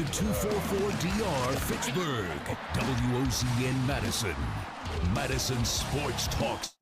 W244DR Fitchburg, WOZN Madison, Madison Sports Talks.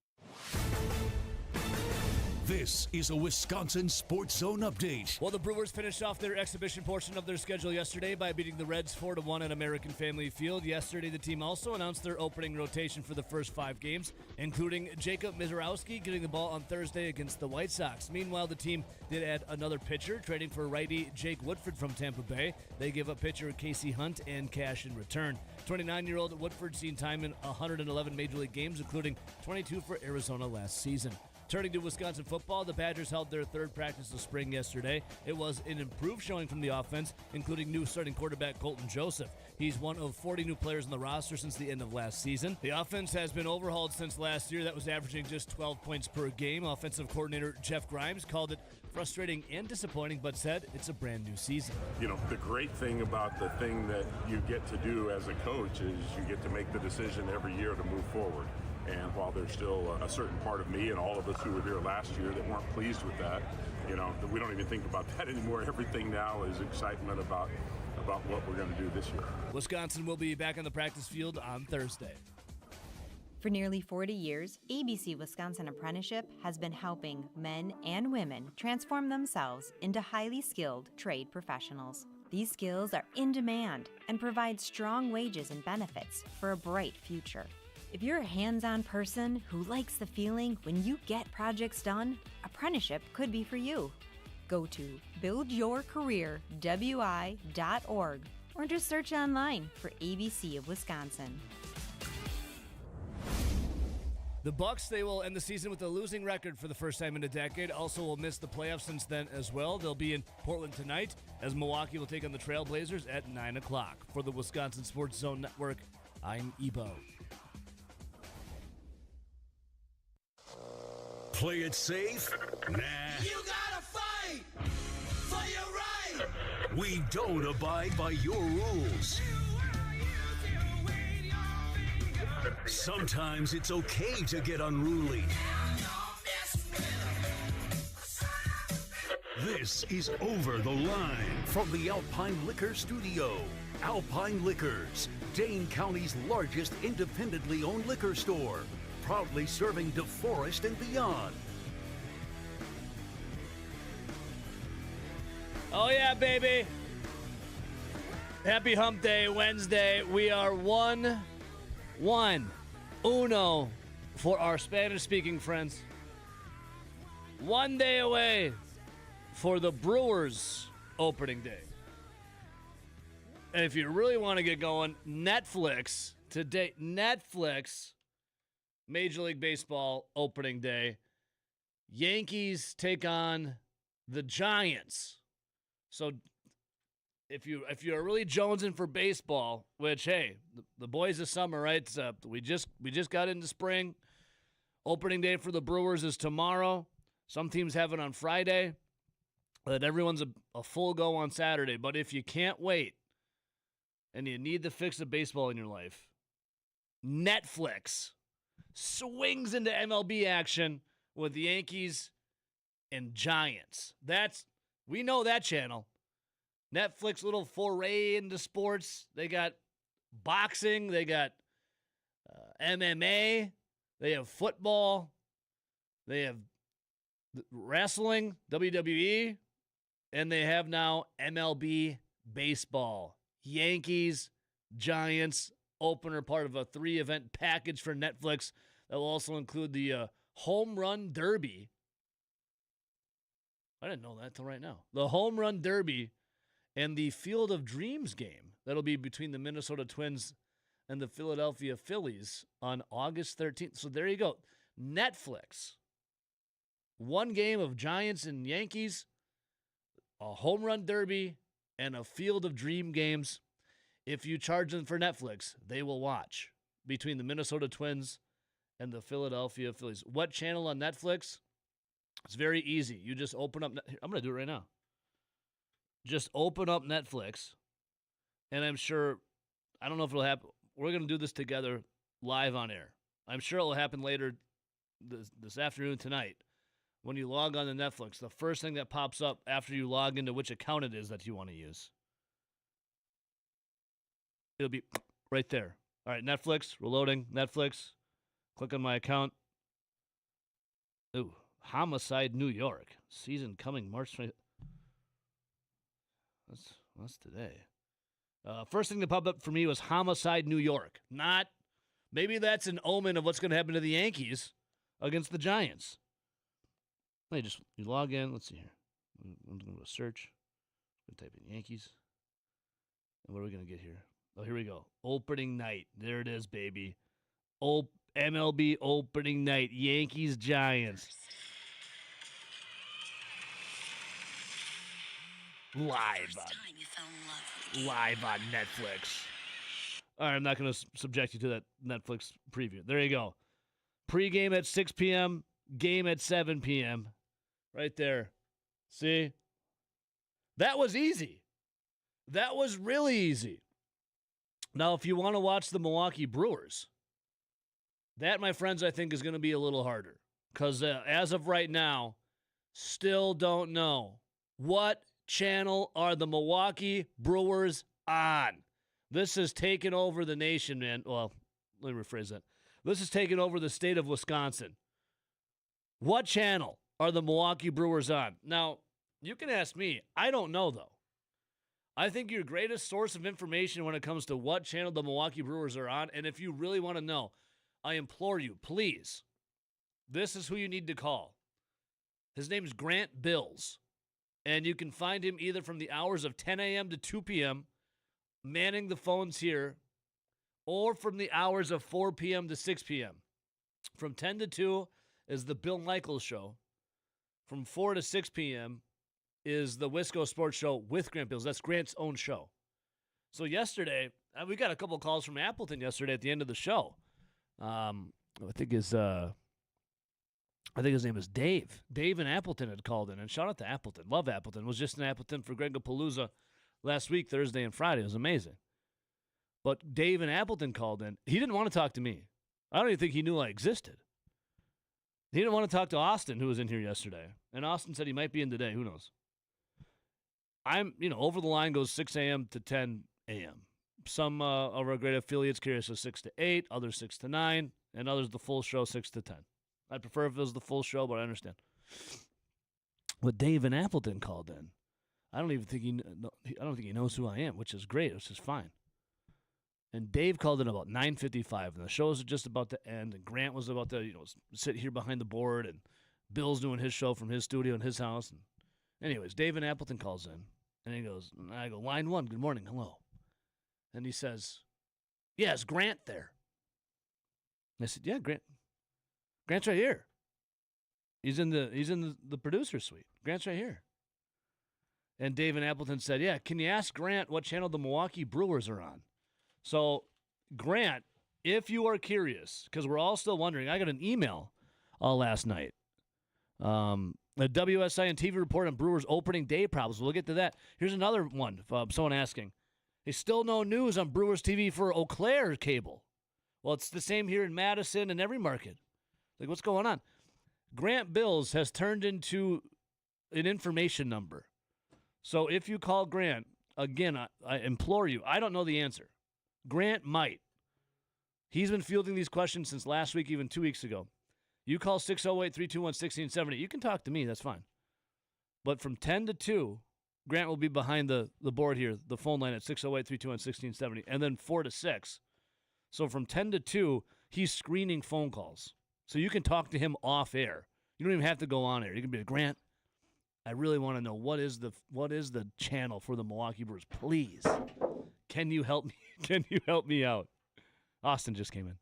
This is a Wisconsin Sports Zone update. Well, the Brewers finished off their exhibition portion of their schedule yesterday by beating the Reds 4-1 at American Family Field. Yesterday, the team also announced their opening rotation for the first 5 games, including Jacob Misiorowski getting the ball on Thursday against the White Sox. Meanwhile, the team did add another pitcher, trading for righty Jake Woodford from Tampa Bay. They give up pitcher Casey Hunt and cash in return. 29-year-old Woodford seen time in 111 Major League games, including 22 for Arizona last season. Turning to Wisconsin football, the Badgers held their third practice of spring yesterday. It was an improved showing from the offense, including new starting quarterback Colton Joseph. He's one of 40 new players on the roster since the end of last season. The offense has been overhauled since last year. That was averaging just 12 points per game. Offensive coordinator Jeff Grimes called it frustrating and disappointing, but said it's a brand new season. You know, the great thing about the thing that you get to do as a coach is you get to make the decision every year to move forward. And while there's still a certain part of me and all of us who were here last year that weren't pleased with that, you know, we don't even think about that anymore. Everything now is excitement about what we're going to do this year. Wisconsin will be back on the practice field on Thursday. For nearly 40 years, ABC Wisconsin Apprenticeship has been helping men and women transform themselves into highly skilled trade professionals. These skills are in demand and provide strong wages and benefits for a bright future. If you're a hands-on person who likes the feeling when you get projects done, apprenticeship could be for you. Go to buildyourcareerwi.org or just search online for ABC of Wisconsin. The Bucks, they will end the season with a losing record for the first time in a decade. Also will miss the playoffs since then as well. They'll be in Portland tonight as Milwaukee will take on the Trailblazers at 9 o'clock. For the Wisconsin Sports Zone Network, I'm Ebo. Play it safe? Nah. You gotta fight for your right. We don't abide by your rules. Sometimes it's okay to get unruly. This is Over the Line from the Alpine Liquor Studio. Alpine Liquors, Dane County's largest independently owned liquor store. Proudly serving DeForest and beyond. Oh yeah, baby. Happy Hump Day, Wednesday. We are uno for our Spanish-speaking friends. 1 day away for the Brewers opening day. And if you really want to get going, Netflix today. Netflix. Major League Baseball opening day. Yankees take on the Giants. So if you're really jonesing for baseball, which hey, the boys this summer, right? We just got into spring. Opening day for the Brewers is tomorrow. Some teams have it on Friday. But everyone's a full go on Saturday. But if you can't wait and you need the fix of baseball in your life, Netflix swings into MLB action with the Yankees and Giants. We know that channel. Netflix little foray into sports. They got boxing. They got MMA. They have football. They have wrestling, WWE. And they have now MLB baseball. Yankees, Giants, opener, part of a 3-event package for Netflix that will also include the Home Run Derby. I didn't know that till right now. The Home Run Derby and the Field of Dreams game that'll be between the Minnesota Twins and the Philadelphia Phillies on August 13th. So there you go. Netflix. One game of Giants and Yankees, a Home Run Derby, and a Field of Dream games. If you charge them for Netflix, they will watch between the Minnesota Twins and the Philadelphia Phillies. What channel on Netflix? It's very easy. You just open up. I'm going to do it right now. Just open up Netflix, and I'm sure, I don't know if it'll happen. We're going to do this together live on air. I'm sure it'll happen later this afternoon, tonight. When you log on to Netflix, the first thing that pops up after you log into which account it is that you want to use It'll be right there. All right, Netflix, reloading. Netflix. Click on my account. Ooh, Homicide New York. Season coming March 20th. That's today. First thing that popped up for me was Homicide New York. Maybe that's an omen of what's going to happen to the Yankees against the Giants. You log in. Let's see here. I'm going to search. I'm going to type in Yankees. And what are we going to get here? Oh, here we go. Opening night. There it is, baby. MLB opening night. Yankees, Giants. Live on Netflix. All right, I'm not going to subject you to that Netflix preview. There you go. Pre-game at 6 p.m., game at 7 p.m. Right there. See? That was easy. That was really easy. Now, if you want to watch the Milwaukee Brewers, that, my friends, I think is going to be a little harder. Because as of right now, still don't know. What channel are the Milwaukee Brewers on? This has taken over the nation, man. Well, let me rephrase that. This has taken over the state of Wisconsin. What channel are the Milwaukee Brewers on? Now, you can ask me. I don't know, though. I think your greatest source of information when it comes to what channel the Milwaukee Brewers are on, and if you really want to know, I implore you, please, this is who you need to call. His name is Grant Bills, and you can find him either from the hours of 10 a.m. to 2 p.m., manning the phones here, or from the hours of 4 p.m. to 6 p.m. From 10 to 2 is the Bill Michaels Show. From 4 to 6 p.m. is the Wisco Sports Show with Grant Bills. That's Grant's own show. So yesterday, we got a couple calls from Appleton yesterday at the end of the show. I think his name is Dave. Dave in Appleton had called in, and shout out to Appleton. Love Appleton. Was just in Appleton for Gregapalooza last week, Thursday and Friday. It was amazing. But Dave in Appleton called in. He didn't want to talk to me. I don't even think he knew I existed. He didn't want to talk to Austin, who was in here yesterday. And Austin said he might be in today. Who knows? Over the line goes 6 a.m. to 10 a.m. Some of our great affiliates carry us 6 to 8, others 6 to 9, and others the full show 6 to 10. I'd prefer if it was the full show, but I understand. But Dave in Appleton called in. I don't think he knows who I am, which is great. It's just fine. And Dave called in about 9:55, and the show was just about to end, and Grant was about to sit here behind the board, and Bill's doing his show from his studio in his house. And anyways, Dave in Appleton calls in, and I go, line 1, good morning, hello. And he says, yeah, is Grant there? And I said, yeah, Grant's right here. He's in the producer suite. Grant's right here. And Dave in Appleton said, yeah, can you ask Grant what channel the Milwaukee Brewers are on? So, Grant, if you are curious, because we're all still wondering, I got an email last night. A WSI and TV report on Brewers opening day problems. We'll get to that. Here's another one. Someone asking. There's still no news on Brewers TV for Eau Claire cable. Well, it's the same here in Madison and every market. Like, what's going on? Grant Bills has turned into an information number. So if you call Grant, again, I implore you, I don't know the answer. Grant might. He's been fielding these questions since last week, even 2 weeks ago. You call 608-321-1670. You can talk to me. That's fine. But from 10 to 2, Grant will be behind the board here, the phone line at 608-321-1670, and then 4 to 6. So from 10 to 2, he's screening phone calls. So you can talk to him off air. You don't even have to go on air. You can be like, Grant, I really want to know what is the channel for the Milwaukee Brewers. Please, can you help me? Can you help me out? Austin just came in.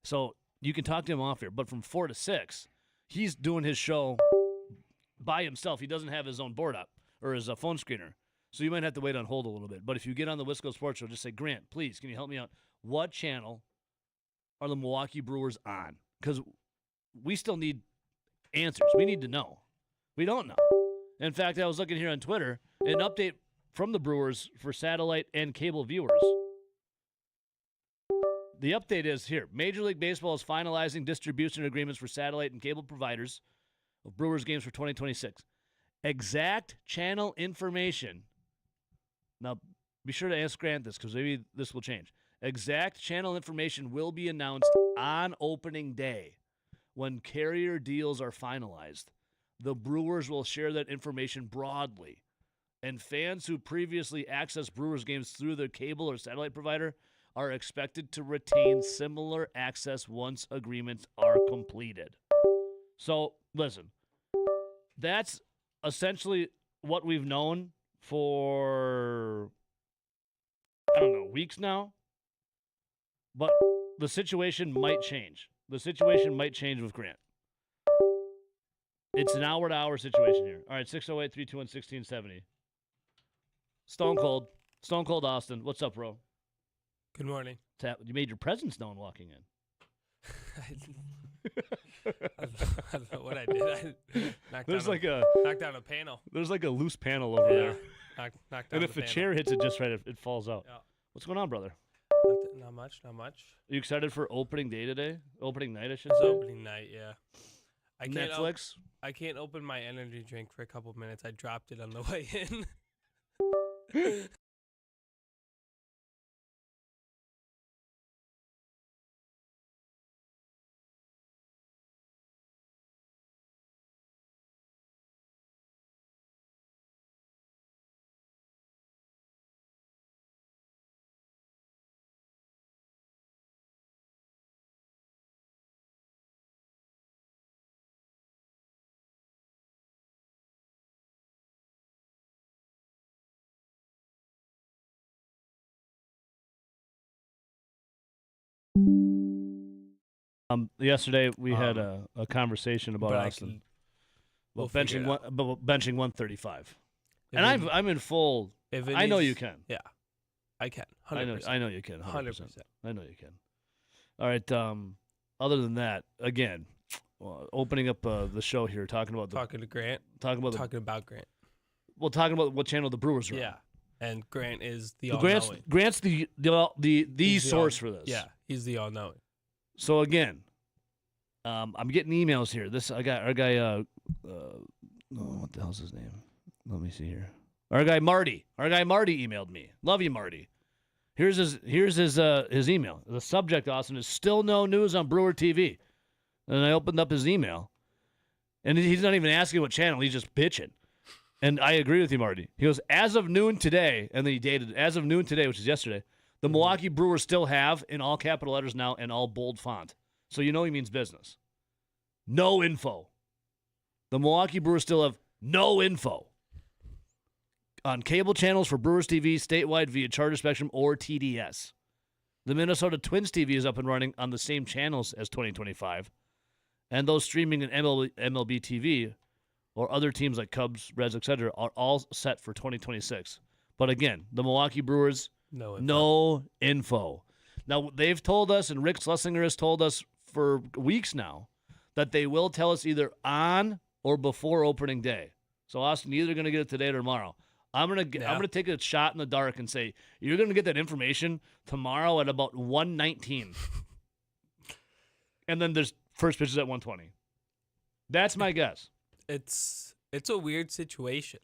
So you can talk to him off air. But from 4 to 6, he's doing his show by himself. He doesn't have his own board up or his phone screener. So you might have to wait on hold a little bit. But if you get on the Wisco Sports Show, just say, Grant, please, can you help me out? What channel are the Milwaukee Brewers on? Because we still need answers. We need to know. We don't know. In fact, I was looking here on Twitter, an update from the Brewers for satellite and cable viewers. The update is here. Major League Baseball is finalizing distribution agreements for satellite and cable providers of Brewers games for 2026. Exact channel information. Now, Be sure to ask Grant this because maybe this will change. Exact channel information will be announced on opening day when carrier deals are finalized. The Brewers will share that information broadly, and fans who previously accessed Brewers games through their cable or satellite provider are expected to retain similar access once agreements are completed. So, listen, that's essentially what we've known for, I don't know, weeks now. But the situation might change. The situation might change with Grant. It's an hour-to-hour situation here. All right, 608-321-1670. Stone Cold Austin. What's up, bro? Good morning. You made your presence known walking in. I don't know what I did. I knocked down a panel. There's like a loose panel over there. Knocked down And if the the panel. chair hits it just right, it falls out. Yeah. What's going on, brother? Not much. Are you excited for opening day today? Opening night, I should It's say. opening night, yeah. Netflix? I can't open my energy drink for a couple minutes. I dropped it on the way in. Yesterday we had a conversation about but I Austin. can- About we'll figure benching it out. about benching 135. If And it- I'm in full. if it I know needs- you can. Yeah, I can. 100%. I know you can. 100%. 100%. I know you can. All right. Other than that, again, opening up the show here, talking about Talking to Grant. talking about Talking about Grant. talking about what channel the Brewers are on. Yeah, and Grant is the So all-knowing. Grant's the He's the source all- for this. Yeah, he's the all-knowing. So again, I'm getting emails here. Our guy. What the hell's his name? Let me see here. Our guy Marty emailed me. Love you, Marty. Here's his email. The subject, Austin, is still no news on Brewer TV. And I opened up his email, and he's not even asking what channel. He's just bitching. And I agree with you, Marty. He goes, as of noon today, and then he dated, as of noon today, which is yesterday, the Milwaukee Brewers still have, in all capital letters now, and all bold font. So you know he means business. No info. The Milwaukee Brewers still have no info on cable channels for Brewers TV statewide via Charter Spectrum or TDS. The Minnesota Twins TV is up and running on the same channels as 2025. And those streaming in MLB TV or other teams like Cubs, Reds, etc. are all set for 2026. But again, the Milwaukee Brewers, no info. Now, they've told us, and Rick Schlesinger has told us for weeks now, that they will tell us either on or before opening day. So, Austin, you're either going to get it today or tomorrow. I'm gonna take a shot in the dark and say you're going to get that information tomorrow at about 1:19. And then there's first pitches at 1:20. That's my guess. It's a weird situation.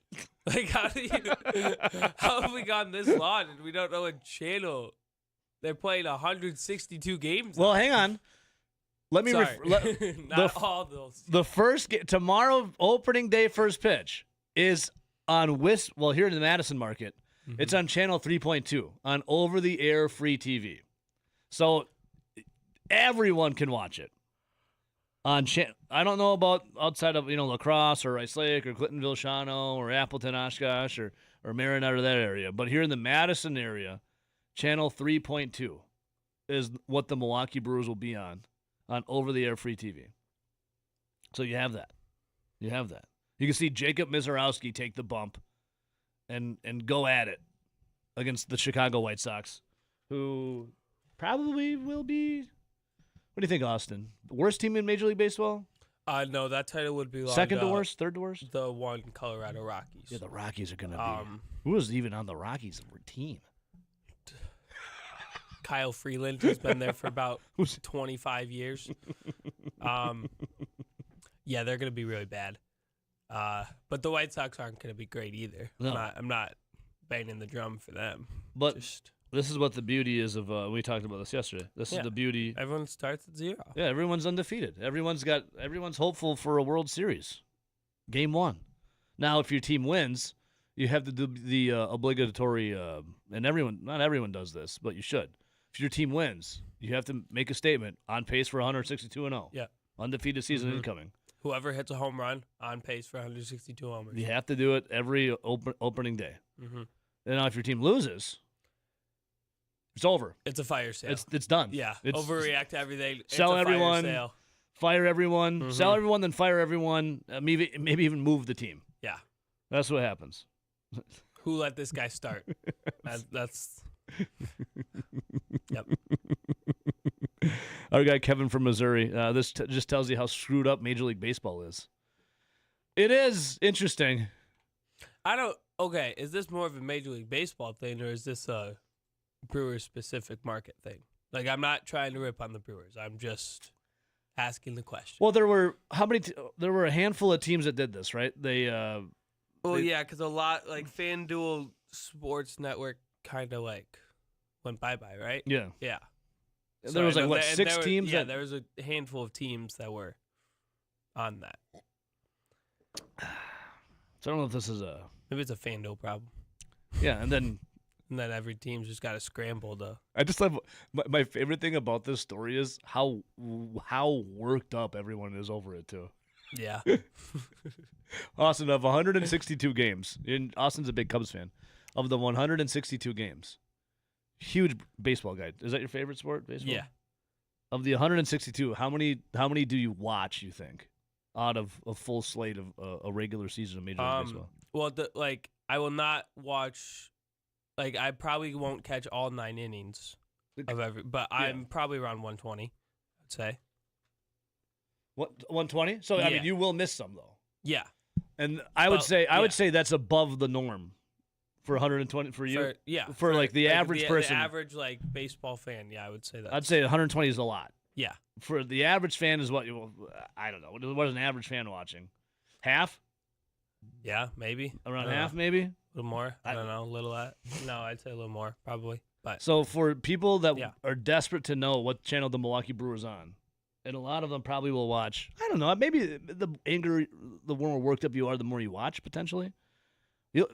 Like, how have we gone this long and we don't know what channel they're playing 162 games? Well, on? hang on. Let me Sorry. Not the- all those. The first tomorrow opening day first pitch is on here in the Madison market. Mm-hmm. It's on channel 3.2 on over the air free TV. So everyone can watch it. I don't know about outside of La Crosse or Rice Lake or Clintonville, Shawano or Appleton, Oshkosh or Marinette or that area, but here in the Madison area, channel 3.2 is what the Milwaukee Brewers will be on over the air free TV. So you have that. You can see Jacob Mizorowski take the bump and go at it against the Chicago White Sox, who probably will be. What do you think, Austin? Worst team in Major League Baseball? No, that title would be like Second to worst? Third to worst? The one Colorado Rockies. Yeah, the Rockies are going to be. Who was even on the Rockies team? Kyle Freeland has been there for about 25 years. Yeah, they're going to be really bad. But the White Sox aren't going to be great either. No. I'm not banging the drum for them. But Just, this is what the beauty is of. We talked about this yesterday. This is Yeah. the beauty. everyone starts at 0. Yeah, everyone's undefeated. Everyone's hopeful for a World Series. Game 1. Now, if your team wins, you have to do the obligatory, and not everyone does this, but you should. If your team wins, you have to make a statement on pace for 162-0. Yeah. Undefeated season incoming. Whoever hits a home run on pace for 162 homers. You have to do it every opening day. Mm-hmm. And now, if your team loses, it's over. It's a fire sale. It's done. Yeah. It's, Overreact to everything. It's sell a fire everyone. sale. Fire everyone. Mhm. Sell everyone, then fire everyone. Maybe even move the team. Yeah. That's what happens. Who let this guy start? That's. Yep. Our guy Kevin from Missouri. This just tells you how screwed up Major League Baseball is. It is interesting. Okay, is this more of a Major League Baseball thing, or is this a Brewers-specific market thing? Like, I'm not trying to rip on the Brewers. I'm just asking the question. Well, there were there were a handful of teams that did this, right? They Well, yeah, because a lot, like, FanDuel Sports Network kind of, like, went bye-bye, right? yeah. Yeah. There was, I like, know what, there- 6 there were- teams Yeah, that- there was a handful of teams that were on that. So I don't know if this is a Maybe it's a FanDuel problem. yeah, and then And then every team's just got to scramble to. I just love my favorite thing about this story is how worked up everyone is over it too. Yeah. Austin, of 162 games, and Austin's a big Cubs fan. Of the 162 games, huge baseball guy. Is that your favorite sport, baseball? Yeah. Of the 162, how many do you watch? You think out of a full slate of a regular season of Major League Baseball? Well, I will not watch. Like, I probably won't catch all 9 innings of every, but I'm probably around 120. I'd say. What 120? So I Yeah. mean, you will miss some though. Yeah. And I would Well, say that's above the norm for 120 for you. For, like, the average person. the average like baseball fan. Yeah, I would say that. I'd say 120 is a lot. Yeah. For the average fan is what I don't know. What is an average fan watching? Half? Yeah, maybe Around I don't half, know. maybe? A little more. I don't know. A little at. No, I'd say a little more probably. But So for people that Yeah. are desperate to know what channel the Milwaukee Brewers on, and a lot of them probably will watch. I don't know. Maybe the more worked up you are, the more you watch potentially.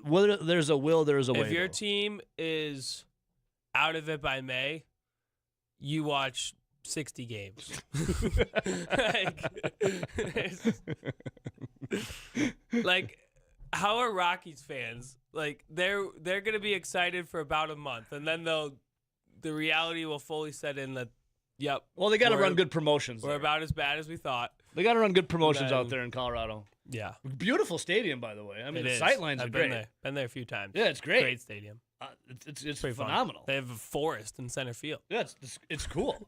Whether there's a will, there is a way. if your though. team is out of it by May, you watch 60 games. like, how are Rockies fans? Like, they're gonna be excited for about a month, and then the reality will fully set in that. Yep. Well, they got to we're- run good promotions. We're there. about as bad as we thought. They got to run good promotions out then- there in Colorado. Yeah. Beautiful stadium, by the way. I mean, It the is. sight lines are I've great. been there. Been there a few times. Yeah, it's great. Great stadium. It's Pretty fun. phenomenal. They have a forest in center field. Yeah, it's cool.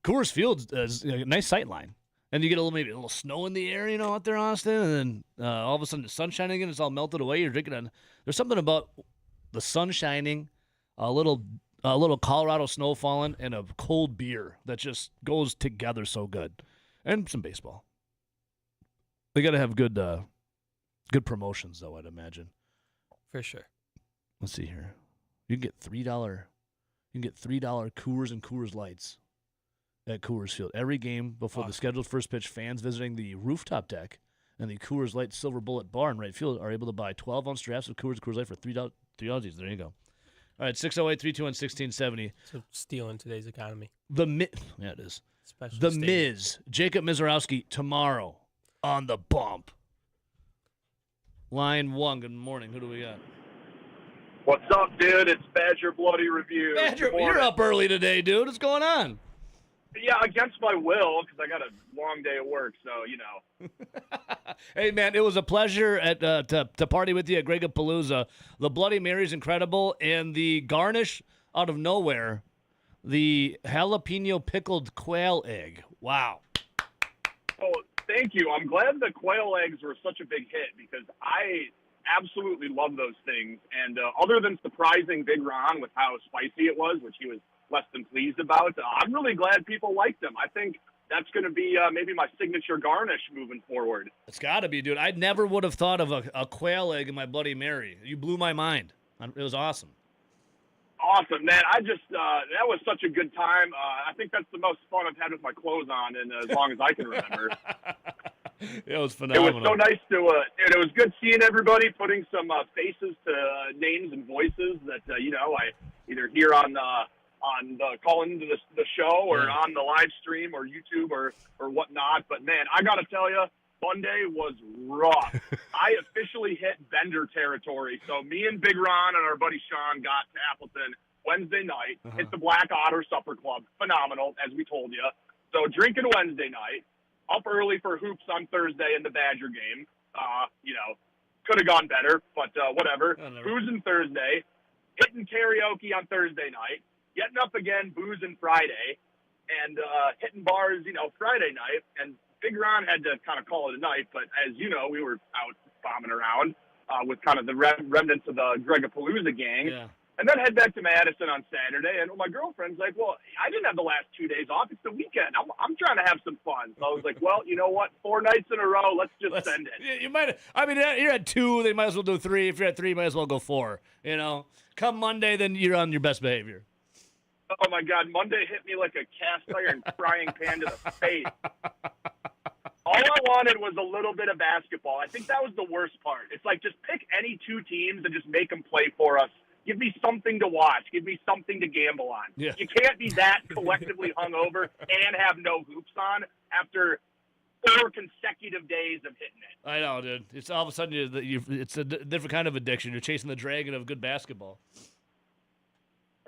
Coors Field is a nice sight line. And you get maybe a little snow in the air, out there, Austin, and then all of a sudden the sun's shining and it's all melted away. You're drinking on. There's something about the sun shining, a little Colorado snow falling, and a cold beer that just goes together so good, and some baseball. They got to have good promotions, though. I'd imagine. For sure. Let's see here. You can get $3. You can get $3 Coors and Coors Lights at Coors Field every game before the Awesome. scheduled first pitch. Fans visiting the rooftop deck and the Coors Light Silver Bullet Bar in right field are able to buy 12-ounce drafts of Coors Light for $3. There you go. All right, 608-321-1670. So stealing today's economy. Yeah, it is. Especially The stadium. Miz, Jacob Mizorowski, tomorrow on the bump. Line 1, good morning. Who do we got? What's up, dude? It's Badger Bloody Review. Badger, Good you're morning. up early today, dude. What's going on? Yeah, against my will, because I got a long day of work, so, Hey, man, it was a pleasure to party with you at Gregapalooza. The Bloody Mary's incredible, and the garnish out of nowhere, the jalapeno pickled quail egg. Wow. Oh, thank you. I'm glad the quail eggs were such a big hit, because I absolutely love those things. And other than surprising Big Ron with how spicy it was, which he was less than pleased about, I'm really glad people liked them. I think that's going to be maybe my signature garnish moving forward. It's got to be, dude. I never would have thought of a quail egg in my Bloody Mary. You blew my mind. It was awesome. Awesome, man. I just, that was such a good time. I think that's the most fun I've had with my clothes on in as long as I can remember. It was It phenomenal. was so nice to, and it was good seeing everybody, putting some faces to names and voices that, I either hear on the call into the show or on the live stream or YouTube or whatnot. But man, I got to tell you, Monday was rough. I officially hit Bender territory. So me and Big Ron and our buddy Sean got to Appleton Wednesday night. Hit the Black Otter Supper Club. Phenomenal, as we told you. So drinking Wednesday night. Up early for hoops on Thursday in the Badger game. Could have gone better, but whatever. Boozing Thursday. Hitting karaoke on Thursday night. Getting up again, boozing Friday. And hitting bars, Friday night. And Big Ron had to kind of call it a night, but as you know, we were out bombing around with kind of the remnants of the Gregapalooza gang. Yeah. And then head back to Madison on Saturday. And my girlfriend's like, well, I didn't have the last 2 days off. It's the weekend. I'm trying to have some fun. So I was like, well, you know what? 4 nights in a row. Let's send it. You might. I mean, you're at 2. They might as well do 3. If you're at 3, you might as well go 4. Come Monday, then you're on your best behavior. Oh, my God. Monday hit me like a cast iron frying pan to the face. All I wanted was a little bit of basketball. I think that was the worst part. It's like just pick any 2 teams and just make them play for us. Give me something to watch. Give me something to gamble on. Yeah. You can't be that collectively hungover and have no hoops on after 4 consecutive days of hitting it. I know, dude. It's all of a sudden it's a different kind of addiction. You're chasing the dragon of good basketball.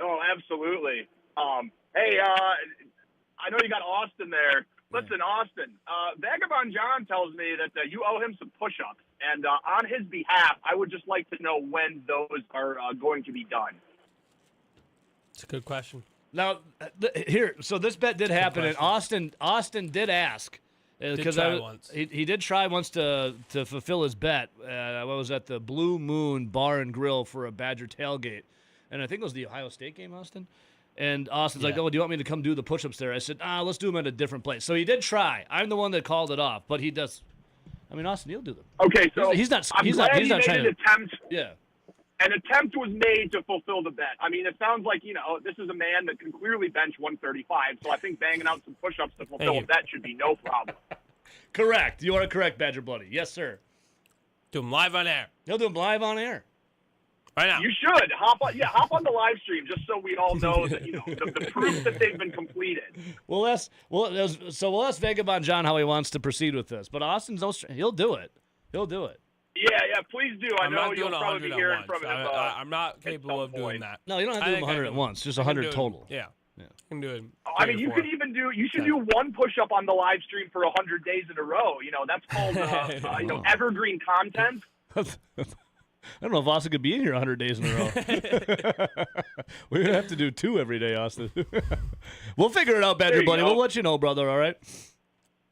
Oh, absolutely. Hey, I know you got Austin there. Listen, Austin, Vagabond John tells me that you owe him some push-ups. And on his behalf, I would just like to know when those are going to be done. It's a good question. Now, so this bet did happen, and Austin did ask. Because he did try once to fulfill his bet. I was at the Blue Moon Bar and Grill for a Badger tailgate. And I think it was the Ohio State game, Austin. And Austin's like, oh, do you want me to come do the push-ups there? I said, let's do them at a different place. So he did try. I'm the one that called it off, but he does. I mean, Austin, he'll do them. Okay, so he's not I'm glad trying he made an attempt. Yeah. An attempt was made to fulfill the bet. I mean, it sounds like, this is a man that can clearly bench 135, so I think banging out some push-ups to fulfill a bet should be no problem. Correct. You are correct, Badger Bloody. Yes, sir. Do them live on air. He'll do them live on air. Right now. You should. Hop on the live stream just so we all know that, the proof that they've been completed. We'll ask Vagabond John how he wants to proceed with this. But Austin's he'll do it. He'll do it. Yeah, please do. I I'm know not you'll doing probably 100 be at hearing once. from him. I'm not capable of doing point. that. No, you don't have to do 100 at once. Just 100 total. Yeah. I can do it. I mean, you should do one push-up on the live stream for 100 days in a row. That's called, evergreen content. I don't know if Austin could be in here 100 days in a row. We're going to have to do 2 every day, Austin. We'll figure it out, Badger Buddy. We'll let you know, brother, all right?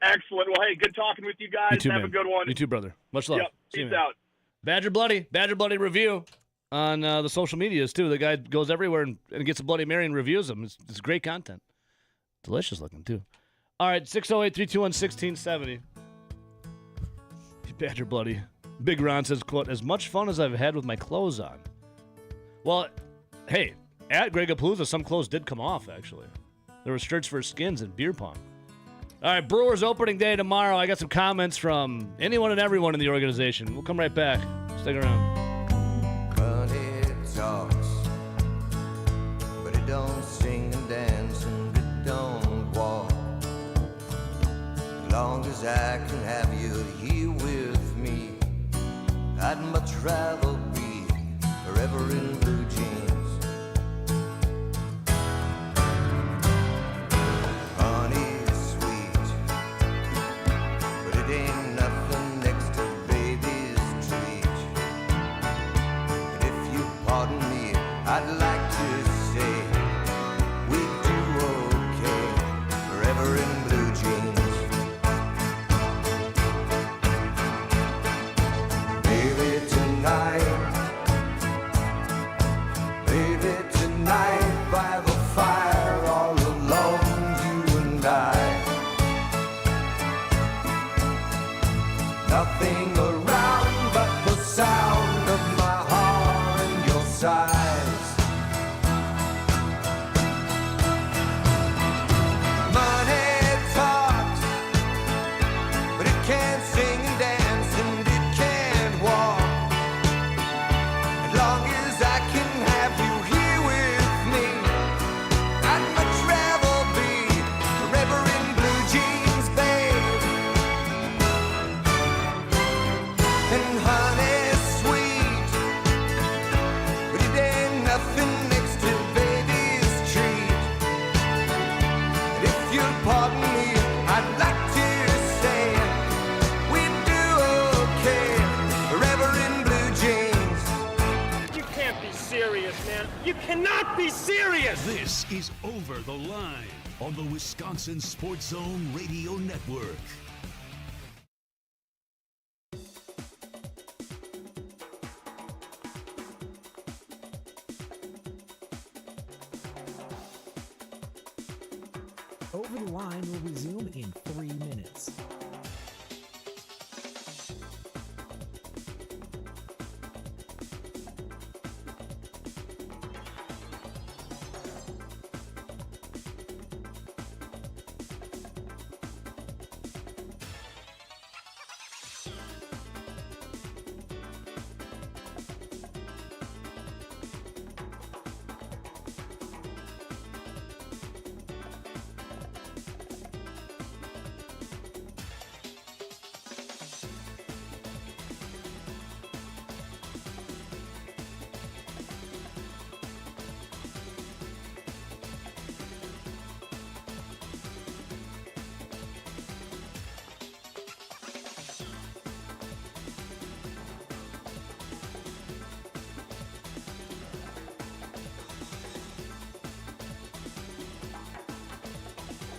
Excellent. Well, hey, good talking with you guys. You too, have man. a good one. You too, brother. Much love. Yep. Peace out. Badger Bloody review on the social medias, too. The guy goes everywhere and gets a Bloody Mary and reviews them. It's great content. Delicious looking, too. All right, 608-321-1670. Badger Bloody. Big Ron says, quote, as much fun as I've had with my clothes on. Well, hey, at Gregapalooza, some clothes did come off, actually. There were shirts for skins and beer pong. All right, Brewers opening day tomorrow. I got some comments from anyone and everyone in the organization. We'll come right back. Stick around. But it talks, but it don't sing and dance and it don't walk. As long as I can have you here with me, I'd much rather be forever in blue jeans. Honey's sweet, but it ain't nothing next to baby's treat. And if you pardon me, I'd like to say we do okay forever in blue jeans. Baby, tonight by the fire, all alone, you and I. Nothing around but the sound of my heart and your sigh. man. You cannot be serious. This is Over the Line on the Wisconsin Sports Zone Radio Network. Over the Line will resume in 3 minutes.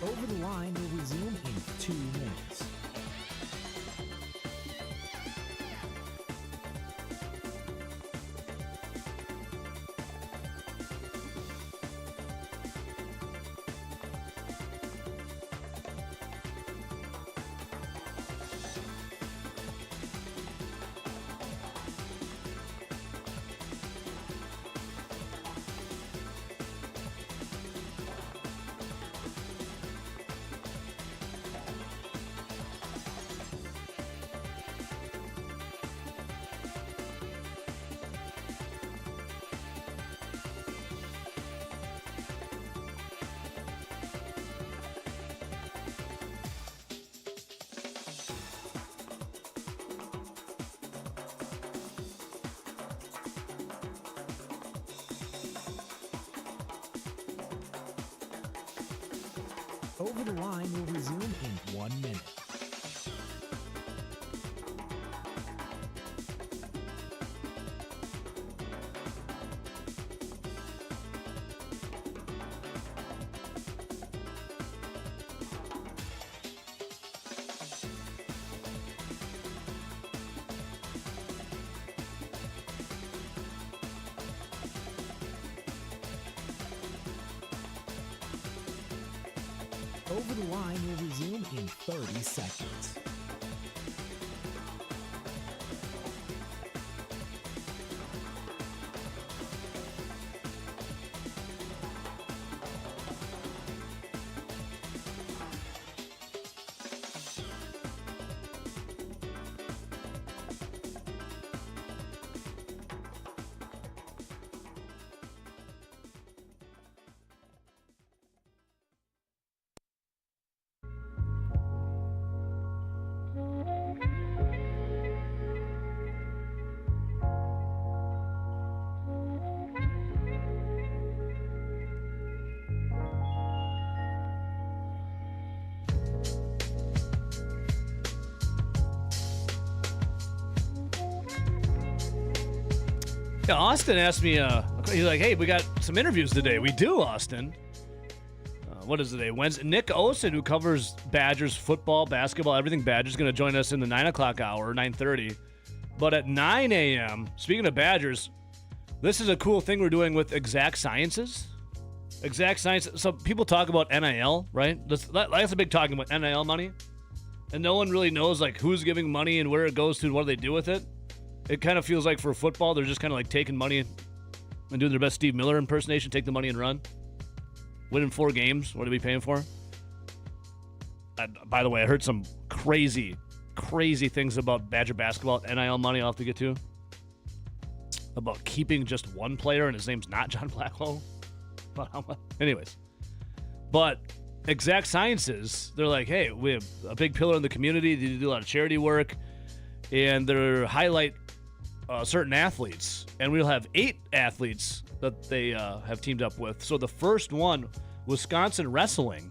Over the Line will resume in 2 minutes. Over the Line will resume in 1 minute. Over the Line will resume in 30 seconds. Yeah, Austin asked me, he's like, hey, we got some interviews today. We do, Austin. What is it today? Wednesday. Nick Osen, who covers Badgers football, basketball, everything Badgers, going to join us in the 9 o'clock hour, 9:30. But at 9 a.m., speaking of Badgers, this is a cool thing we're doing with Exact Sciences. Exact Sciences. So people talk about NIL, right? That's a big talking about NIL money. And no one really knows, like, who's giving money and where it goes to and what do they do with it. It kind of feels like for football, they're just kind of like taking money and doing their best Steve Miller impersonation, take the money and run. Winning 4 games. What are we paying for? By the way, I heard some crazy things about Badger basketball, NIL money I'll have to get to. About keeping just one player, and his name's not John Blackwell. But how much? Anyways. But Exact Sciences, they're like, hey, we have a big pillar in the community. They do a lot of charity work. And they highlight certain athletes. And we'll have 8 athletes that they have teamed up with. So the first one, Wisconsin Wrestling,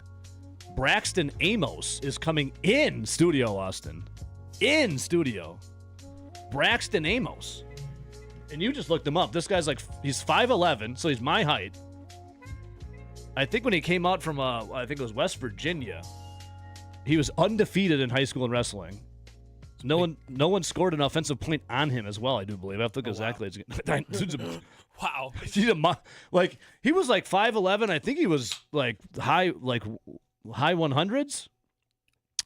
Braxton Amos is coming in studio, Austin. In studio. Braxton Amos. And you just looked him up. This guy's like, he's 5'11", so he's my height. I think when he came out from, I think it was West Virginia, he was undefeated in high school in wrestling. No one scored an offensive point on him as well, I do believe. I have to look at his accolades again. Wow. Like, he was like 5'11". I think he was like high 100s,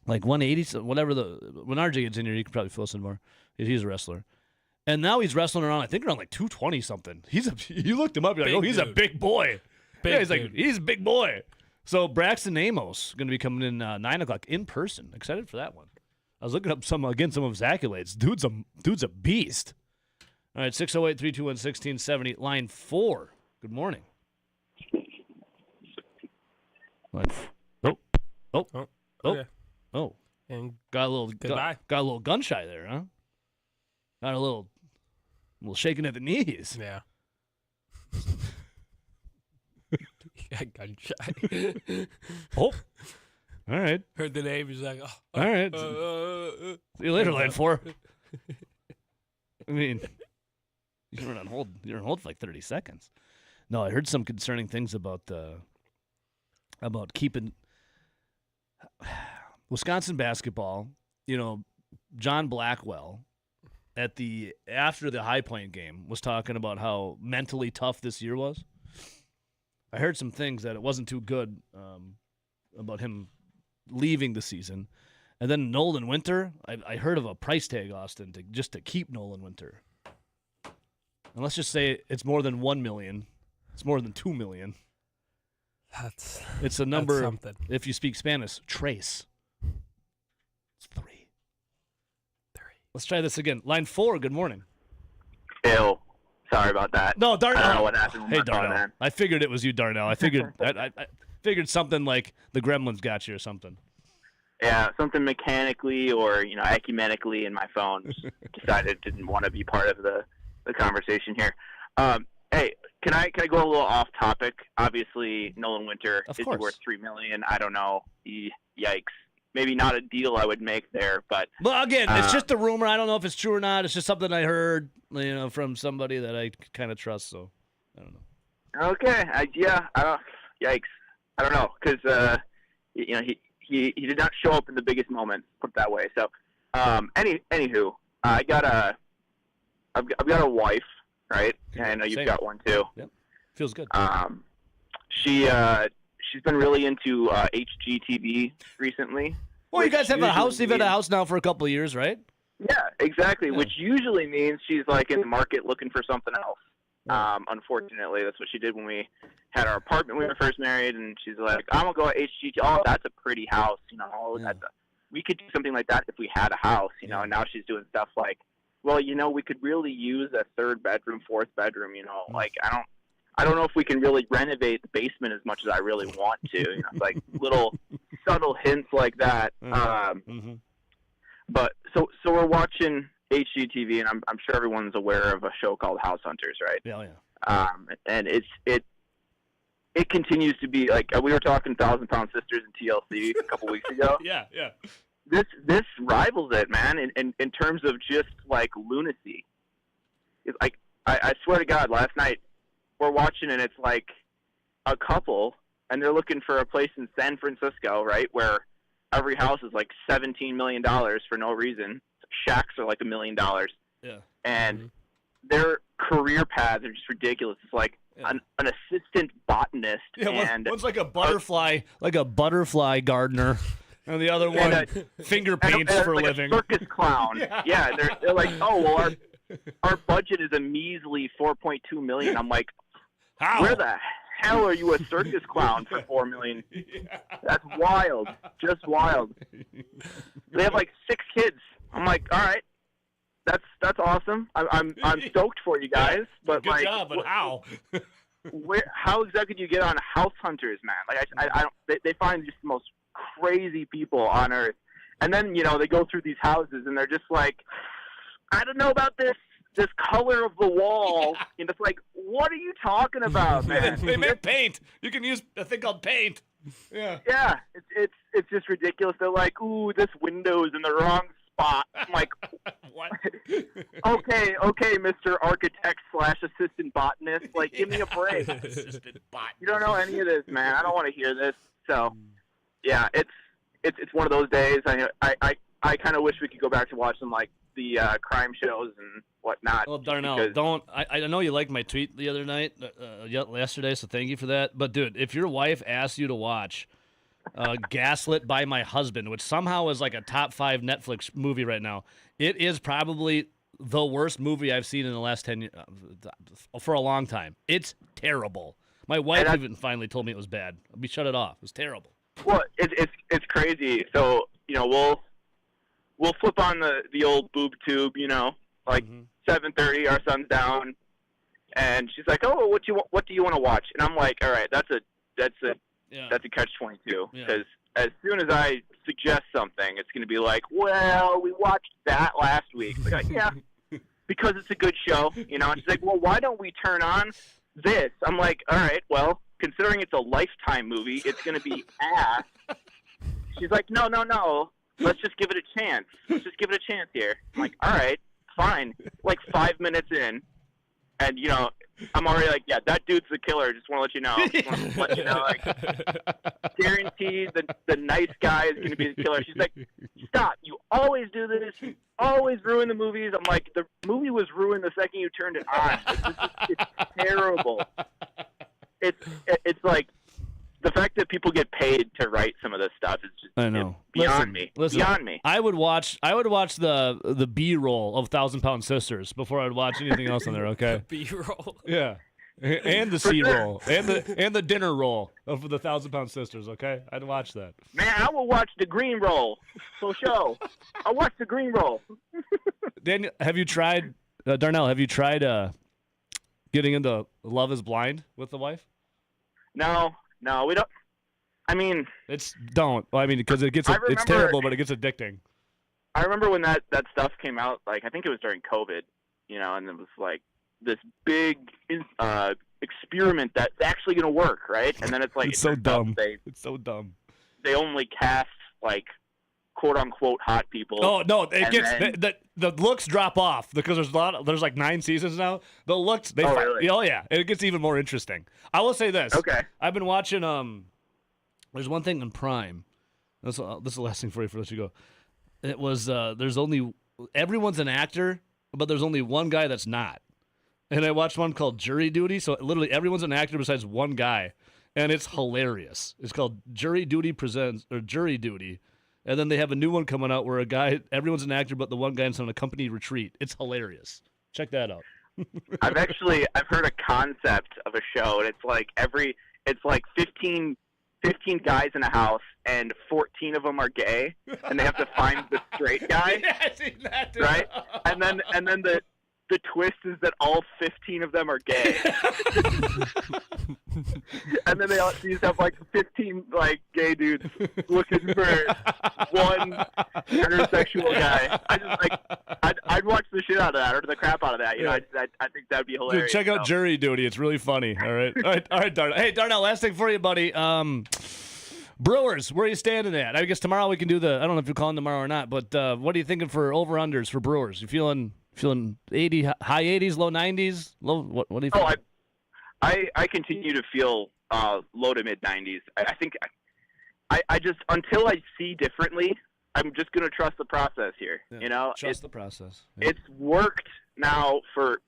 like 180, so whatever. When RJ gets in here, you can probably fill us in more. He's a wrestler. And now he's wrestling around, I think around like 220 something. You looked him up, you're like, he's a big boy. He's a big boy. So Braxton Amos going to be coming in 9 o'clock in person. Excited for that one. I was looking up some of his accolades. Dude's a beast. All right, 608-321-1670, line 4. Good morning. Oh. And Got a little goodbye. Got a little gun shy there, huh? Got a little shaking at the knees. Yeah. Gun shy. Oh. All right. Heard the name. He's like, all right. See you later, line 4. I mean, you were on hold. You're on hold for like 30 seconds. No, I heard some concerning things about keeping Wisconsin basketball. John Blackwell after the High Point game was talking about how mentally tough this year was. I heard some things that it wasn't too good about him leaving the season. And then Nolan Winter, I heard of a price tag, Austin, to keep Nolan Winter. And let's just say it's more than $1 million. It's more than $2 million. It's a number. That's something. If you speak Spanish, tres. It's 3. Let's try this again. Line 4. Good morning. Ew. Sorry about that. No, Darnell. I don't know what happened with Hey, my phone, Darnell. man. I figured it was you, Darnell. I figured I figured something like the Gremlins got you or something. Yeah, something mechanically or ecumenically in my phone. Decided didn't want to be part of the conversation here. Hey, can I go a little off topic? Obviously, Nolan Winter is worth $3 million. I don't know. Yikes. Maybe not a deal I would make there, but well, again, it's just a rumor. I don't know if it's true or not. It's just something I heard, from somebody that I kind of trust. So I don't know. Okay, yikes. I don't know because he did not show up in the biggest moments. Put it that way. So, anywho, I've got a wife, right? And I know you've got one too. Yep, feels good. She's been really into HGTV recently. Well, you guys have a house. You've had a house now for a couple of years, right? Yeah, exactly. Yeah. Which usually means she's like in the market looking for something else. Unfortunately, that's what she did when we had our apartment when we were first married, and she's like, "I'm gonna go to HGTV. Oh, that's a pretty house, we could do something like that if we had a house, And now she's doing stuff like, well, we could really use a 3rd bedroom, 4th bedroom, Like I don't know if we can really renovate the basement as much as I really want to. Like little subtle hints like that. But so we're watching HGTV, and I'm sure everyone's aware of a show called House Hunters, right? Yeah. And it continues to be like we were talking 1,000 Pound Sisters in TLC a couple weeks ago. Yeah. This rivals it, man. In terms of just like lunacy. It's like I swear to God, last night we're watching and it's like a couple and they're looking for a place in San Francisco, right, where every house is like $17 million for no reason. Shacks are like $1 million. Yeah. And their career paths are just ridiculous. It's like an assistant botanist. Yeah, one's like a butterfly gardener. And the other one finger paints for a living. A circus clown. Yeah, they're like, oh, well, our budget is a measly $4.2 million. I'm like, how? Where the hell are you a circus clown for $4 million? That's wild, just wild. They have like 6 kids. I'm like, all right, that's awesome. I'm stoked for you guys, but good job. But how? How exactly do you get on House Hunters, man? Like I don't. They find just the most crazy people on earth, and then they go through these houses and they're just like, I don't know about this color of the wall. And it's like, what are you talking about, man? They make paint. You can use a thing called paint. Yeah. Yeah, it's just ridiculous. They're like, ooh, this window's in the wrong bot. I'm like, What? okay, Mr. Architect / assistant botanist. Like, give me a break. Assistant bot. You don't know any of this, man. I don't want to hear this. So, yeah, it's one of those days. I kind of wish we could go back to watching like the crime shows and whatnot. Well, Darnell, because- don't. I know you liked my tweet the other night, yesterday, so thank you for that. But dude, if your wife asks you to watch Gaslit by My Husband, which somehow is like a top 5 Netflix movie right now, it is probably the worst movie I've seen in the last 10 years for a long time. It's terrible. My wife even finally told me it was bad. We shut it off. It was terrible. Well, it's crazy. So we'll flip on the old boob tube, like 7:30. Our son's down, and she's like, "Oh, what do you want to watch?" And I'm like, "All right, that's a catch-22 because as soon as I suggest something, it's going to be like, well, we watched that last week." It's like, yeah, because it's a good show, And she's like, well, why don't we turn on this? I'm like, all right, well, considering it's a Lifetime movie, it's going to be ass. She's like, no. Let's just give it a chance. Let's just give it a chance here. I'm like, all right, fine. Like 5 minutes in, and I'm already like, yeah, that dude's the killer. Just want to let you know. Just want to let you know, like, guaranteed the nice guy is going to be the killer. She's like, stop. You always do this. You always ruin the movies. I'm like, the movie was ruined the second you turned it on. It's terrible. It's like the fact that people get paid to write some of this stuff is just I know. beyond me. Listen, beyond me. I would watch the B-roll of 1,000-Pound Sisters before I'd watch anything else on there. Okay. B-roll. Yeah. And the C-roll and the dinner roll of the 1,000-Pound Sisters. Okay, I'd watch that. Man, I will watch the green roll for show. I'll watch the green roll. Daniel, have you tried? Darnell, have you tried getting into Love Is Blind with the wife? No, we don't. I mean, because it's terrible, but it gets addicting. I remember when that stuff came out. Like, I think it was during COVID, and it was like this big experiment that's actually going to work, right? And then it's like it's so dumb. It's so dumb. They only cast like quote unquote hot people. Oh no, the looks drop off because there's like 9 seasons now. The looks really? Oh yeah, it gets even more interesting. I will say this. Okay. I've been watching there's one thing on Prime. This is the last thing for you let you go. It was everyone's an actor, but there's only one guy that's not. And I watched one called Jury Duty, so literally everyone's an actor besides one guy, and it's hilarious. It's called Jury Duty Jury Duty. And then they have a new one coming out where everyone's an actor, but the one guy's on a company retreat. It's hilarious. Check that out. I've heard a concept of a show, and it's like 15 guys in a house, and 14 of them are gay, and they have to find the straight guy. Yeah, I've seen that too. Right? And then the twist is that all 15 of them are gay. And then they just have like 15 like gay dudes looking for one heterosexual guy. I'd watch the shit out of that or the crap out of that. I think that'd be hilarious. Dude, check out Jury Duty. It's really funny. All right. All right, Darnell. Hey, Darnell, last thing for you, buddy. Brewers, where are you standing at? I guess tomorrow we can do I don't know if you're calling tomorrow or not, but what are you thinking for over-unders for Brewers? You feeling 80, high 80s, low 90s? What do you think? I continue to feel low to mid 90s. I think I just until I see differently, I'm just going to trust the process here. Yeah, trust the process. Yeah. It's worked now for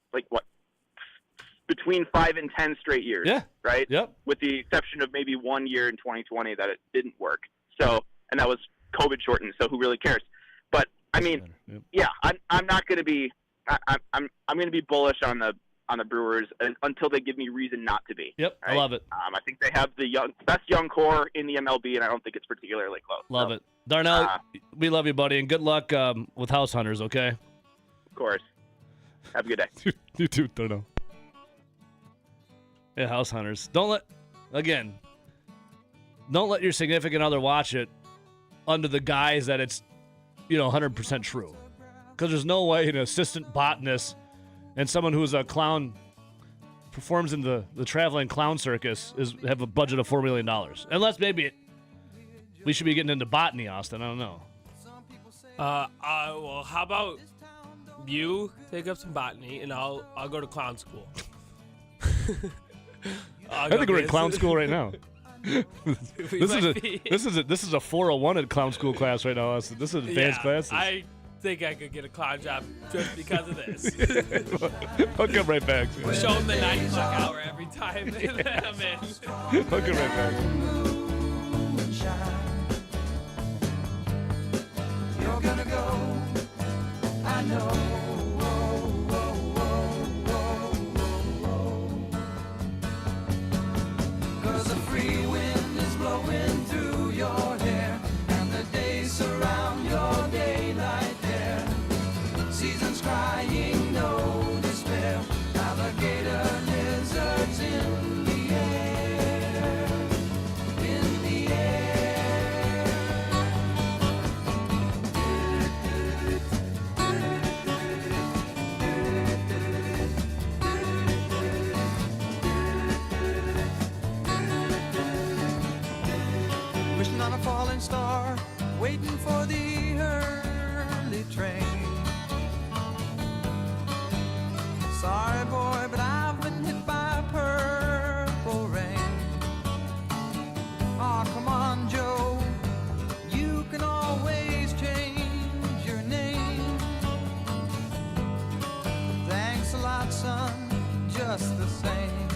between 5 and 10 straight years. Yeah. Right. Yep. With the exception of maybe 1 year in 2020 that it didn't work. So, and that was COVID shortened. So who really cares? But I mean, yeah, I'm not going to be. I'm going to be bullish on the Brewers until they give me reason not to be. Yep, right? I love it. I think they have the best young core in the MLB, and I don't think it's particularly close. Love it. Darnell, we love you, buddy, and good luck with House Hunters, okay? Of course. Have a good day. You too, Darnell. Yeah, House Hunters. Don't let your significant other watch it under the guise that it's 100% true. Because there's no way an assistant botanist and someone who's a clown performs in the traveling clown circus have a budget of $4 million. Unless maybe we should be getting into botany, Austin. I don't know. Well, how about you take up some botany and I'll go to clown school. I think we're in clown school right now. This is a 401 at clown school class right now. This is advanced classes. I think I could get a clown job just because of this. I'll come right back. Show them the 9 o'clock hour every time I'm in. I'll come right back. You're gonna go, I know. Cause the free wind is blowing through your hair, and the days surround your daylight there. Seasons crying, no despair. Alligator lizards in the air, in the air. Wishing on a falling star, waiting for the early train. Sorry, boy, but I've been hit by purple rain. Aw, come on, Joe, you can always change your name. Thanks a lot, son, just the same.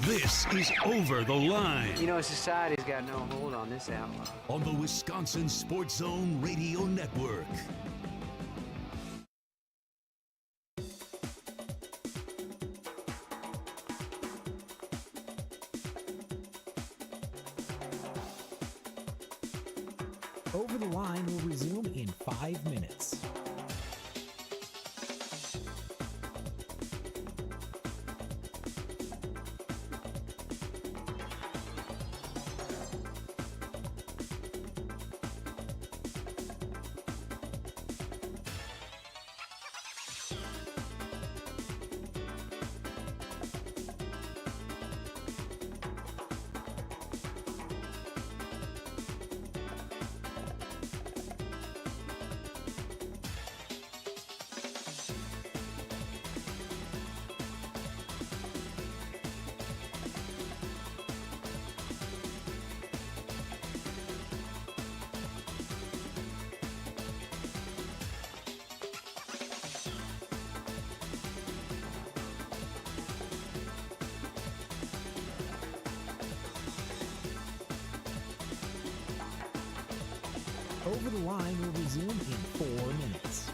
This is Over the Line. You know, society's got no hold on this outlaw. On the Wisconsin Sports Zone Radio Network. Over the Line will resume in 5 minutes. Over the Line will resume in 4 minutes.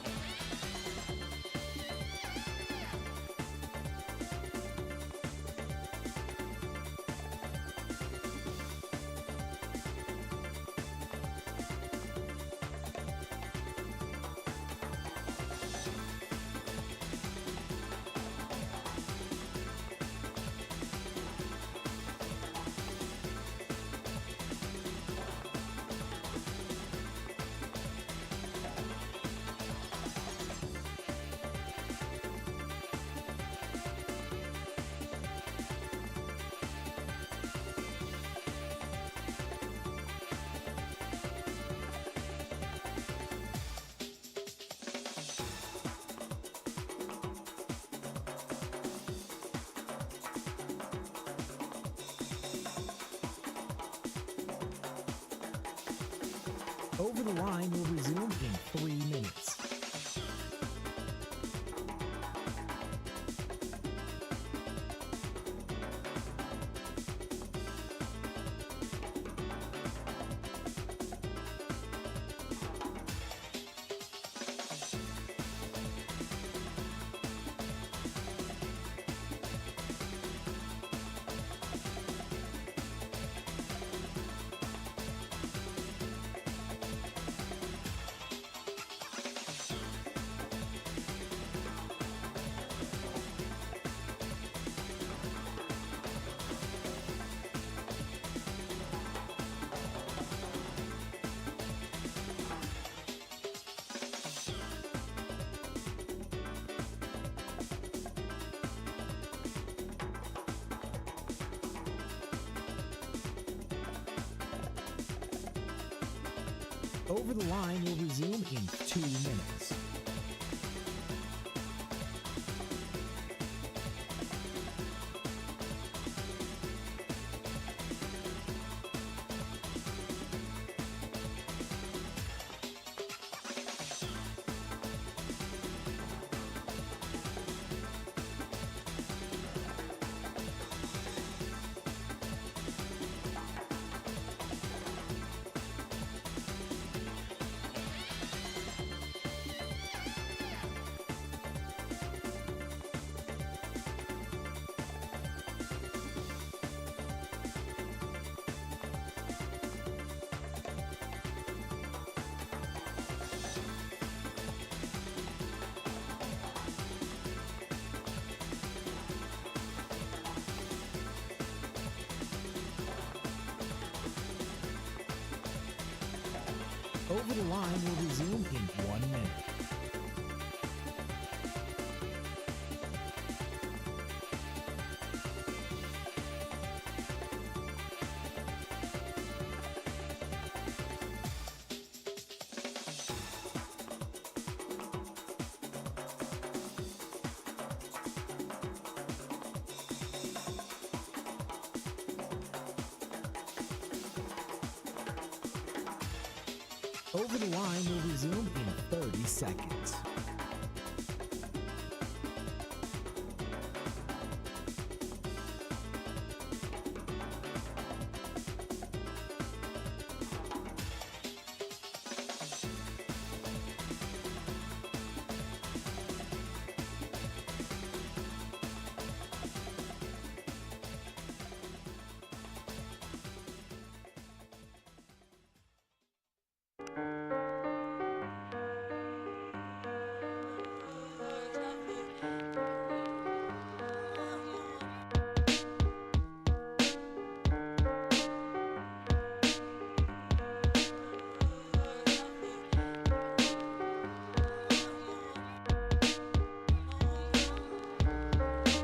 Over the Line will resume in 3 minutes. Over the Line will resume in 2 minutes. Over the Line will resume in 1 minute. Over the Line will resume in 30 seconds.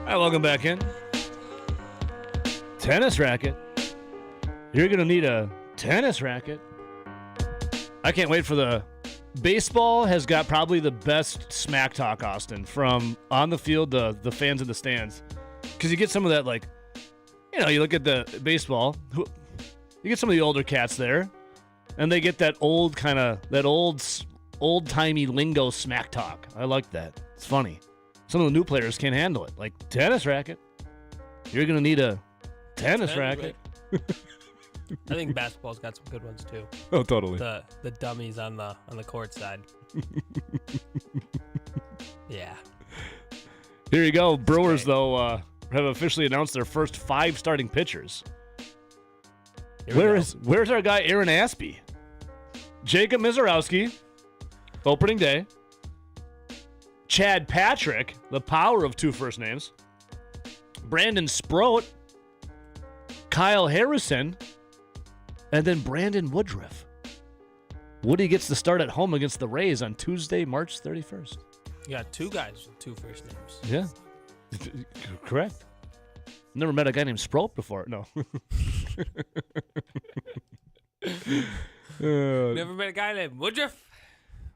All right, welcome back in. Tennis racket. You're going to need a tennis racket. I can't wait for the baseball has got probably the best smack talk, Austin, from on the field, the fans in the stands. Because you get some of that, like, you know, you look at the baseball, you get some of the older cats there, and they get that old kind of, that old-timey lingo smack talk. I like that. It's funny. Some of the new players can't handle it. Like, tennis racket. You're going to need a tennis racket. I think basketball's got some good ones too. Oh, totally. The dummies on the court side. Yeah. Here you go. Brewers, though, have officially announced their first 5 starting pitchers. Where's our guy Aaron Aspie? Jacob Mizorowski, opening day. Chad Patrick, the power of 2 first names. Brandon Sproat, Kyle Harrison, and then Brandon Woodruff. Woody gets the start at home against the Rays on Tuesday, March 31st. You got 2 guys with 2 first names. Yeah, correct. Never met a guy named Sproat before. No. Never met a guy named Woodruff.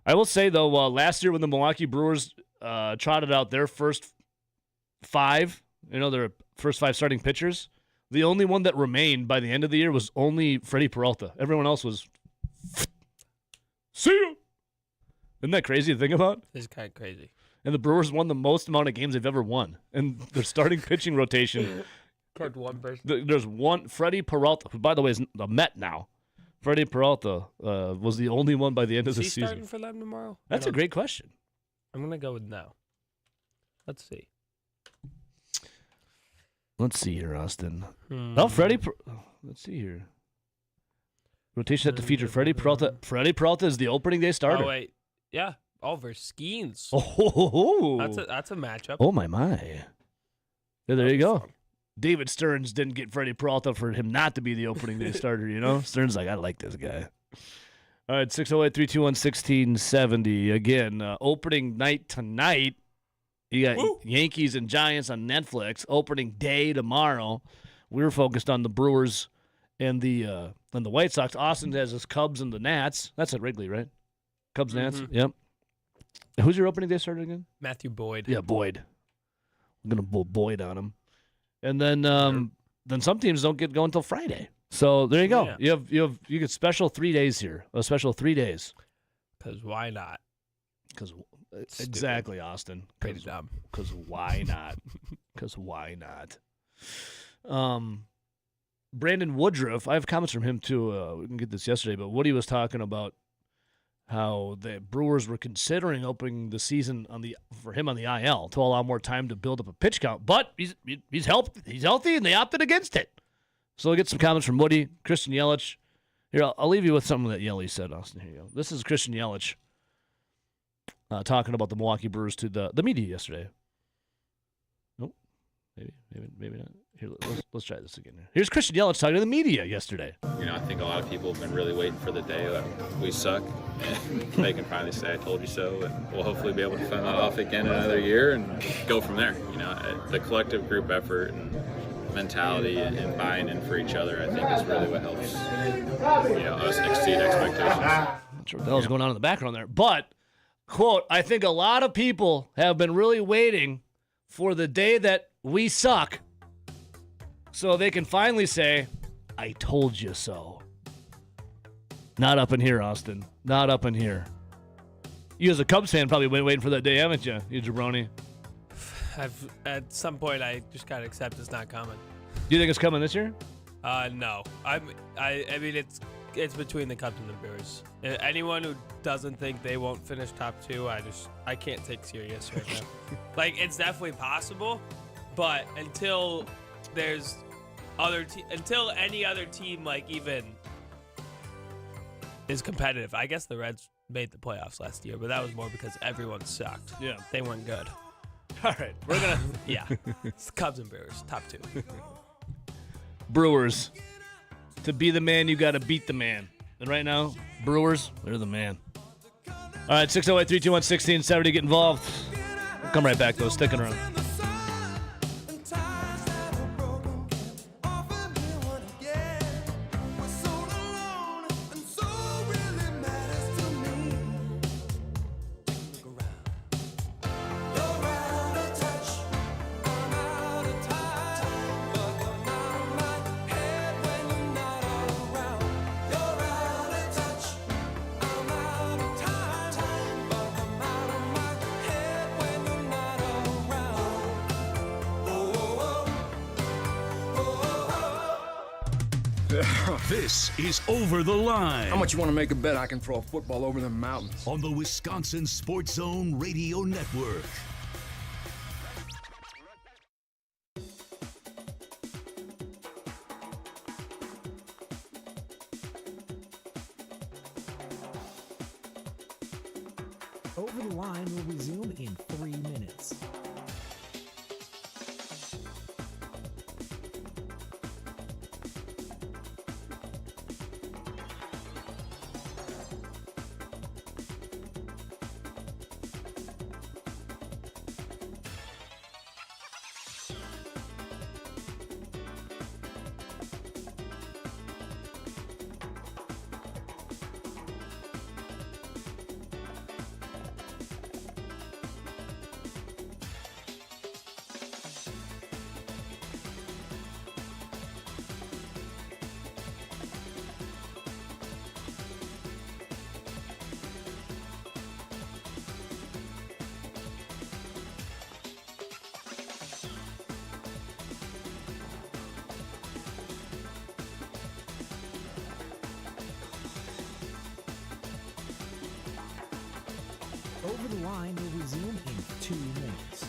I will say, though, last year when the Milwaukee Brewers trotted out their first 5, their first 5 starting pitchers, the only one that remained by the end of the year was only Freddie Peralta. Everyone else was, see ya. Isn't that crazy to think about? It's kind of crazy. And the Brewers won the most amount of games they've ever won. And their starting pitching rotation. Card one person. There's one, Freddie Peralta, who, by the way, is a Met now. Freddie Peralta was the only one by the end of the season. Is he starting for them tomorrow? That's a great question. I'm going to go with no. Let's see. Let's see here, Austin. Oh, Freddie. Let's see here. Rotation set to feature Freddie Peralta. Freddie Peralta is the opening day starter. Oh, wait. Yeah. Oliver Skeens. Oh, that's a matchup. Oh, my. Yeah, there you go. Fun. David Stearns didn't get Freddie Peralta for him not to be the opening day starter, Stearns like, I like this guy. All right, 608-321-1670. Again, opening night tonight. You got Yankees and Giants on Netflix. Opening day tomorrow. We're focused on the Brewers and the White Sox. Austin has his Cubs and the Nats. That's at Wrigley, right? Cubs, Nats. Yep. Who's your opening day starter again? Matthew Boyd. Yeah, Boyd. I'm gonna Boyd on him, and then some teams don't get going until Friday. So there you go. Yeah. You get special 3 days here. A special 3 days. Because why not? Because exactly, Austin. Pretty dumb. Because why not? Because why not? Brandon Woodruff. I have comments from him too. We didn't get this yesterday, but Woody was talking about how the Brewers were considering opening the season for him on the IL to allow more time to build up a pitch count. But he's healthy, and they opted against it. So we'll get some comments from Woody, Christian Yelich. Here, I'll leave you with something that Yelich said, Austin. Here you go. This is Christian Yelich talking about the Milwaukee Brewers to the media yesterday. Nope. Maybe not. Here, let's try this again. Here's Christian Yelich talking to the media yesterday. I think a lot of people have been really waiting for the day that we suck, and they can finally say, I told you so, and we'll hopefully be able to fend that off again in another year and go from there. The collective group effort and mentality and buying in for each other, I think, is really what helps us exceed expectations. Not sure what the hell's going on in the background there, but, quote, I think a lot of people have been really waiting for the day that we suck so they can finally say, I told you so. Not up in here, Austin. Not up in here. You as a Cubs fan probably been waiting for that day, haven't you, you jabroni? At some point, I just gotta accept it's not coming. Do you think it's coming this year? No. I mean, it's between the Cubs and the Brewers. Anyone who doesn't think they won't finish top two, I can't take serious right now. It's definitely possible, but until there's until any other team even is competitive. I guess the Reds made the playoffs last year, but that was more because everyone sucked. Yeah, they weren't good. All right, we're gonna It's Cubs and Brewers, top two. Brewers, to be the man, you got to beat the man. And right now, Brewers, they're the man. All right, 608-321-1670, get involved. We'll come right back though. Sticking around. This is Over the Line. How much you want to make a bet I can throw a football over the mountains? On the Wisconsin Sports Zone Radio Network. Over the Line will resume in 3 minutes. Over the Line will resume in 2 minutes.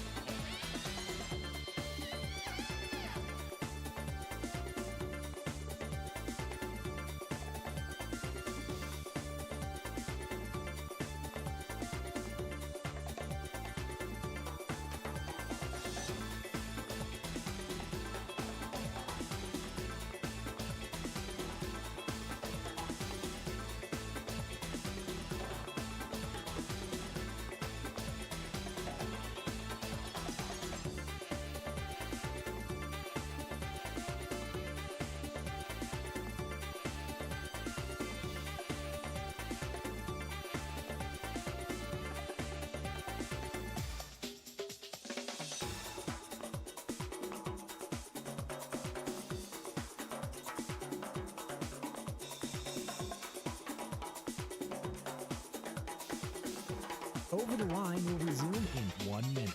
Over the Line will resume in 1 minute.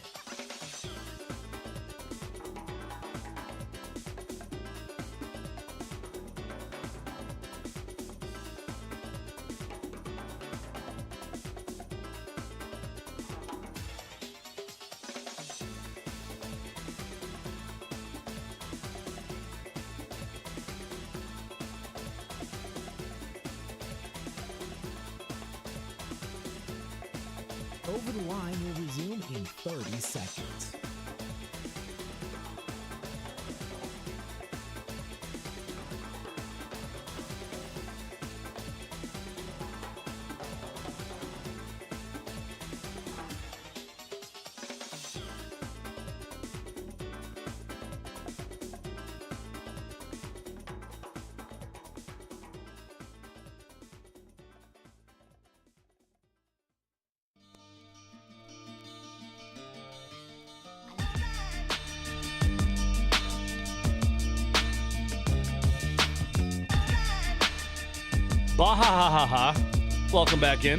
Over the Line will resume in 30 seconds. Bah ha ha ha ha. Welcome back in.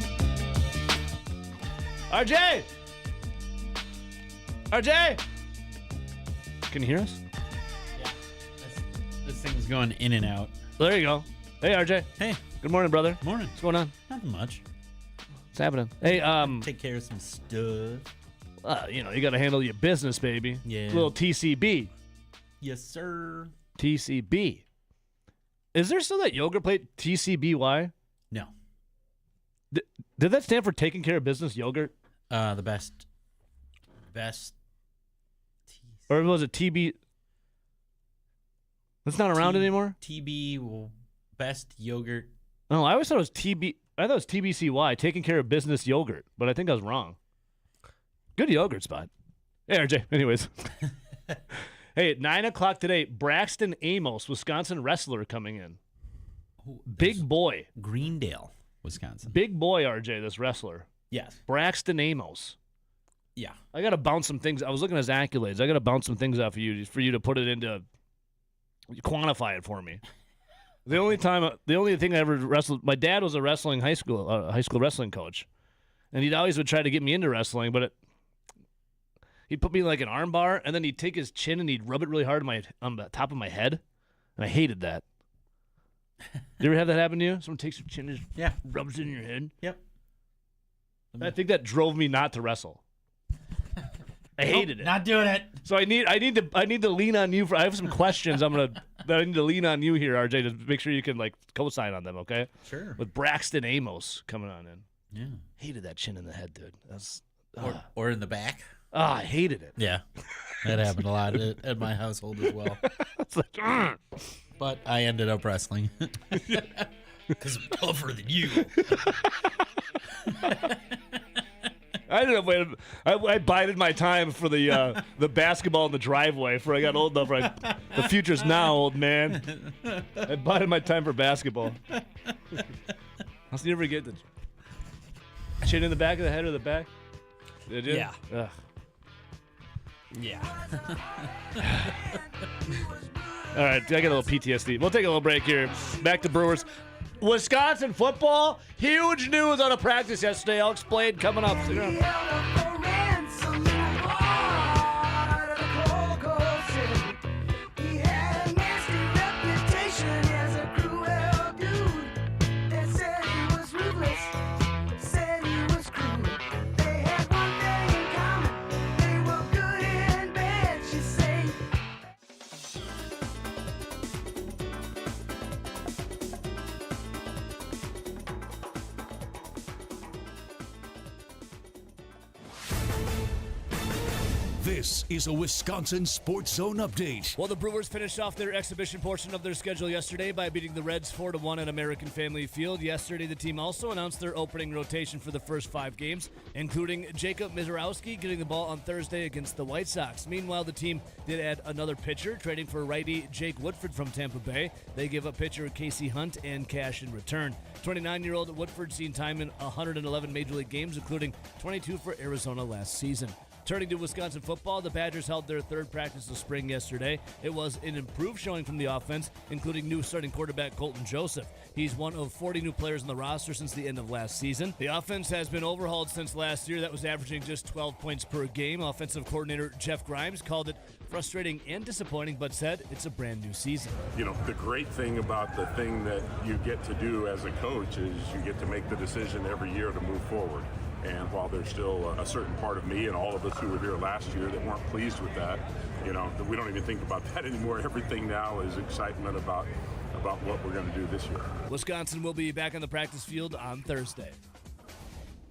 RJ! RJ! Can you hear us? Yeah. This thing's going in and out. There you go. Hey, RJ. Hey. Good morning, brother. Morning. What's going on? Nothing much. What's happening? Hey, Take care of some stuff. you got to handle your business, baby. Yeah. Little TCB. Yes, sir. TCB. Is there still that yoga plate, TCBY? No. Did that stand for Taking Care of Business Yogurt? The best. Or was it TB? That's not around anymore? TB, best yogurt. Oh, I always thought it was TB. I thought it was TBCY, Taking Care of Business Yogurt, but I think I was wrong. Good yogurt spot. Hey, RJ. Anyways. Hey, at 9 o'clock today, Braxton Amos, Wisconsin wrestler, coming in. Big boy. Greendale, Wisconsin. Big boy, RJ, this wrestler. Yes. Braxton Amos. Yeah. I got to bounce some things. I was looking at his accolades. I got to bounce some things off of you for you to put it into, quantify it for me. The only thing I ever wrestled, my dad was a high school wrestling coach, and he'd always would try to get me into wrestling, but he'd put me in like an arm bar, and then he'd take his chin and he'd rub it really hard on the top of my head, and I hated that. You ever have that happen to you? Someone takes your chin and just rubs it in your head? Yep. I think that drove me not to wrestle. I hated it. Not doing it. So I need to lean on you. I have some questions that I need to lean on you here, RJ, to make sure you can like co-sign on them, okay? Sure. With Braxton Amos coming on in. Yeah. Hated that chin in the head, dude. That's or in the back. I hated it. Yeah. That happened a lot at my household as well. It's like, but I ended up wrestling. Because I'm tougher than you. I ended up I bided my time for the basketball in the driveway before I got old enough. The future's now, old man. I bided my time for basketball. I'll never get the chin in the back of the head or the back. Did you? Yeah. Ugh. Yeah. All right, I got a little PTSD. We'll take a little break here. Back to Brewers. Wisconsin football, huge news on a practice yesterday. I'll explain coming up. This is a Wisconsin Sports Zone update. Well, the Brewers finished off their exhibition portion of their schedule yesterday by beating the Reds 4-1 at American Family Field. Yesterday, the team also announced their opening rotation for the first 5 games, including Jacob Mizorowski getting the ball on Thursday against the White Sox. Meanwhile, the team did add another pitcher, trading for righty Jake Woodford from Tampa Bay. They give up pitcher Casey Hunt and cash in return. 29-year-old Woodford seen time in 111 Major League games, including 22 for Arizona last season. Turning to Wisconsin football, the Badgers held their third practice of spring yesterday. It was an improved showing from the offense, including new starting quarterback Colton Joseph. He's one of 40 new players on the roster since the end of last season. The offense has been overhauled since last year. That was averaging just 12 points per game. Offensive coordinator Jeff Grimes called it frustrating and disappointing, but said it's a brand new season. You know, the great thing about the thing that you get to do as a coach is you get to make the decision every year to move forward. And while there's still a certain part of me and all of us who were here last year that weren't pleased with that, you know, we don't even think about that anymore. Everything now is excitement about what we're going to do this year. Wisconsin will be back on the practice field on Thursday.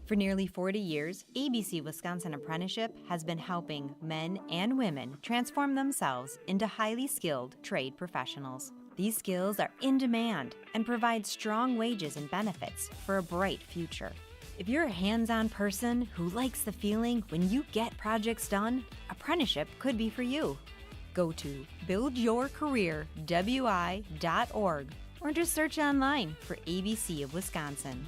For nearly 40 years, ABC Wisconsin Apprenticeship has been helping men and women transform themselves into highly skilled trade professionals. These skills are in demand and provide strong wages and benefits for a bright future. If you're a hands-on person who likes the feeling when you get projects done, apprenticeship could be for you. Go to buildyourcareerwi.org or just search online for ABC of Wisconsin.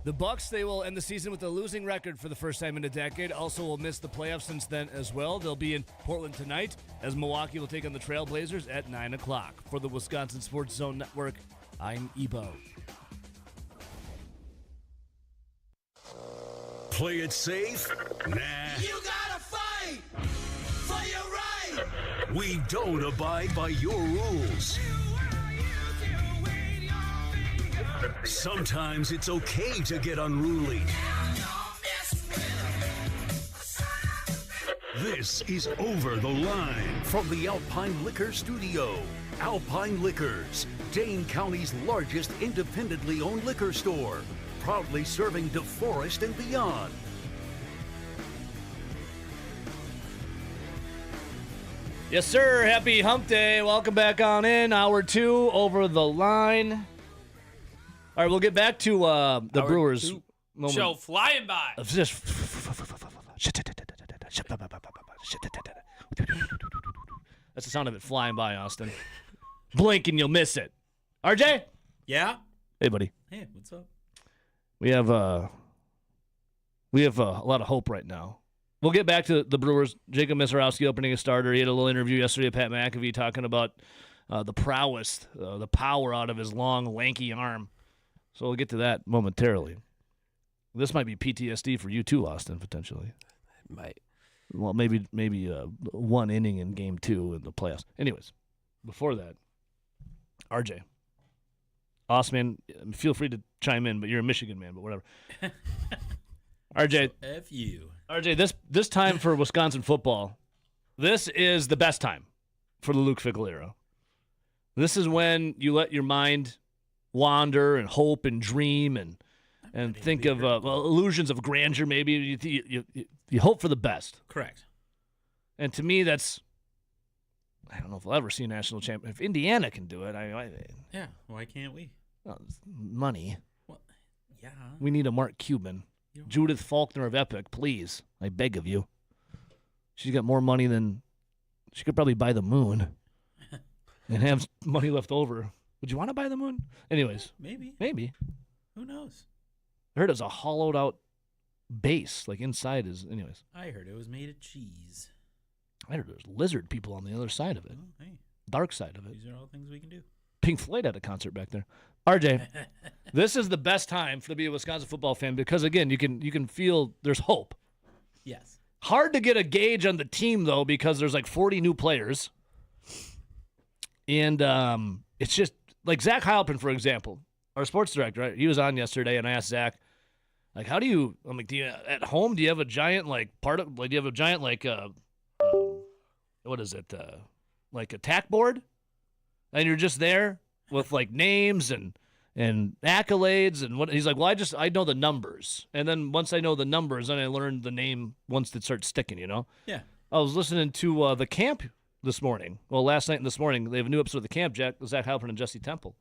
The Bucks, they will end the season with a losing record for the first time in a decade. Also will miss the playoffs since then as well. They'll be in Portland tonight as Milwaukee will take on the Trailblazers at 9 o'clock. For the Wisconsin Sports Zone Network, I'm Ebo. Play it safe? Nah. You gotta fight for your right. We don't abide by your rules. Sometimes it's okay to get unruly. This is Over the Line from the Alpine Liquor Studio. Alpine Liquors, Dane County's largest independently owned liquor store. Proudly serving DeForest and beyond. Yes, sir. Happy Hump Day. Welcome back on in. Hour 2, Over the Line. All right, we'll get back to the Hour Brewers. 2 show flying by. That's the sound of it flying by, Austin. Blink and you'll miss it. RJ? Yeah? Hey, buddy. Hey, what's up? We have a lot of hope right now. We'll get back to the Brewers. Jacob Misarowski opening a starter. He had a little interview yesterday with Pat McAfee talking about the prowess, the power out of his long, lanky arm. So we'll get to that momentarily. This might be PTSD for you too, Austin, potentially. It might. Well, maybe one inning in Game 2 in the playoffs. Anyways, before that, RJ. Austin, man, feel free to chime in, but you're a Michigan man, but whatever. RJ. F you. RJ, this time for Wisconsin football, this is the best time for the Luke Fickell era. This is when you let your mind wander and hope and dream and think of illusions of grandeur maybe. You hope for the best. Correct. And to me, that's, I don't know if we'll ever see a national champion. If Indiana can do it, yeah, why can't we? Well, money. Well, yeah. We need a Mark Cuban. Judith Faulkner of Epic, please. I beg of you. She's got more money than... She could probably buy the moon and have money left over. Would you want to buy the moon? Anyways. Maybe. Who knows? I heard it was a hollowed out base, like inside is... Anyways. I heard it was made of cheese. I heard there's lizard people on the other side of it. Oh, hey. Dark side of it. These are all things we can do. Pink Floyd had a concert back there. RJ, this is the best time to be a Wisconsin football fan because, again, you can feel there's hope. Yes. Hard to get a gauge on the team, though, because there's like 40 new players. And it's just like Zach Heilprin, for example, our sports director, right? He was on yesterday, and I asked Zach, like, how do you, I'm like, at home, do you have a giant, what is it, like a tack board? And you're just there with like names and accolades and what he's like, well, I know the numbers. And then once I know the numbers, then I learned the name once it starts sticking, you know? Yeah. I was listening to the camp this morning. Well, last night and this morning, they have a new episode of the camp, Zach Heilprin and Jesse Temple.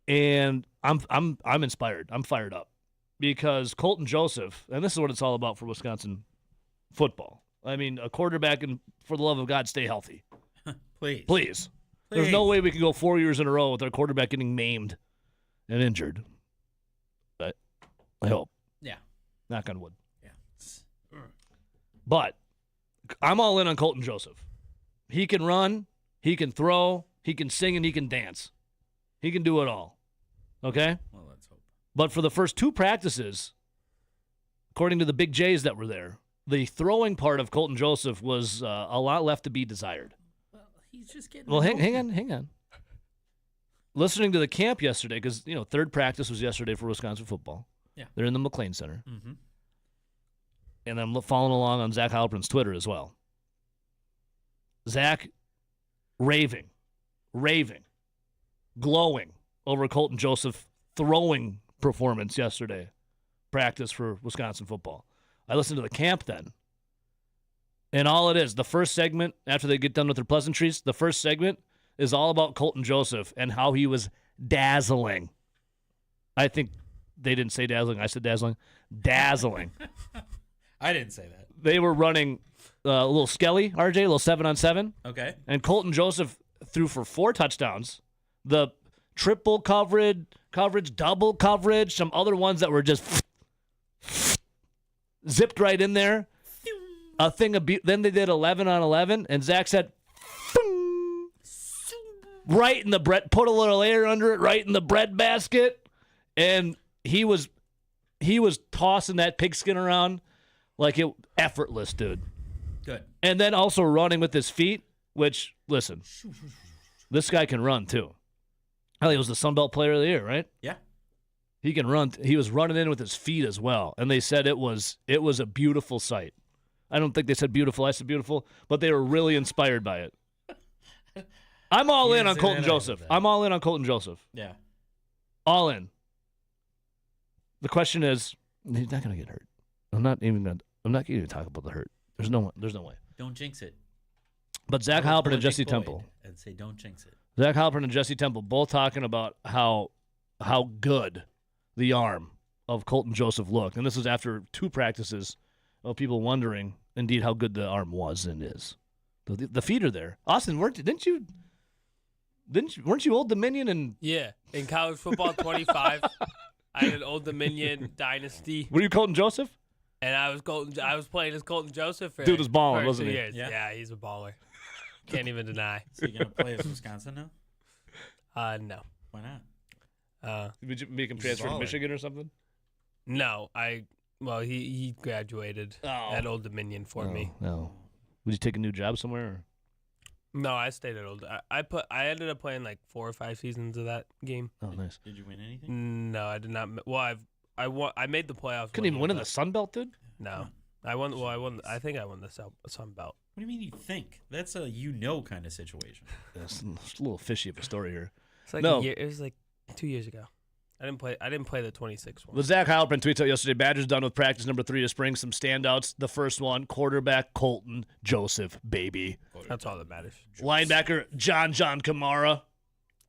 And I'm inspired. I'm fired up because Colton Joseph, and this is what it's all about for Wisconsin football. I mean, a quarterback, and for the love of God, stay healthy. Please. There's no way we can go 4 years in a row with our quarterback getting maimed and injured. But I hope. Yeah. Knock on wood. Yeah. But I'm all in on Colton Joseph. He can run, he can throw, he can sing, and he can dance. He can do it all. Okay? Well, let's hope. But for the first 2 practices, according to the big J's that were there, the throwing part of Colton Joseph was a lot left to be desired. Well, he's just getting. Well, hang on. Listening to the camp yesterday, because, third practice was yesterday for Wisconsin football. Yeah. They're in the McLean Center. Mm-hmm. And I'm following along on Zach Heilprin's Twitter as well. Zach raving, glowing over Colton Joseph throwing performance yesterday, practice for Wisconsin football. I listened to the camp then. And all it is, the first segment, after they get done with their pleasantries, the first segment is all about Colton Joseph and how he was dazzling. I think they didn't say dazzling. I said dazzling. Dazzling. I didn't say that. They were running a little skelly, RJ, a little 7-on-7. Okay. And Colton Joseph threw for 4 touchdowns. The triple coverage, double coverage, some other ones that were just zipped right in there. A thing of then they did 11-on-11, and Zach said, right in the bread, put a little air under it, right in the bread basket, and he was tossing that pigskin around like it effortless, dude. Good. And then also running with his feet, which, listen, this guy can run too. I think he was the Sun Belt Player of the Year, right? Yeah. He can run. He was running in with his feet as well, and they said it was a beautiful sight. I don't think they said beautiful. I said beautiful, but they were really inspired by it. I'm all in on Colton Joseph. I'm all in on Colton Joseph. Yeah. All in. The question is, he's not going to get hurt. I'm not going to talk about the hurt. There's no way. Don't jinx it. But Zach Heilprin and Jesse Temple. And say don't jinx it. Zach Heilprin and Jesse Temple both talking about how good the arm of Colton Joseph looked. And this was after 2 practices of people wondering, indeed, how good the arm was and is. The feet are there. Austin, weren't you Old Dominion and Yeah, in college football 25, I had an Old Dominion dynasty. Were you Colton Joseph? And I was playing as Colton Joseph for Dude was balling, for wasn't 2 he? years. Yeah, he's a baller. Can't even deny. So you gonna play as Wisconsin now? No. Why not? Would you make him transfer to Michigan or something? No, he graduated at Old Dominion for me. No. Would you take a new job somewhere? Or? No, I stayed at Old. I ended up playing like 4 or 5 seasons of that game. Oh, nice. Did you win anything? No, I did not. Well, I made the playoffs. Couldn't even win in the Sun Belt, dude? No. I won. Well, I won. I think I won the Sun Belt. What do you mean you think? That's a kind of situation. It's a little fishy of a story here. It's like a year, it was like 2 years ago. I didn't play the 26 one. Well, Zach Heilprin tweets out yesterday, Badgers done with practice number 3 to spring. Some standouts. The first one, quarterback Colton Joseph, baby. That's all that matters. Linebacker John Kamara.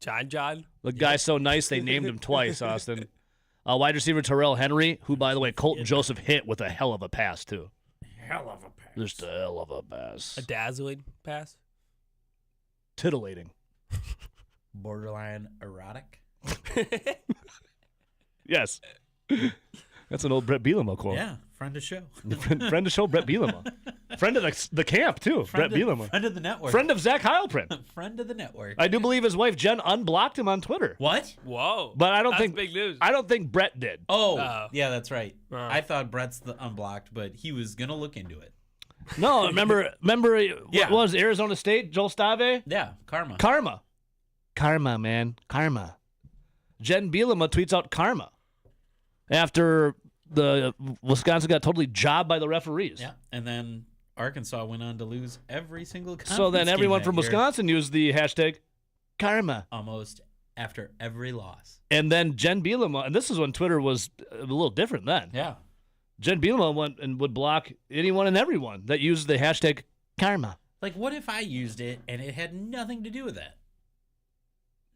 John? The guy's so nice they named him twice, Austin. Wide receiver Terrell Henry, who, by the way, Colton Joseph hit with a hell of a pass, too. Hell of a pass. Just a hell of a pass. A dazzling pass? Titillating. Borderline erotic. Yes. That's an old Brett Bielema quote. Yeah, friend of show. friend of show, Brett Bielema. Friend of the camp, too, Brett Bielema. Friend of the network. Friend of Zach Heilprin. Friend of the network. I do believe his wife, Jen, unblocked him on Twitter. What? Whoa. But That's big news. I don't think Brett did. Oh, yeah, that's right. I thought Brett's the unblocked, but he was going to look into it. No, remember what was Arizona State, Joel Stave? Yeah, karma. Karma, man. Karma. Jen Bielema tweets out karma after the Wisconsin got totally jobbed by the referees. Yeah, and then Arkansas went on to lose every single conference So then everyone game from that year, Wisconsin used the hashtag karma. almost after every loss. And then Jen Bielema, and this is when Twitter was a little different then. Yeah. Jen Bielema went and would block anyone and everyone that used the hashtag karma. Like, what if I used it and it had nothing to do with that?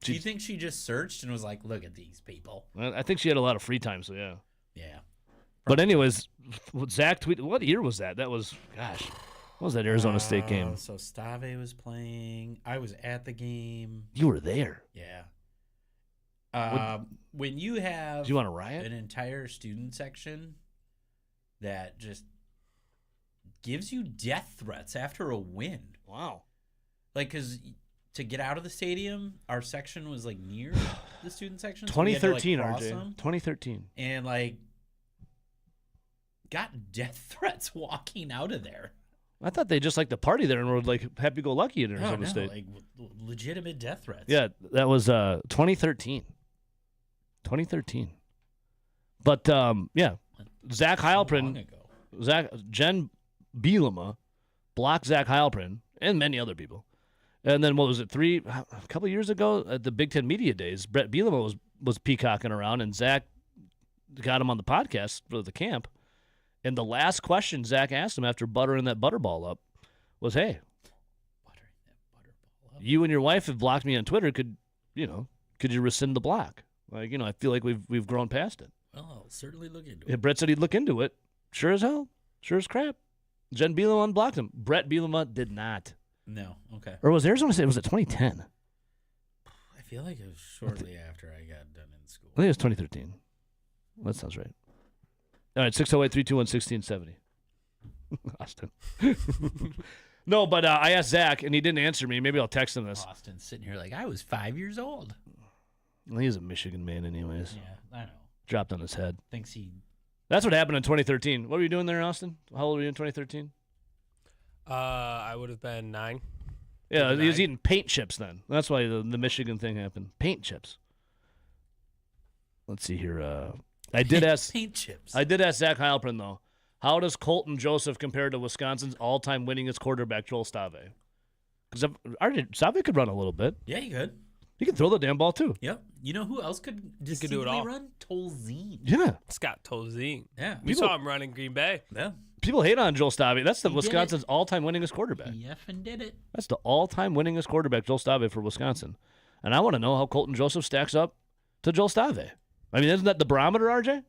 Do you think she just searched and was like, look at these people? I think she had a lot of free time, so yeah. Yeah. But anyways, Zach tweeted, what year was that? That was, gosh, what was that Arizona State game? So Stave was playing. I was at the game. You were there. Yeah. When you have Do you want a riot? an entire student section that just gives you death threats after a win. Wow. Like, because to get out of the stadium, our section was like near the student section. So we had to, like, 2013, cross RJ. them. 2013. And like got death threats walking out of there. I thought they just liked to party there and were like happy-go-lucky in Arizona State. Like legitimate death threats. Yeah, that was 2013. 2013. But yeah, Zach Heilprin, Jen Bielema blocked Zach Heilprin and many other people. And then what was it? A couple of years ago at the Big Ten Media Days, Brett Bielema was peacocking around, and Zach got him on the podcast for the camp. And the last question Zach asked him after buttering that butterball up was, "Hey, you and your wife have blocked me on Twitter. Could you rescind the block? Like, I feel like we've grown past it." Well, I'll certainly look into Yeah, it. Brett said he'd look into it. Sure as hell. Sure as crap. Jen Bielema unblocked him. Brett Bielema did not. No. Okay. Or was Arizona State? Was it 2010? I feel like it was shortly after I got done in school. I think it was 2013. That sounds right. All right, 608-321-1670. Austin. No, but I asked Zach, and he didn't answer me. Maybe I'll text him this. Austin's sitting here like, I was 5 years old. Well, he's a Michigan man anyways. Yeah, I know. Dropped on his head. Thinks he... That's what happened in 2013. What were you doing there, Austin? How old were you in 2013? I would have been 9. Yeah, Maybe he was 9. eating paint chips then. That's why the Michigan thing happened. Paint chips. Let's see here. I did ask paint chips. I did ask Zach Heilprin, though. How does Colton Joseph compare to Wisconsin's all-time winningest quarterback, Joel Stave? Because Stave could run a little bit. Yeah, he could. He could throw the damn ball, too. Yep. You know who else could do it distinctly all. run? Tolzien. Yeah. Scott Tolzien. Yeah. We People- saw him run in Green Bay. Yeah. People hate on Joel Stave. That's the He did it. Wisconsin's all-time winningest quarterback. He effing did it. That's the all-time winningest quarterback, Joel Stave, for Wisconsin. And I want to know how Colton Joseph stacks up to Joel Stave. I mean, isn't that the barometer, RJ?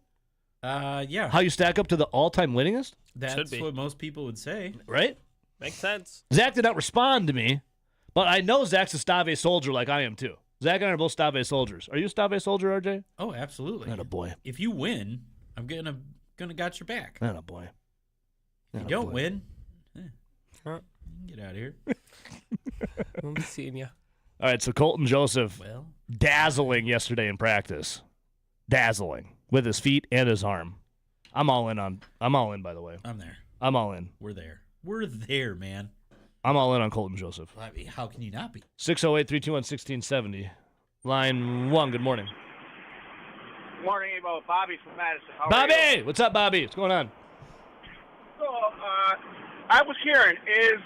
Yeah. How you stack up to the all-time winningest? That's what most people would say. Right? Makes sense. Zach did not respond to me, but I know Zach's a Stave soldier like I am, too. Zach and I are both Stave soldiers. Are you a Stave soldier, RJ? Oh, absolutely. Not a boy. If you win, I'm gonna got your back. Not a boy. If you Not a don't boy. win, get out of here. We'll be seeing you. All right, so Colton Joseph, Well, dazzling yesterday in practice. Dazzling. With his feet and his arm. I'm all in, by the way. I'm there. I'm all in. We're there. We're there, man. I'm all in on Colton Joseph. I mean, how can you not be? 608-321-1670. Line 1, good morning. Morning, Ebo. Bobby from Madison. How are Bobby! you? What's up, Bobby? What's going on? So, I was hearing, is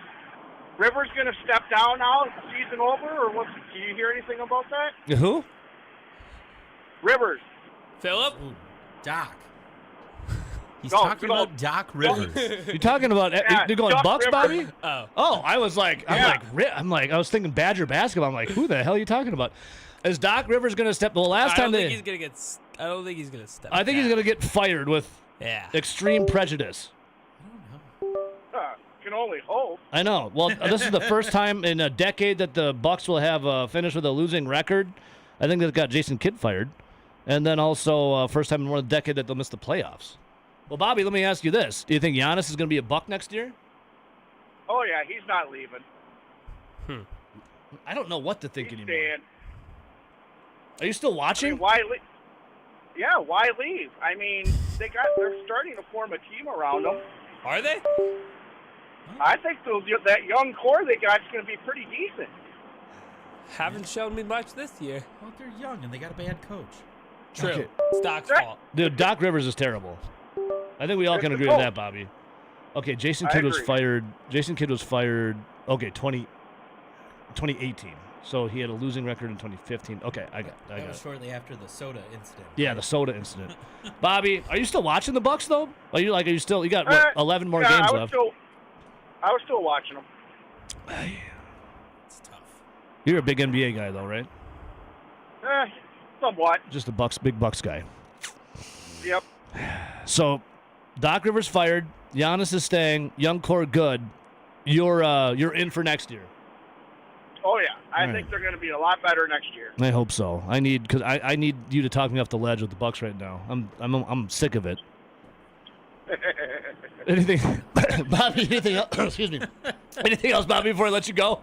Rivers going to step down now? Season over, or what's? Do you hear anything about that? Who? Rivers. Philip? Ooh, Doc. He's No, talking no. about Doc Rivers. You talking about you're going Doc Bucks, Rivers. Bobby? Oh. I was like, I was thinking Badger basketball. I'm like, who the hell are you talking about? Is Doc Rivers going to step? Well, last I time don't think he's gonna get. I don't think he's gonna step. I think he's down. going to get fired with extreme prejudice. Can only hope. I know. Well, this is the first time in a decade that the Bucks will have finished with a losing record. I think they've got Jason Kidd fired, and then also first time in more than a decade that they'll miss the playoffs. Well, Bobby, let me ask you this: do you think Giannis is going to be a Buck next year? Oh yeah, he's not leaving. I don't know what to think anymore. Staying. Are you still watching? I mean, why leave? Yeah, why leave? I mean, they're starting to form a team around him. Are they? I think that young core they got is going to be pretty decent. Haven't shown me much this year. Well, they're young and they got a bad coach. True. Okay. It's Doc's fault. Dude, Doc Rivers is terrible. I think we all can It's agree the on coach. that, Bobby. Okay, Jason I Kidd was agree. fired. Jason Kidd was fired. Okay, 2018. So he had a losing record in 2015. Okay, I got That was it. shortly after the soda incident. Yeah, the soda incident. Bobby, are you still watching the Bucks though? Are you still? You got Uh, 11 more yeah, games I was left. I was still watching them. It's tough. You're a big NBA guy though, right? Somewhat. Just a big Bucks guy. Yep. So, Doc Rivers fired. Giannis is staying. Young core good. You're in for next year. Oh yeah, I All think right. they're going to be a lot better next year. I hope so. I need you to talk me off the ledge with the Bucks right now. I'm sick of it. Anything, Bobby? Anything else? Excuse me. Anything else, Bobby? Before I let you go.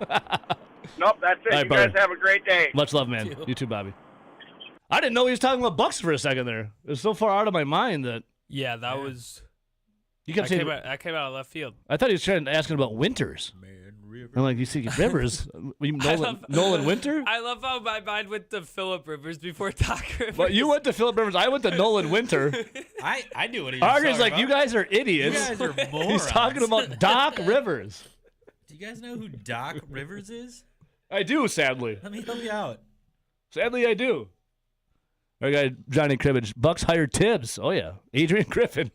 Nope, that's it. All right, You guys brother. have a great day. Much love, man. You too, Bobby. I didn't know he was talking about Bucks for a second there. It was so far out of my mind that Yeah, that was. you kept saying. I came out of left field. I thought he was asking about Winters. I'm like, you see Rivers? Nolan Winter? I love how my mind went to Phillip Rivers before Doc Rivers. But you went to Phillip Rivers. I went to Nolan Winter. I knew what he was Arger's talking like, about. you guys are idiots. You guys are morons. He's talking about Doc Rivers. Do you guys know who Doc Rivers is? I do, sadly. Let me help you out. Sadly, I do. Our guy, Johnny Cribbage. Bucks hired Tibbs. Oh, yeah. Adrian Griffin.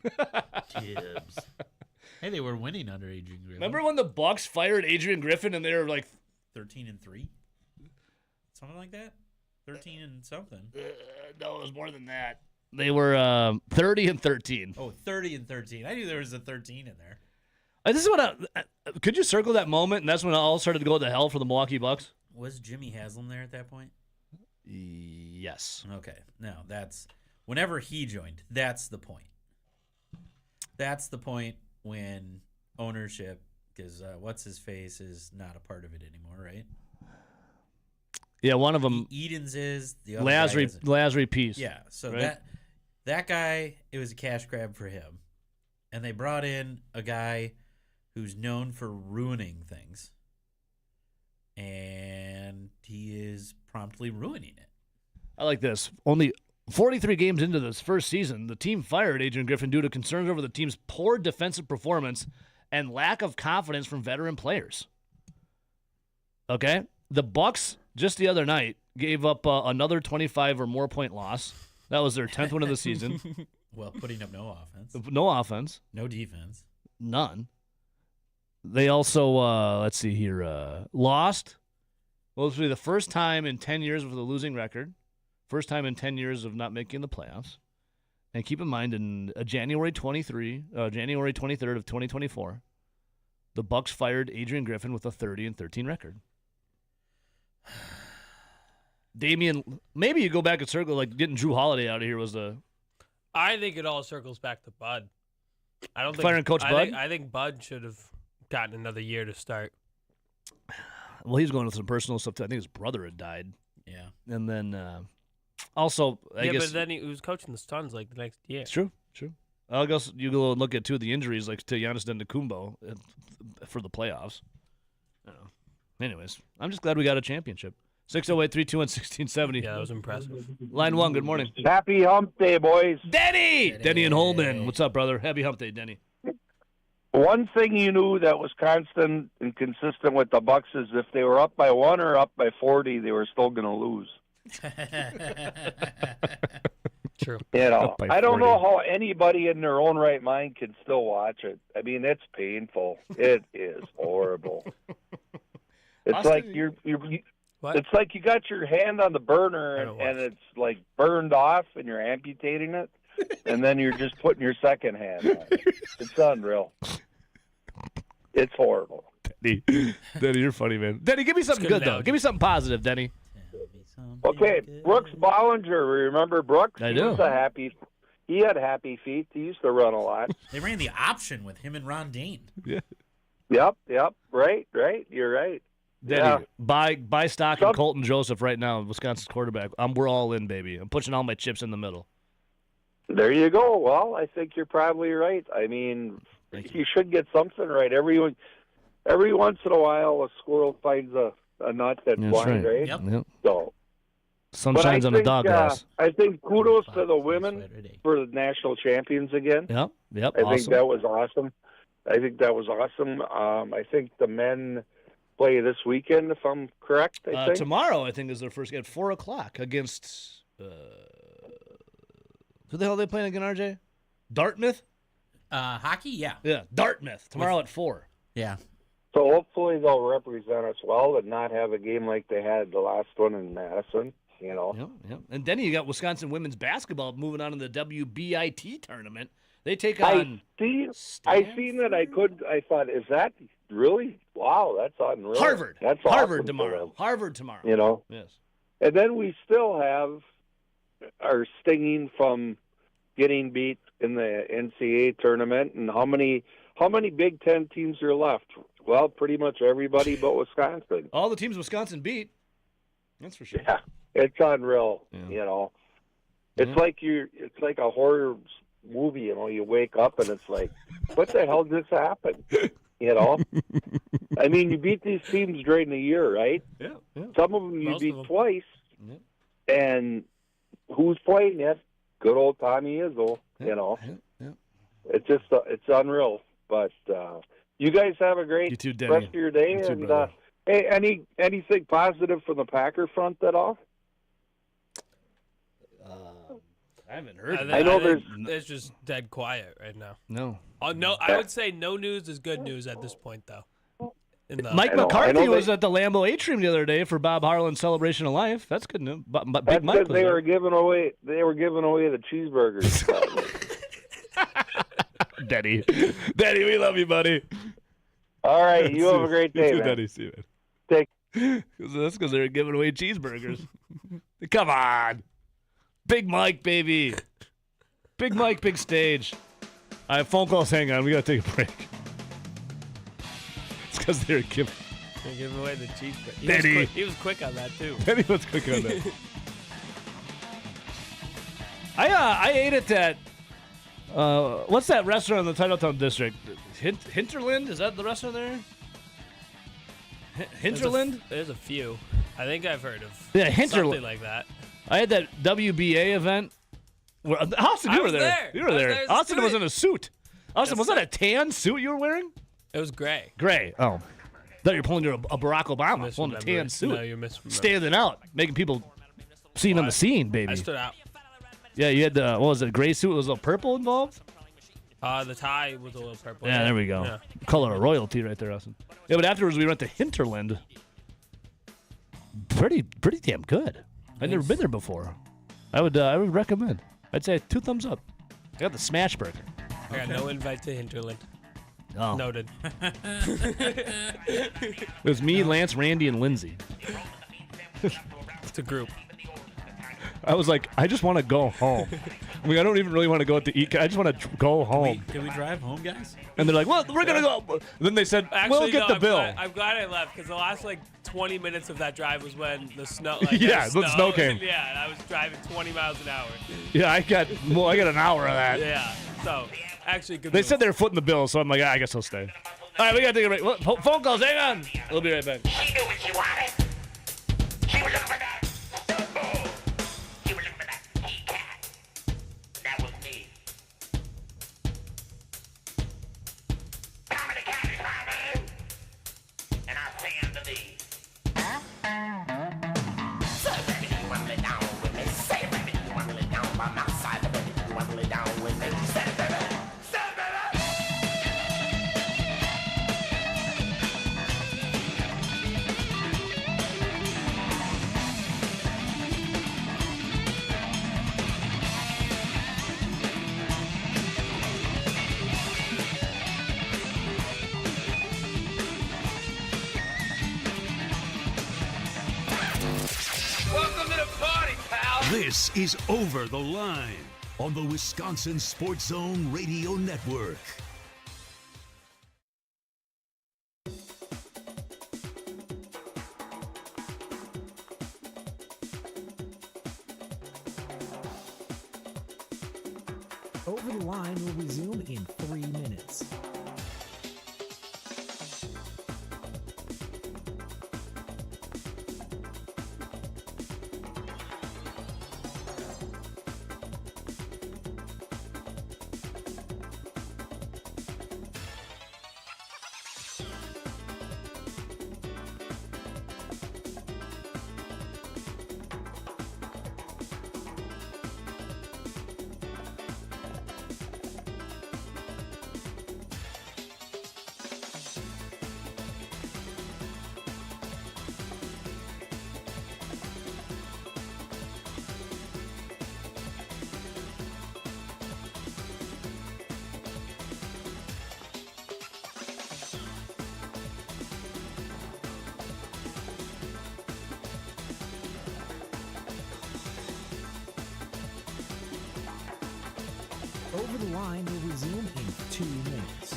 Tibbs. Hey, they were winning under Adrian Griffin. Remember when the Bucks fired Adrian Griffin and they were like 13-3? Something like that? 13 and something. No, it was more than that. They were 30-13. Oh, 30-13. I knew there was a 13 in there. This is what could you circle that moment, and that's when it all started to go to hell for the Milwaukee Bucks? Was Jimmy Haslam there at that point? Yes. Okay. No, that's whenever he joined. That's the point. That's the point when ownership, because what's his face is not a part of it anymore, right? Yeah, one of them. Edens is the other guy isn't. Lasry Peace. Yeah. So right? that guy, it was a cash grab for him, and they brought in a guy who's known for ruining things, and he is promptly ruining it. I like this. Only 43 games into this first season, the team fired Adrian Griffin due to concerns over the team's poor defensive performance and lack of confidence from veteran players. Okay? The Bucks, just the other night, gave up another 25 or more point loss. That was their 10th win of the season. Well, putting up no offense. No offense. No defense. None. They also, let's see here, lost. Well, this will be the first time in 10 years with a losing record. First time in 10 years of not making the playoffs. And keep in mind, in January 23rd of 2024, the Bucks fired Adrian Griffin with a 30-13 record. Damian, maybe you go back and circle, like getting Drew Holiday out of here was the... I think it all circles back to Bud. I don't think Firing Coach Bud? I think Bud should have gotten another year to start. Well, he's going with some personal stuff, too. I think his brother had died. Yeah. And then... also, I guess... but then he was coaching the Suns like the next year. It's true. I guess you go and look at two of the injuries, like to Giannis Antetokounmpo for the playoffs. I don't know. Anyways, I'm just glad we got a championship. 608-321-1670. Yeah, that was impressive. Line one, good morning. Happy hump day, boys. Denny and Holman. What's up, brother? Happy hump day, Denny. One thing you knew that was constant and consistent with the Bucks is if they were up by 1 or up by 40, they were still going to lose. True. You know, I don't know how anybody in their own right mind can still watch it. I mean, it's painful. It is horrible. It's Austin, like it's like you got your hand on the burner and it's like burned off and you're amputating it, and then you're just putting your second hand on it. It's unreal. It's horrible. Denny, you're funny, man. Denny, give me something good, though. Give me something positive, Denny. Okay, Brooks Bollinger. Remember Brooks? I do. He had happy feet. He used to run a lot. They ran the option with him and Ron Dane. Yeah. Yep. Right. You're right. Denny, buy stock in Colton Joseph right now, Wisconsin's quarterback. We're all in, baby. I'm pushing all my chips in the middle. There you go. Well, I think you're probably right. I mean, you should get something right. Every once in a while, a squirrel finds a nut that's blind, right? Yep. So. Sun shines on the doghouse. I think kudos to the women for the national champions again. Yep. I think that was awesome. I think the men play this weekend, if I'm correct. I think tomorrow, I think, is their first game at 4:00 against. Who the hell are they playing again, RJ? Dartmouth. Hockey, yeah. Yeah, Dartmouth tomorrow at 4. Yeah. So hopefully they'll represent us well and not have a game like they had the last one in Madison. You know. Yep. And then you got Wisconsin women's basketball moving on in the WBIT tournament. They take on. I seen that. I thought, is that really? Wow, that's unreal. Harvard. That's Harvard awesome tomorrow. Harvard tomorrow. You know. Yes. And then we still are stinging from getting beat in the NCAA tournament, and how many Big Ten teams are left? Well, pretty much everybody but Wisconsin. All the teams Wisconsin beat. That's for sure. Yeah, it's unreal. You know, it's like it's like a horror movie. You know, you wake up and it's like, what the hell just happened? You know, I mean, you beat these teams during the year, right? Yeah. Some of them you beat twice, and who's playing it? Good old Tommy Izzo. You know, it's just it's unreal. But you guys have a great rest of your day. You too, and brother. hey, anything positive from the Packer front at all? I haven't heard. I know there's just dead quiet right now. No. Oh no, I would say no news is good news at this point, though. Mike McCarthy was at the Lambeau Atrium the other day for Bob Harlan's Celebration of Life. That's good news. But Big That's Mike because was they there. were giving away the cheeseburgers. Daddy, we love you, buddy. All right, you have a great day, You too, man. Daddy. See you, man. Take. That's because they're giving away cheeseburgers. Come on, Big Mike, baby. Big Mike, big stage. I have phone calls. Hang on, we gotta take a break. It's because they're giving away the cheeseburger. Daddy. He was quick on that too. Daddy was quick on that. I ate at that. What's that restaurant in the Titletown district? Hinterland? Is that the restaurant there? Hinterland? There's a few. I think I've heard of. Yeah, Hinterland. Something like that. I had that WBA event. Where, Austin, you I were was there. there. You were I was there. there. Austin Let's was do in a suit. Austin, was that a tan suit you were wearing? It was gray. Gray. Oh. Thought you were pulling a Barack Obama, pulling a tan suit. No, you're misremembering. Standing out, making people seen on the scene, baby. I stood out. Yeah, you had the, what was it, gray suit? Was a little purple involved? The tie was a little purple. Yeah, there we go. Yeah. Color of royalty right there, Austin. Yeah, but afterwards we went to Hinterland. Pretty damn good. I'd never been there before. I would recommend. I'd say 2 thumbs up. I got the smash burger. I got no invite to Hinterland. Oh. Noted. It was me, Lance, Randy, and Lindsay. It's a group. I was like, I just want to go home. I mean, I don't even really want to go out to eat. I just want to go home. Can we drive home, guys? And they're like, well, we're going to go. And then they said, Actually, we'll get no, the bill. I'm glad I left because the last 20 minutes of that drive was when the snow. Yeah, the snow came. Yeah, and I was driving 20 miles an hour. Yeah, I got an hour of that. Yeah, so actually, good. They move. said they were footing the bill, so I'm like, I guess I'll stay. All right, we got to take a break. Phone calls, hang on. We'll be right back. She knew what she wanted. She was looking for that. She was looking for that cat. That was me. Tommy the cat is my name. And I say unto thee. Say, baby, you want to lay down with me? Say, baby, you want to lay down by my side? Baby, you want to lay down with me? Say, baby. Say, baby. Welcome to the party, pal. This is Over the Line on the Wisconsin Sports Zone Radio Network. Over the Line will resume in 3 minutes. Over the Line will resume in 2 minutes.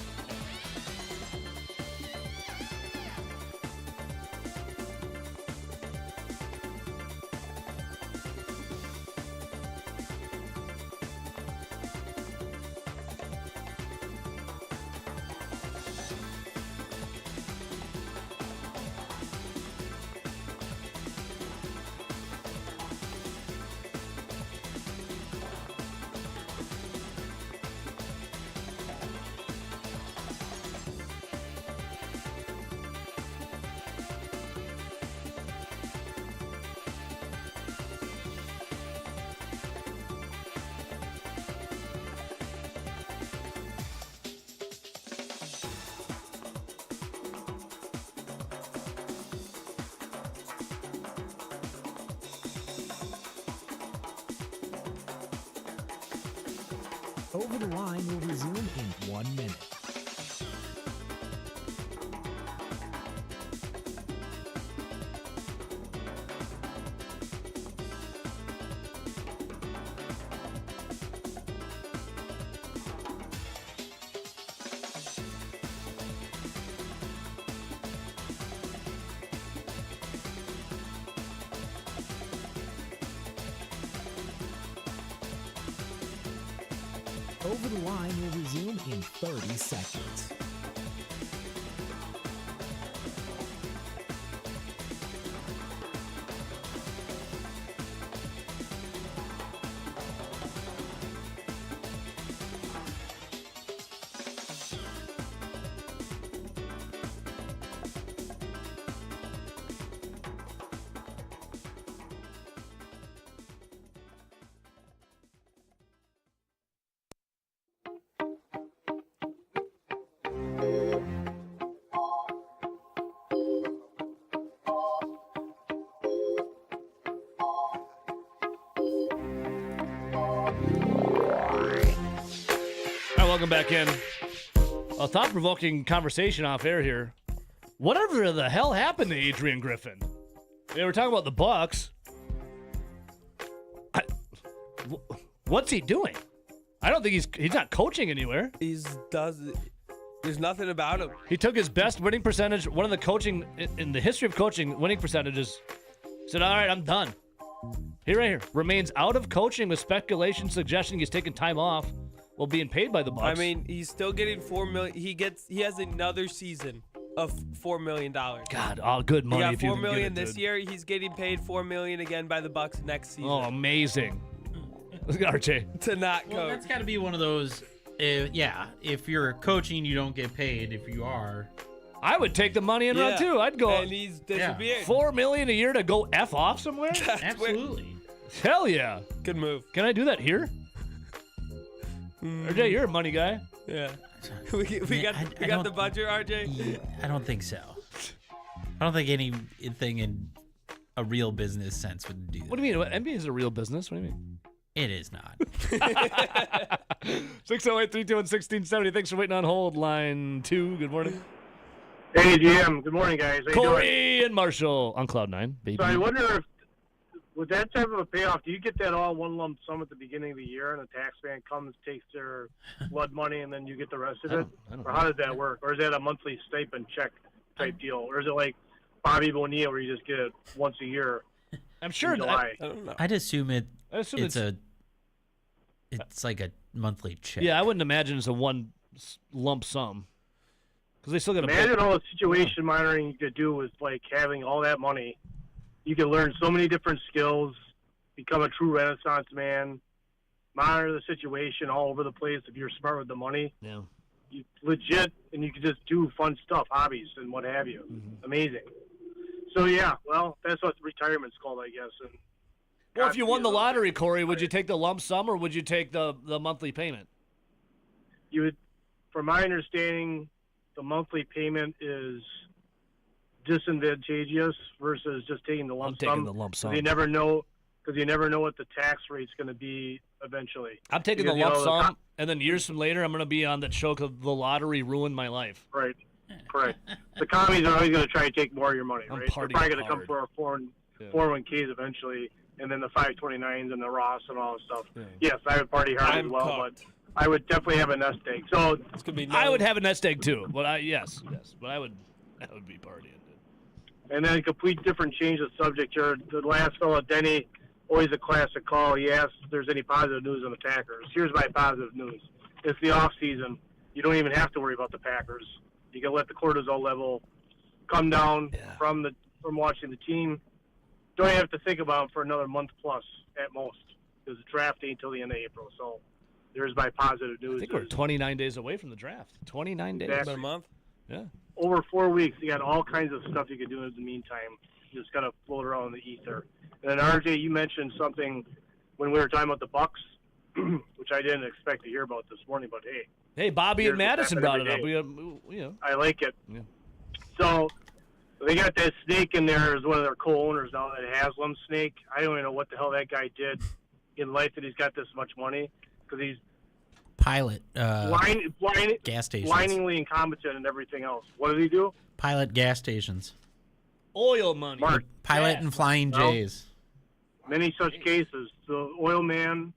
Over the Line will resume in 1 minute. Over the Line will resume in 30 seconds. Welcome back in. A thought-provoking conversation off air here. Whatever the hell happened to Adrian Griffin? They were talking about the Bucks. What's he doing? I don't think he's not coaching anywhere. There's nothing about him. He took his best winning percentage, one of the coaching in the history of coaching winning percentages. Said, "All right, I'm done." Right here. Remains out of coaching with speculation suggesting he's taking time off. Well, being paid by the Bucks. I mean, he's still getting $4 million. He has another season of $4 million. God, all good money. He got if you $4 can million get it, this dude. year. He's getting paid $4 million again by the Bucks next season. Oh, amazing! Look at RJ. To not Well, coach. that's got to be one of those. Yeah, if you're coaching, you don't get paid. If you are, I would take the money and run too. I'd go. And he's disappeared. $4 million a year to go F off somewhere? absolutely. Hell yeah! Good move. Can I do that here? RJ, you're a money guy. Yeah. we got the budget, RJ? I don't think so. I don't think anything in a real business sense would do that. What do you mean? NBA is a real business? What do you mean? It is not. 608-321-1670. Thanks for waiting on hold. Line 2. Good morning. Hey, GM. Good morning, guys. How you doing? Corey and Marshall on Cloud 9, baby. So I wonder if, with that type of a payoff, do you get that all one lump sum at the beginning of the year, and the tax man comes, takes their blood money, and then you get the rest of it? Or how does that work? Or is that a monthly stipend check type deal? Or is it like Bobby Bonilla where you just get it once a year? I'm sure. I don't know. I'd assume I assume it's like a monthly check. Yeah, I wouldn't imagine it's a one lump sum. Because they still got to imagine all the situation monitoring you could do with like having all that money. You can learn so many different skills, become a true Renaissance man, monitor the situation all over the place if you're smart with the money. Yeah. You legit, and you can just do fun stuff, hobbies and what have you. Amazing. So yeah, well, that's what retirement's called, I guess. And well, if you won the lottery, Corey, would you take the lump sum or would you take the monthly payment? You would, from my understanding, the monthly payment is disadvantageous versus just taking the lump sum. I'm taking the lump sum. Because you never know what the tax rate's going to be eventually. I'm taking the lump sum, and then years from later, I'm going to be on that show because the lottery ruined my life. Right. Correct. The commies are always going to try to take more of your money, right? They're partying probably going to come hard. for our 401ks eventually, and then the 529s and the Ross and all that stuff. Yes, I would party hard as well, but I would definitely have a nest egg. So It's gonna be. I would have a nest egg too, but yes, but I would be partying. And then a complete different change of subject here. The last fellow, Denny, always a classic call. He asked if there's any positive news on the Packers. Here's my positive news. It's the off season. You don't even have to worry about the Packers. You can let the cortisol level come down from watching the team. Don't even have to think about them for another month plus at most. Because the draft ain't until the end of April. So there's my positive news. I think we're 29 days away from the draft. 29 days. Exactly. About a month. Yeah. Over 4 weeks, you got all kinds of stuff you can do in the meantime. You just kind of float around in the ether. And then, RJ, you mentioned something when we were talking about the Bucks, which I didn't expect to hear about this morning, but hey. Hey, Bobby here's and Madison what's brought it happening up. You know. I like it. Yeah. So they got that snake in there as one of their co-owners now, that Haslam snake. I don't even know what the hell that guy did in life that he's got this much money, because he's Pilot gas stations. blindingly incompetent and everything else. What did he do? Pilot gas stations. Oil money. Mark. Pilot and Flying Well, J's. Many such cases. The oil man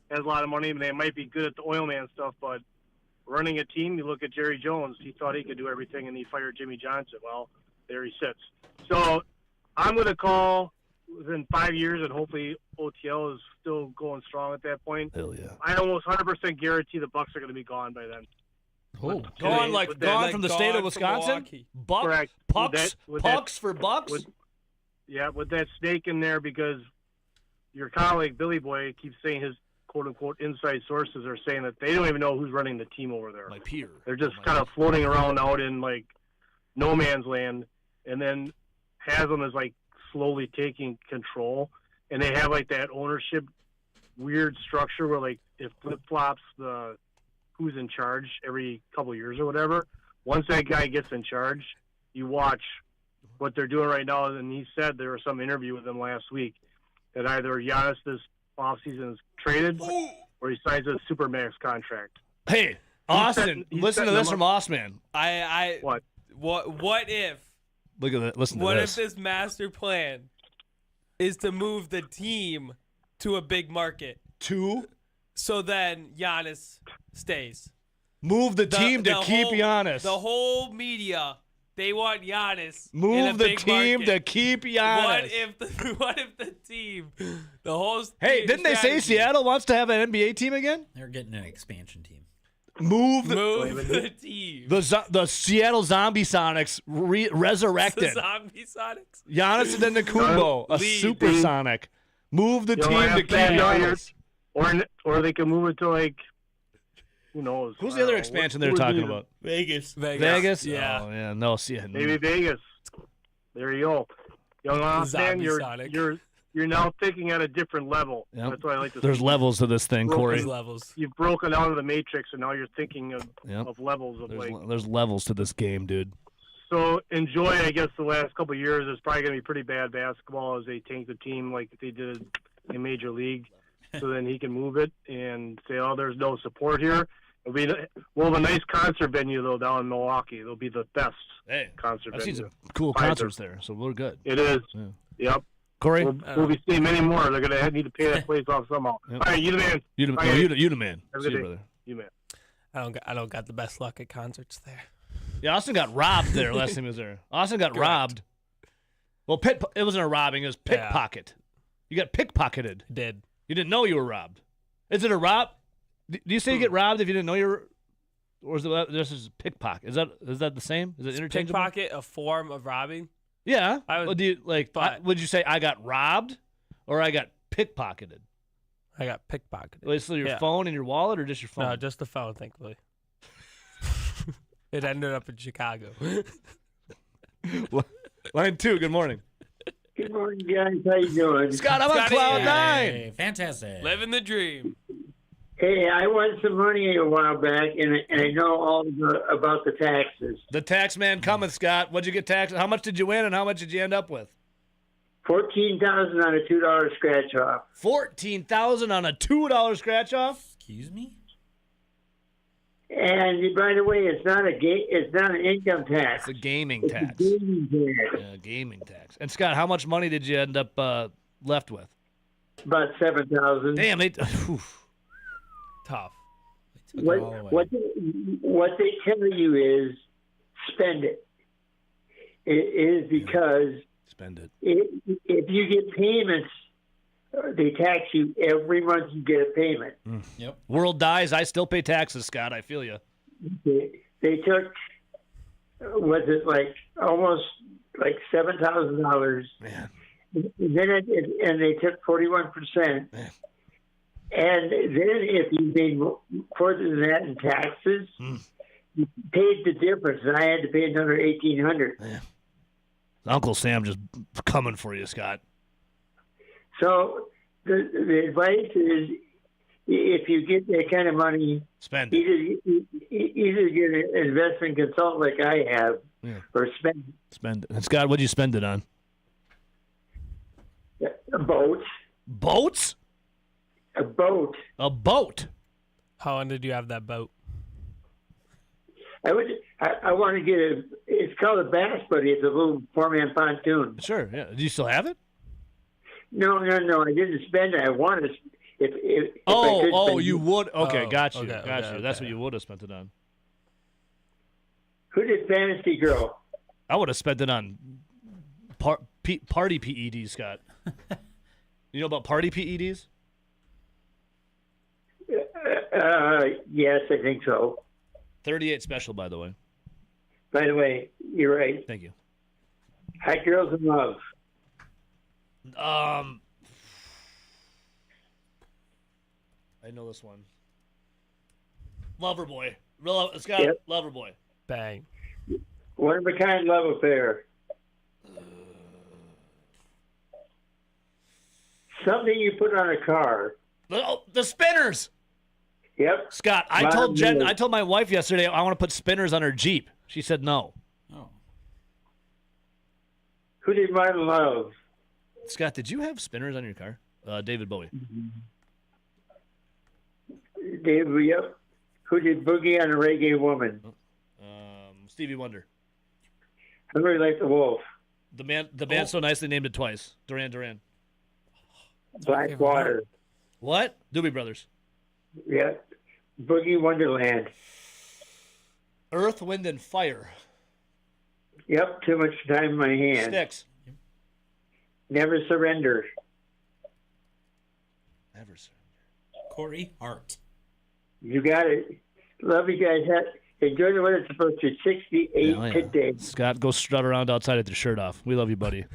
has a lot of money, and they might be good at the oil man stuff, but running a team, you look at Jerry Jones. He thought he could do everything, and he fired Jimmy Johnson. Well, there he sits. So I'm going to call within 5 years, and hopefully OTL is still going strong at that point. Hell yeah. I almost 100% guarantee the Bucks are going to be gone by then. Oh, gone from the state of Wisconsin? Correct. Pucks for Bucks? With that snake in there, because your colleague, Billy Boy, keeps saying his quote-unquote inside sources are saying that they don't even know who's running the team over there. My peer. They're just kind of floating around out in, like, no man's land, and then Haslam is, like, slowly taking control, and they have, like, that ownership weird structure where, like, it flip-flops the who's in charge every couple of years or whatever. Once that guy gets in charge, you watch what they're doing right now. And he said there was some interview with him last week that either Giannis this offseason is traded or he signs a Supermax contract. Hey, Austin, listen to this from Osman. What if? Look at that. Listen to What this. if this master plan is to move the team to a big market? So then Giannis stays. Move the team to keep Giannis. The whole media, they want Giannis. in a Move the big team market. to keep Giannis. What if the team, the whole Hey, didn't they say Seattle wants to have an NBA team again? They're getting an expansion team. Move the team. The Seattle Zombie Sonics resurrected. The Zombie Sonics. Giannis and then Kumbo, a supersonic. Move the You know, team to keep Giannis. Or they can move it to, like, who knows? Who's the other expansion they're talking about? Vegas. Vegas? Yeah. Oh, yeah. No, see, Maybe Vegas. There you go. Young Austin, Zombie you're now thinking at a different level. Yep. That's what I like to There's say. levels to this thing, Corey. You've broken out of the matrix, and now you're thinking of levels of There's levels to this game, dude. So enjoy, I guess, the last couple of years. It's probably going to be pretty bad basketball as they tank the team like they did in Major League. So then he can move it and say, oh, there's no support here. We'll have a nice concert venue, though, down in Milwaukee. It'll be the best concert I've venue. seen some cool concerts there, so we're good. It is. Yeah. Yep. Corey? We'll be seeing many more. They're going to need to pay that place off somehow. Yep. All right, you the man. You the man. Have a See good you, day. brother. You man. I don't got the best luck at concerts there. Yeah, Austin got robbed there last time he was there. Austin got robbed. Well, it wasn't a robbing. It was pickpocket. You got pickpocketed. Did. You didn't know you were robbed. Is it a rob? Do you say you get robbed if you didn't know you were, or is it this is pickpocket? Is that the same? Is it interchangeable? Pickpocket a form of robbing? Yeah. I would, Well, do you would you say I got robbed, or I got pickpocketed? I got pickpocketed. Wait, so your phone and your wallet, or just your phone? No, just the phone, thankfully. It ended up in Chicago. Line 2, good morning. Good morning, guys. How you doing? Scott, I'm on cloud nine. Hey, fantastic. Living the dream. Hey, I won some money a while back, and I know all about the taxes. The tax man coming, Scott. What'd you get taxed? How much did you win, and how much did you end up with? $14,000 on a $2 scratch off. $14,000 on a $2 scratch off. Excuse me. And by the way, it's not an income tax. It's a gaming tax. It's a gaming tax. Yeah, gaming tax. And Scott, how much money did you end up left with? About $7,000. Damn, they. Tough. Took it all away. What they tell you is spend it. It is because spend it. If you get payments, they tax you every month. You get a payment. Yep. World dies, I still pay taxes, Scott. I feel you. They took, was it like almost like $7,000? Man. And they took 41%. Man. And then if you paid more than that in taxes, you paid the difference, and I had to pay another $1,800. Yeah. Uncle Sam just coming for you, Scott. So the advice is, if you get that kind of money, spend it. Either get an investment consultant like I have, or spend it. Spend it. And Scott, what'd you spend it on? Boats. Boats? A boat. A boat. How long did you have that boat? I want to get it's called a Bass Buddy. It's a little 4-man pontoon. Sure, yeah. Do you still have it? No. I didn't spend it. I wanted to. If I could spend you it. would. Okay, got you. okay, Got you. okay, That's okay. what you would have spent it on. Who did Fantasy Girl? I would have spent it on party PEDs, Scott. You know about party PEDs? Yes, I think so. 38 special, by the way. By the way, you're right. Thank you. Hot Girls in Love. I know this one. Loverboy. Scott, Yep. Loverboy. Bang. One of a kind love affair. Something you put on a car. The spinners. Yep. Scott, I told my wife yesterday I want to put spinners on her Jeep. She said no. Oh. Who did Modern Love? Scott, did you have spinners on your car? David Bowie. David, yep. Who did Boogie on a Reggae Woman? Stevie Wonder. Hungry Like the Wolf. The band so nicely named it twice. Duran Duran. Blackwater. What? Doobie Brothers. Yep. Boogie Wonderland. Earth, Wind, and Fire. Yep. Too much time in my hand. Sticks. Never Surrender. Never surrender. Corey Hart. You got it. Love you guys. Enjoy the weather. It's supposed to be 68 Yeah. today. Scott, go strut around outside with your shirt off. We love you, buddy.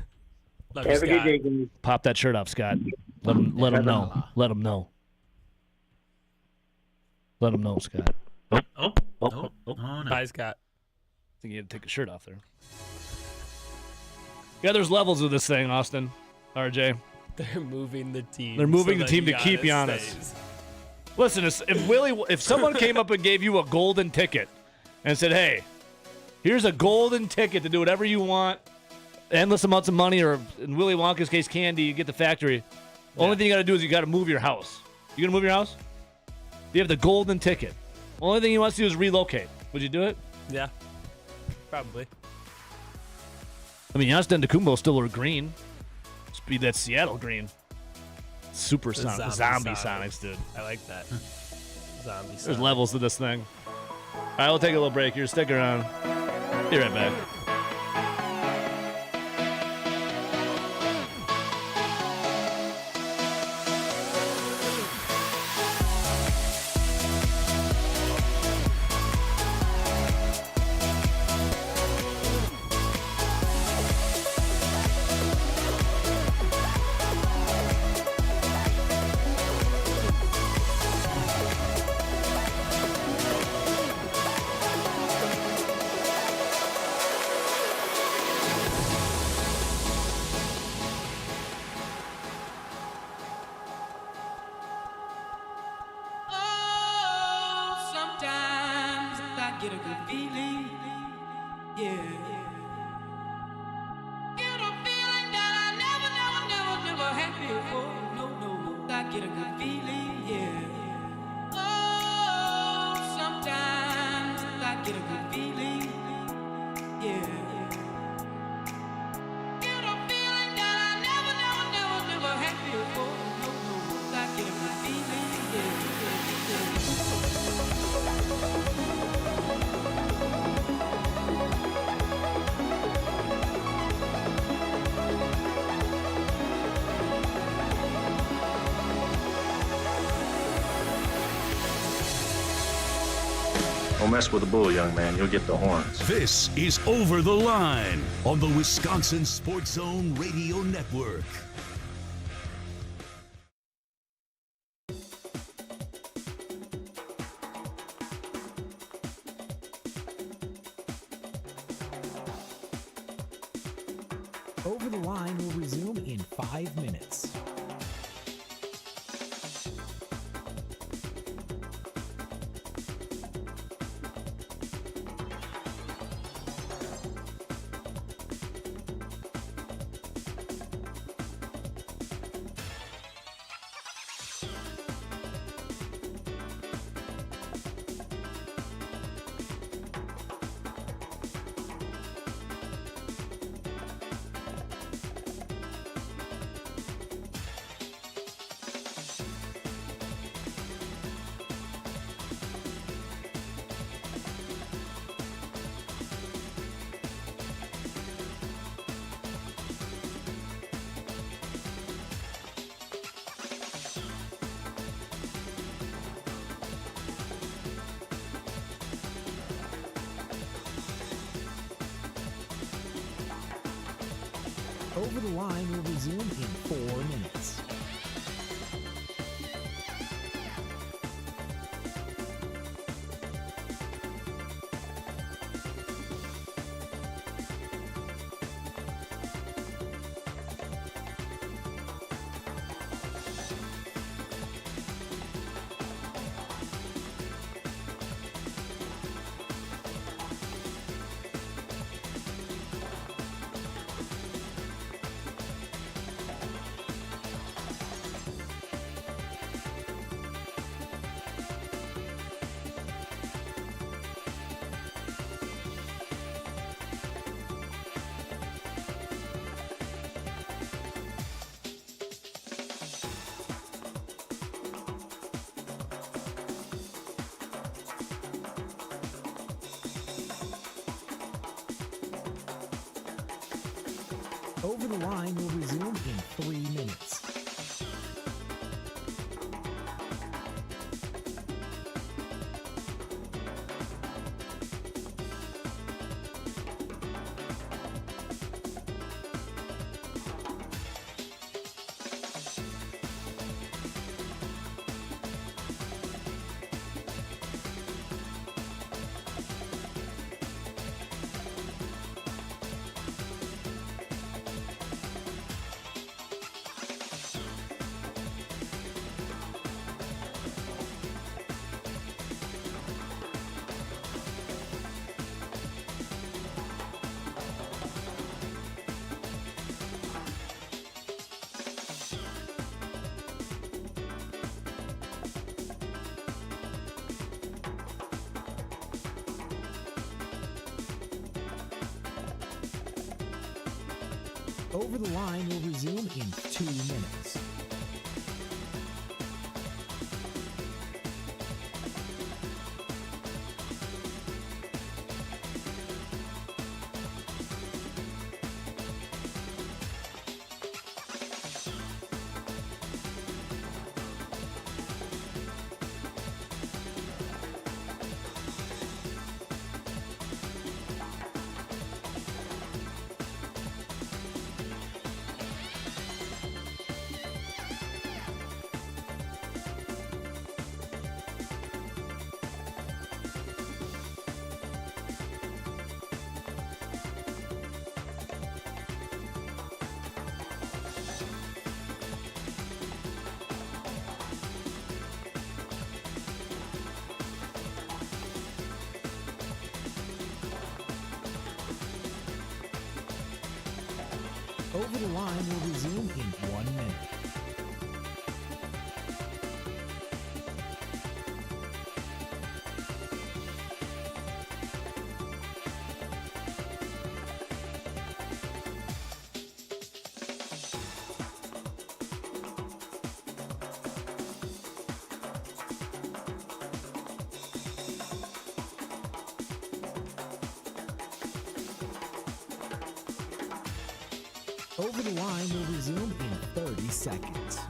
Love Have you, a good Scott. day, guys. Pop that shirt off, Scott. Let him know. Let him know. Let him know, Scott. Oh, no. Bye, Scott. I think you had to take the shirt off there. Yeah, there's levels of this thing, Austin. RJ. They're moving the team. They're moving so the team that to keep Giannis Giannis. stays. Listen, if someone came up and gave you a golden ticket and said, "Hey, here's a golden ticket to do whatever you want, endless amounts of money, or in Willy Wonka's case, candy, you get the factory. Only thing you got to do is you got to move your house. You gonna move your house? You have the golden ticket. Only thing he wants to do is relocate. Would you do it? Yeah, probably. I mean, Giannis Antetokounmpo still wear green. Speed that Seattle green. Super The zombie Sonics, dude. I like that. Zombie There's Sonic. levels to this thing. All right, we'll take a little break here. Stick around. Be right back. Sometimes I get a good feeling, yeah. Get a feeling that I never had before. No, I get a good feeling, yeah. Oh, sometimes I get a good feeling, yeah. Get a feeling that I never had before. No, I get a good feeling, yeah. Don't mess with the bull, young man. You'll get the horns. This is Over the Line on the Wisconsin Sports Zone Radio Network. Over the Line will resume in 5 minutes. Over the Line will resume in 4 minutes. Over the Line will resume in 3 minutes. Over the Line will resume in 2 minutes. Over the Line will resume in 1 minute. Over the Line will resume in 30 seconds.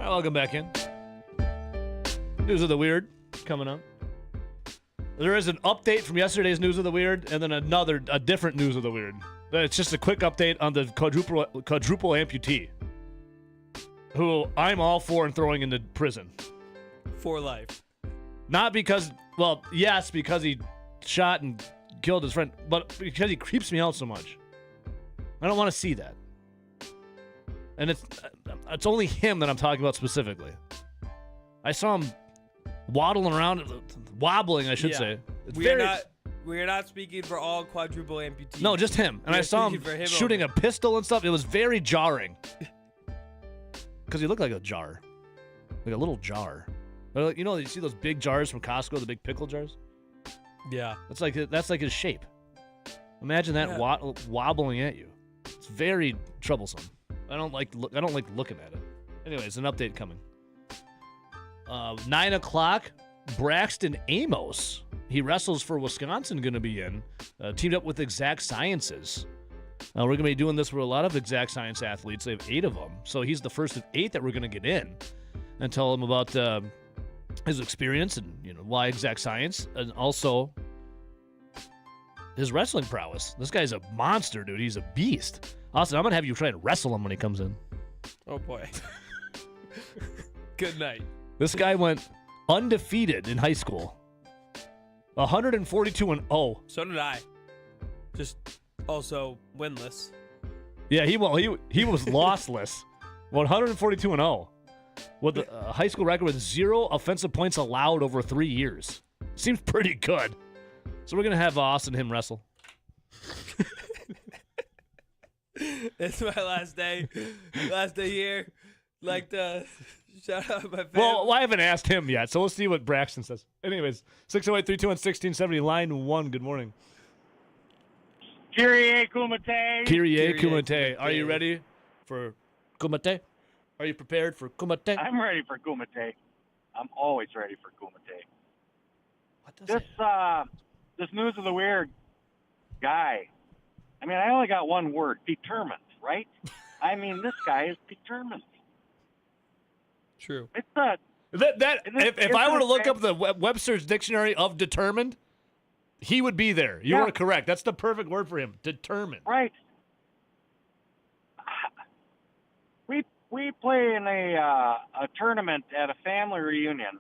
right, welcome back in. News of the Weird coming up. There is an update from yesterday's News of the Weird, and then a different News of the Weird. It's just a quick update on the quadruple amputee, who I'm all for and throwing into prison. For life. Not because, well, yes, because he shot and killed his friend, but because he creeps me out so much. I don't want to see that. And it's only him that I'm talking about specifically. I saw him waddling around, wobbling, I should say. We are not speaking for all quadruple amputees. No, just him. And I saw him shooting a pistol and stuff. It was very jarring. Because he looked like a jar. Like a little jar. You know, you see those big jars from Costco, the big pickle jars? Yeah. That's like his shape. Imagine that wobbling at you. It's very troublesome. I don't like looking at it. Anyways, an update coming. 9 o'clock, Braxton Amos. He wrestles for Wisconsin, going to be in. Teamed up with Exact Sciences. We're going to be doing this for a lot of Exact Science athletes. They have 8 of them. So he's the first of 8 that we're going to get in and tell him about his experience and why Exact Science, and also his wrestling prowess. This guy's a monster, dude. He's a beast. Austin, I'm going to have you try to wrestle him when he comes in. Oh, boy. Good night. This guy went undefeated in high school. 142-0. So did I. Just also winless. Yeah, he was lossless. 142-0. With a high school record with 0 offensive points allowed over 3 years. Seems pretty good. So we're going to have Austin and him wrestle. It's my last day. Last day here. Like to shout out my family. Well, I haven't asked him yet, so we'll see what Braxton says. Anyways, 608-321-1670, line 1. Good morning. Kyrie Kumite. Kyrie Kumite. Are you ready for Kumite? Are you prepared for Kumite? I'm ready for Kumite. I'm always ready for Kumite. What does this News of the Weird guy. I mean, I only got one word: determined. Right? I mean, this guy is determined. True. It's if I were to look up the Webster's dictionary of determined, he would be there. You are correct. That's the perfect word for him. Determined. Right. We play in a tournament at a family reunion,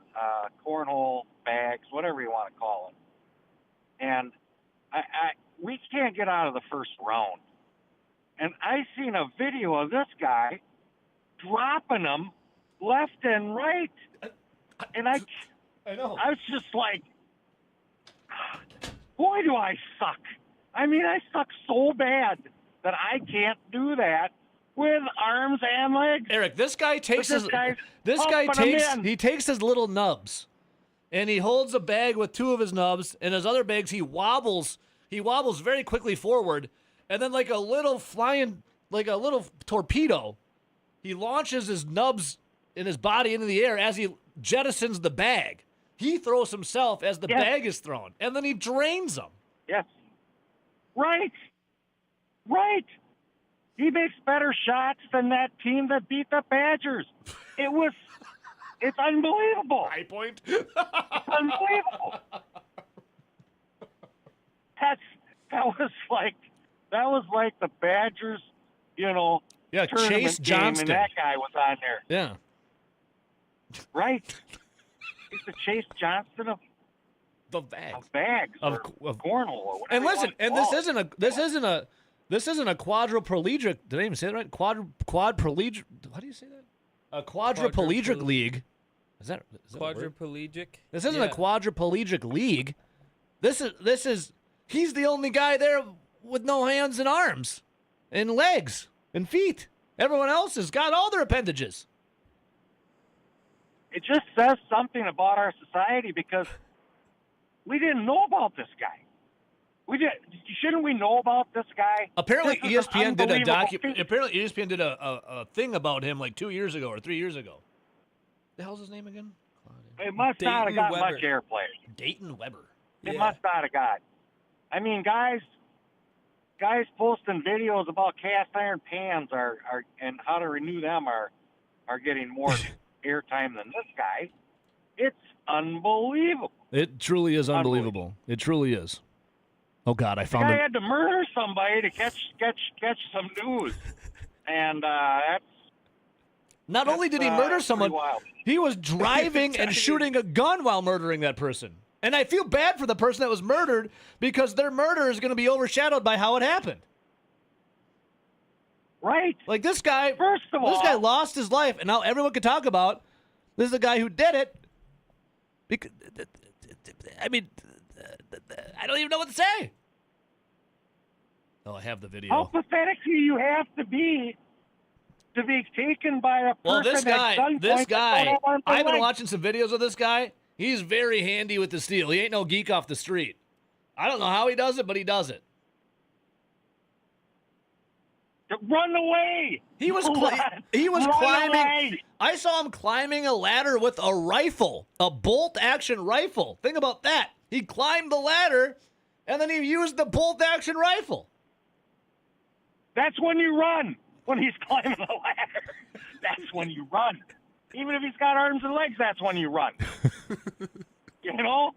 cornhole, bags, whatever you want to call it, and we can't get out of the first round. And I seen a video of this guy dropping them left and right, and I know. I was just like, boy, do I suck. I mean, I suck so bad that I can't do that with arms and legs. Eric, this guy takes his little nubs, and he holds a bag with 2 of his nubs, and his other bags he wobbles very quickly forward, and then like a little torpedo, he launches his nubs in his body into the air as he jettisons the bag. He throws himself as the bag is thrown, and then he drains them. Yes. Right. He makes better shots than that team that beat the Badgers. It's unbelievable. High point. It's unbelievable. That was like the Badgers, tournament Chase game, Johnston. and that guy was on there. Yeah. Right. He's the Chase Johnston of the bags. Of cornhole or whatever. And listen, this isn't a quadriplegic. Did I even say that right? Quadriplegic. How do you say that? A quadriplegic league. Is that quadriplegic? This isn't a quadriplegic league. This is. He's the only guy there with no hands and arms, and legs and feet. Everyone else has got all their appendages. It just says something about our society because we didn't know about this guy. Shouldn't we know about this guy? Apparently, ESPN did a thing about him like 2 years ago or 3 years ago. The hell's his name again? It must not have got much airplay. Dayton Weber. It must not have got. I mean, guys posting videos about cast iron pans are and how to renew them are getting more airtime than this guy. It's unbelievable. It truly is unbelievable. It truly is. Oh God, I The found guy it. had to murder somebody to catch some news, and that's. Not only did he murder someone, pretty wild. he was driving and shooting a gun while murdering that person. And I feel bad for the person that was murdered because their murder is going to be overshadowed by how it happened. Right. Like this guy, First of this all- guy lost his life, and now everyone can talk about this is the guy who did it. Because, I mean, I don't even know what to say. Oh, I have the video. How pathetic do you have to be taken by a person Well, this at gunpoint guy, with no arms or I've been legs? watching some videos of this guy. He's very handy with the steel. He ain't no geek off the street. I don't know how he does it, but he does it. Run away! He was Run climbing. away! I saw him climbing a ladder with a rifle, a bolt-action rifle. Think about that. He climbed the ladder, and then he used the bolt-action rifle. That's when you run. When he's climbing the ladder, that's when you run. Even if he's got arms and legs, that's when you run. You know?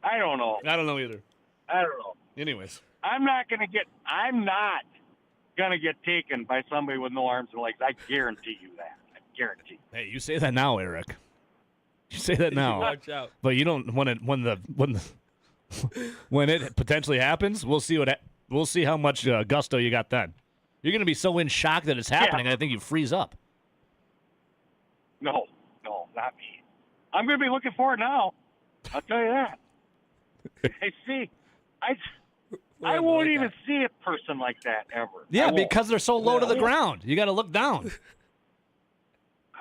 I don't know. I don't know either. I don't know. Anyways. I'm not gonna get taken by somebody with no arms and legs. I guarantee you that. I guarantee. Hey, you say that now, Eric. You say that now. Watch out. But you don't when it potentially happens. We'll see we'll see how much gusto you got then. You're gonna be so in shock that it's happening. I think you freeze up. No, not me. I'm gonna be looking for it now. I'll tell you that. I won't even see a person like that ever. Yeah, I won't. because they're so low to the ground. You got to look down.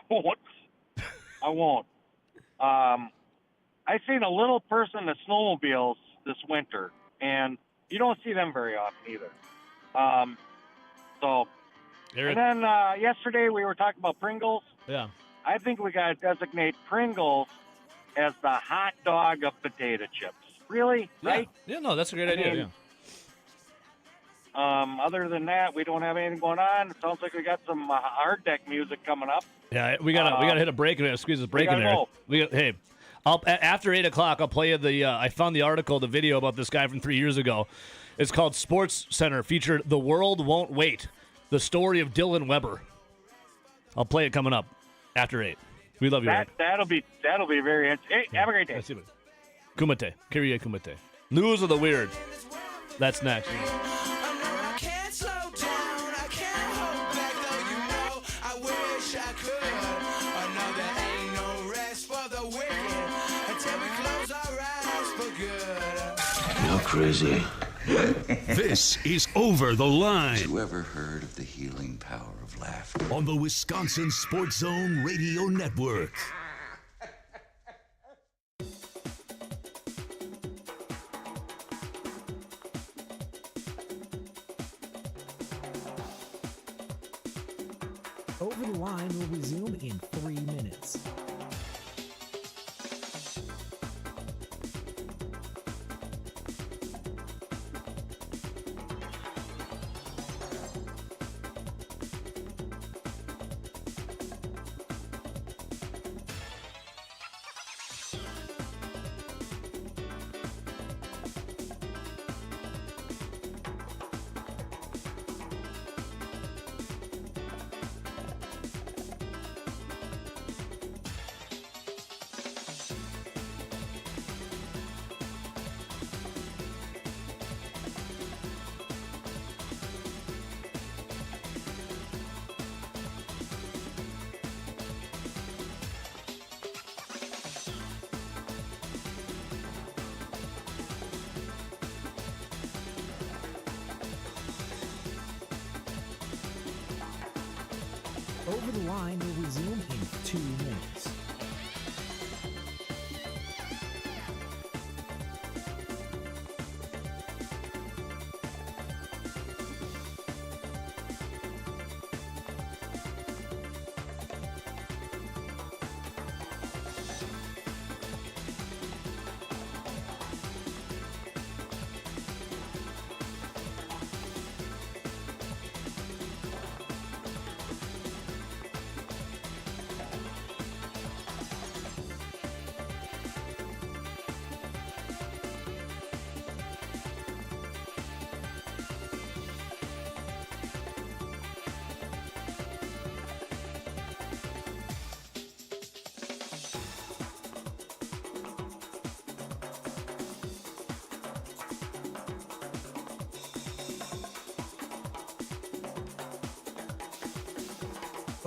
I won't. I seen a little person that snowmobiles this winter, and you don't see them very often either. Eric. And then yesterday we were talking about Pringles. Yeah. I think we got to designate Pringles as the hot dog of potato chips. Really? Yeah. Right? Yeah, no, that's a great idea. mean, Yeah. Other than that, we don't have anything going on. It sounds like we got some hard deck music coming up. Yeah, we gotta hit a break and squeeze this break in gotta there. go. Hey, after 8 o'clock, I'll play you the. I found the article, the video about this guy from 3 years ago. It's called Sports Center, featured "The World Won't Wait," the story of Dylan Weber. I'll play it coming up after 8. We love you, Eric. That'll be very interesting. Hey, have a great day. Kumite, Kyrie Kumite. News of the weird. That's next. You're crazy. This is Over the Line. Have you ever heard of the healing power of laughter? On the Wisconsin Sports Zone Radio Network. Over the Line will resume in 3 minutes. Over the Line will resume in 2 minutes.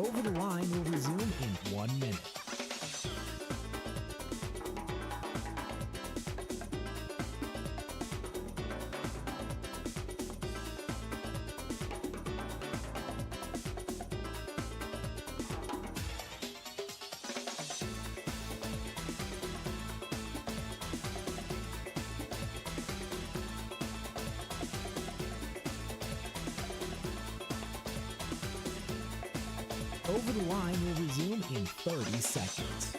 Over the Line will resume in 1 minute. Over the Line will resume in 30 seconds.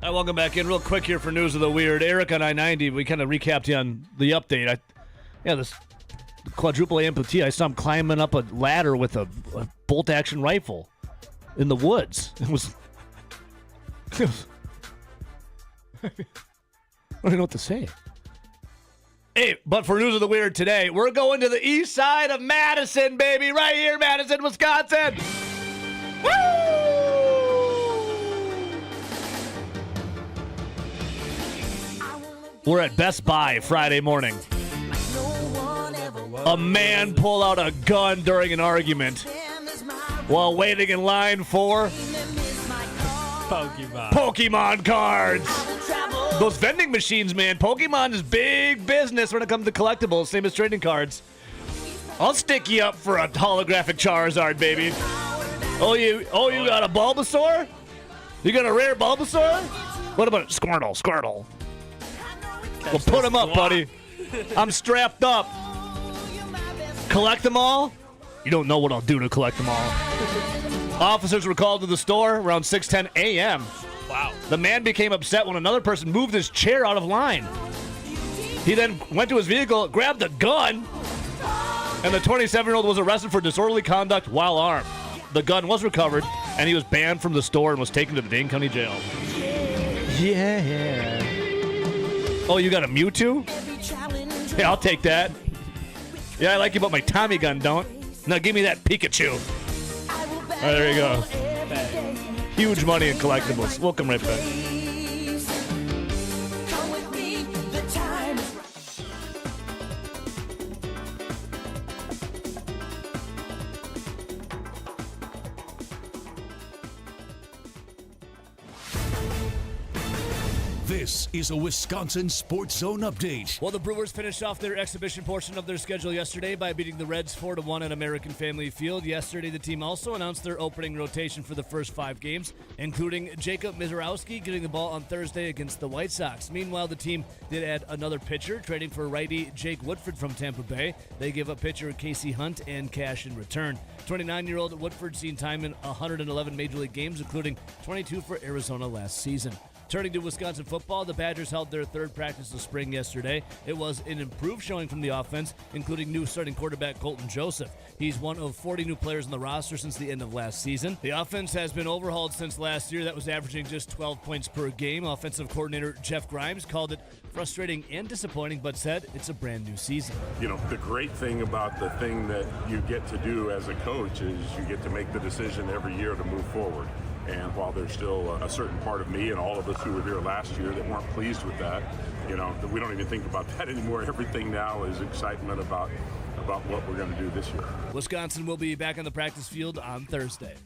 All right, welcome back in real quick here for News of the Weird. Eric on I-90, we kind of recapped you on the update. This quadruple amputee, I saw him climbing up a ladder with a bolt-action rifle in the woods. It was I don't even know what to say. Hey, but for News of the Weird today, we're going to the east side of Madison, baby. Right here, Madison, Wisconsin. Woo! We're at Best Buy Friday morning. A man pulled out a gun during an argument while waiting in line for Pokemon cards. Those vending machines, man. Pokemon is big business when it comes to collectibles, same as trading cards. I'll stick you up for a holographic Charizard, baby. Oh, you got a Bulbasaur? You got a rare Bulbasaur? What about Squirtle? We'll put him up, buddy. I'm strapped up. Collect them all? You don't know what I'll do to collect them all. Officers were called to the store around 6:10 a.m. Wow. The man became upset when another person moved his chair out of line. He then went to his vehicle, grabbed a gun, and the 27-year-old was arrested for disorderly conduct while armed. The gun was recovered, and he was banned from the store and was taken to the Dane County Jail. Yeah. Oh, you got a Mewtwo? Yeah, I'll take that. Yeah, I like you, but my Tommy gun don't. Now give me that Pikachu. All right, there you go. Huge money in collectibles. We'll come right back. This is a Wisconsin Sports Zone update. Well, the Brewers finished off their exhibition portion of their schedule yesterday by beating the Reds 4-1 at American Family Field. Yesterday, the team also announced their opening rotation for the first 5 games, including Jacob Mizorowski getting the ball on Thursday against the White Sox. Meanwhile, the team did add another pitcher, trading for righty Jake Woodford from Tampa Bay. They give up pitcher Casey Hunt and cash in return. 29-year-old Woodford seen time in 111 Major League games, including 22 for Arizona last season. Turning to Wisconsin football, the Badgers held their third practice of spring yesterday. It was an improved showing from the offense, including new starting quarterback Colton Joseph. He's one of 40 new players on the roster since the end of last season. The offense has been overhauled since last year. That was averaging just 12 points per game. Offensive coordinator Jeff Grimes called it frustrating and disappointing, but said it's a brand new season. You know, the great thing about the thing that you get to do as a coach is you get to make the decision every year to move forward. And while there's still a certain part of me and all of us who were here last year that weren't pleased with that, you know, we don't even think about that anymore. Everything now is excitement about what we're going to do this year. Wisconsin will be back on the practice field on Thursday.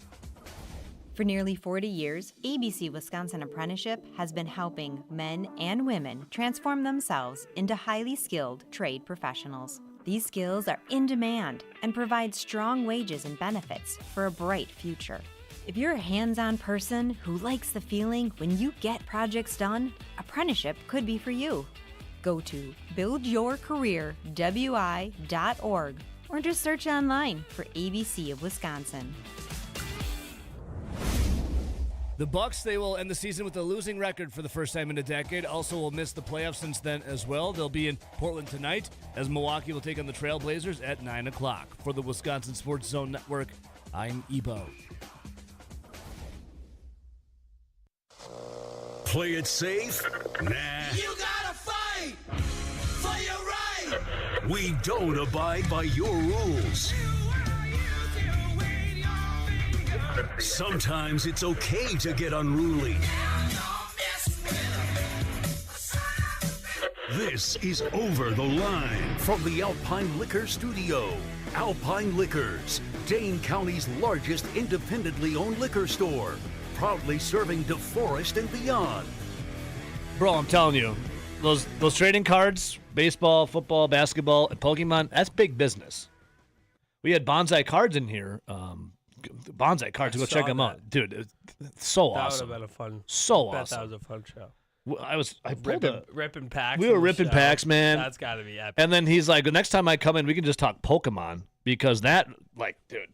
For nearly 40 years, ABC Wisconsin Apprenticeship has been helping men and women transform themselves into highly skilled trade professionals. These skills are in demand and provide strong wages and benefits for a bright future. If you're a hands-on person who likes the feeling when you get projects done, apprenticeship could be for you. Go to buildyourcareerwi.org or just search online for ABC of Wisconsin. The Bucks, they will end the season with a losing record for the first time in a decade. Also will miss the playoffs since then as well. They'll be in Portland tonight as Milwaukee will take on the Trailblazers at 9 o'clock. For the Wisconsin Sports Zone Network, I'm Ebo. Play it safe? Nah. You gotta fight for your right. We don't abide by your rules. Sometimes it's okay to get unruly. This is Over the Line from the Alpine Liquor Studio. Alpine Liquors, Dane County's largest independently owned liquor store. Proudly serving DeForest and beyond. Bro, I'm telling you, those trading cards, baseball, football, basketball, and Pokemon, that's big business. We had Bonsai cards in here. Bonsai cards, go check them out. Dude, it's so awesome. That would have been a fun. So bet awesome. That was a fun show. I pulled ripping packs. We were ripping packs, man. That's got to be epic. And then he's like, the next time I come in, we can just talk Pokemon because that, like, dude,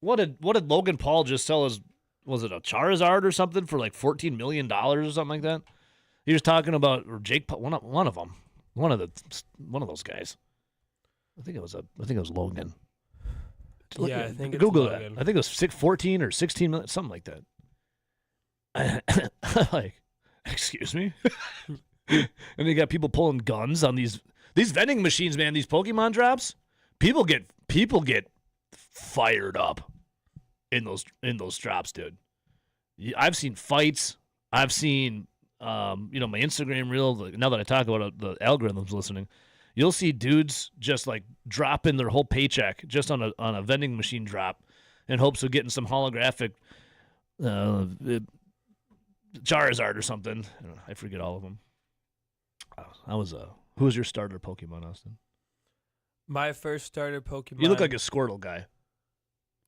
what did Logan Paul just sell his? Was it a Charizard or something for like $14 million or something like that? He was talking about, or Jake, one of them, one of those guys. I think it was Logan. Yeah, I think Google it's Logan. that. I think it was 14 or 16 million, something like that. Like, excuse me. And you got people pulling guns on these vending machines, man. These Pokemon drops. People get fired up in those drops, dude. I've seen fights. I've seen my Instagram reel. Now that I talk about it, the algorithm's listening. You'll see dudes just like dropping their whole paycheck just on a vending machine drop in hopes of getting some holographic Charizard or something. I forget all of them. Who was your starter Pokemon, Austin? My first starter Pokemon. You look like a Squirtle guy.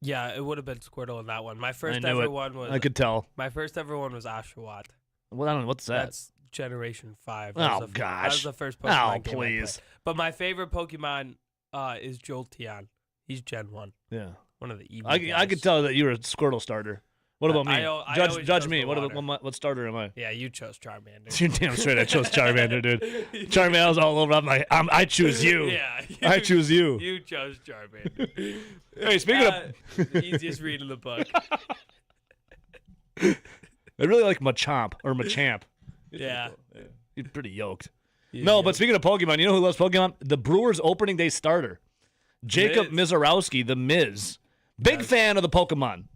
Yeah, it would have been Squirtle in that one. My first I knew ever it. one was. I could tell. My first ever one was Oshawott. Well, I don't know what's that. That's Generation 5. Oh, That gosh. was the first Pokemon Oh, game please. I played. But my favorite Pokemon is Jolteon. He's Gen 1. Yeah. One of the evil I guys. could tell that you were a Squirtle starter. What about me? I always Judge chose me. the What water. starter am I? Yeah, you chose Charmander. You're damn straight. I chose Charmander, dude. Charmander was all over. I'm like, I choose you. Yeah. I choose you. You chose Charmander. Hey, speaking of the easiest read in the book. I really like Machamp or Machamp. Yeah. He's pretty yoked. He's No, yoked. but speaking of Pokemon, you know who loves Pokemon? The Brewers opening day starter, Jacob Mizorowski, the Miz. Big fan of the Pokemon.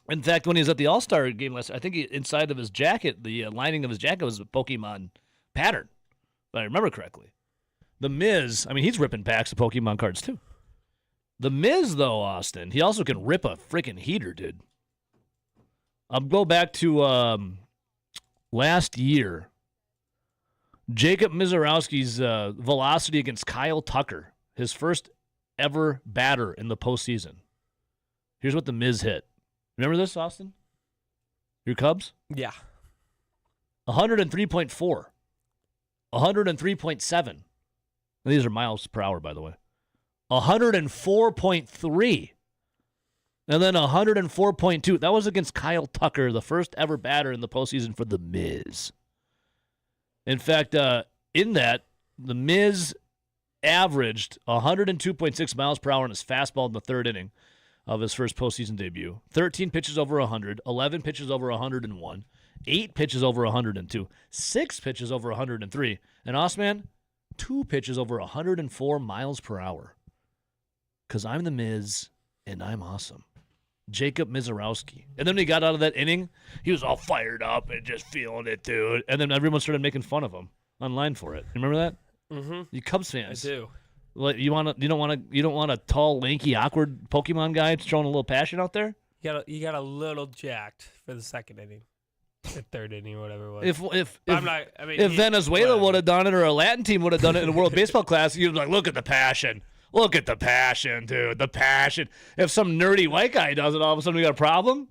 In fact, when he was at the All-Star game last, I think inside of his jacket, the lining of his jacket was a Pokemon pattern, if I remember correctly. The Miz, I mean, he's ripping packs of Pokemon cards too. The Miz, though, Austin, he also can rip a freaking heater, dude. I'll go back to last year. Jacob Mizorowski's velocity against Kyle Tucker, his first ever batter in the postseason. Here's what the Miz hit. Remember this, Austin? Your Cubs? Yeah. 103.4. 103.7. And these are miles per hour, by the way. 104.3. And then 104.2. That was against Kyle Tucker, the first ever batter in the postseason for the Miz. In fact, in that, the Miz averaged 102.6 miles per hour in his fastball in the third inning of his first postseason debut. 13 pitches over 100, 11 pitches over 101, 8 pitches over 102, 6 pitches over 103, and Osman, 2 pitches over 104 miles per hour. Because I'm the Miz, and I'm awesome. Jacob Mizorowski. And then when he got out of that inning, he was all fired up and just feeling it, dude. And then everyone started making fun of him online for it. You remember that? Mm-hmm. You Cubs fans. I do. Like you don't want a tall, lanky, awkward Pokemon guy throwing a little passion out there? You got a little jacked for the second inning. The third inning or whatever it was. If Venezuela would have done it or a Latin team would have done it in the World Baseball Classic, you'd be like, look at the passion. Look at the passion, dude. The passion. If some nerdy white guy does it, all of a sudden we got a problem?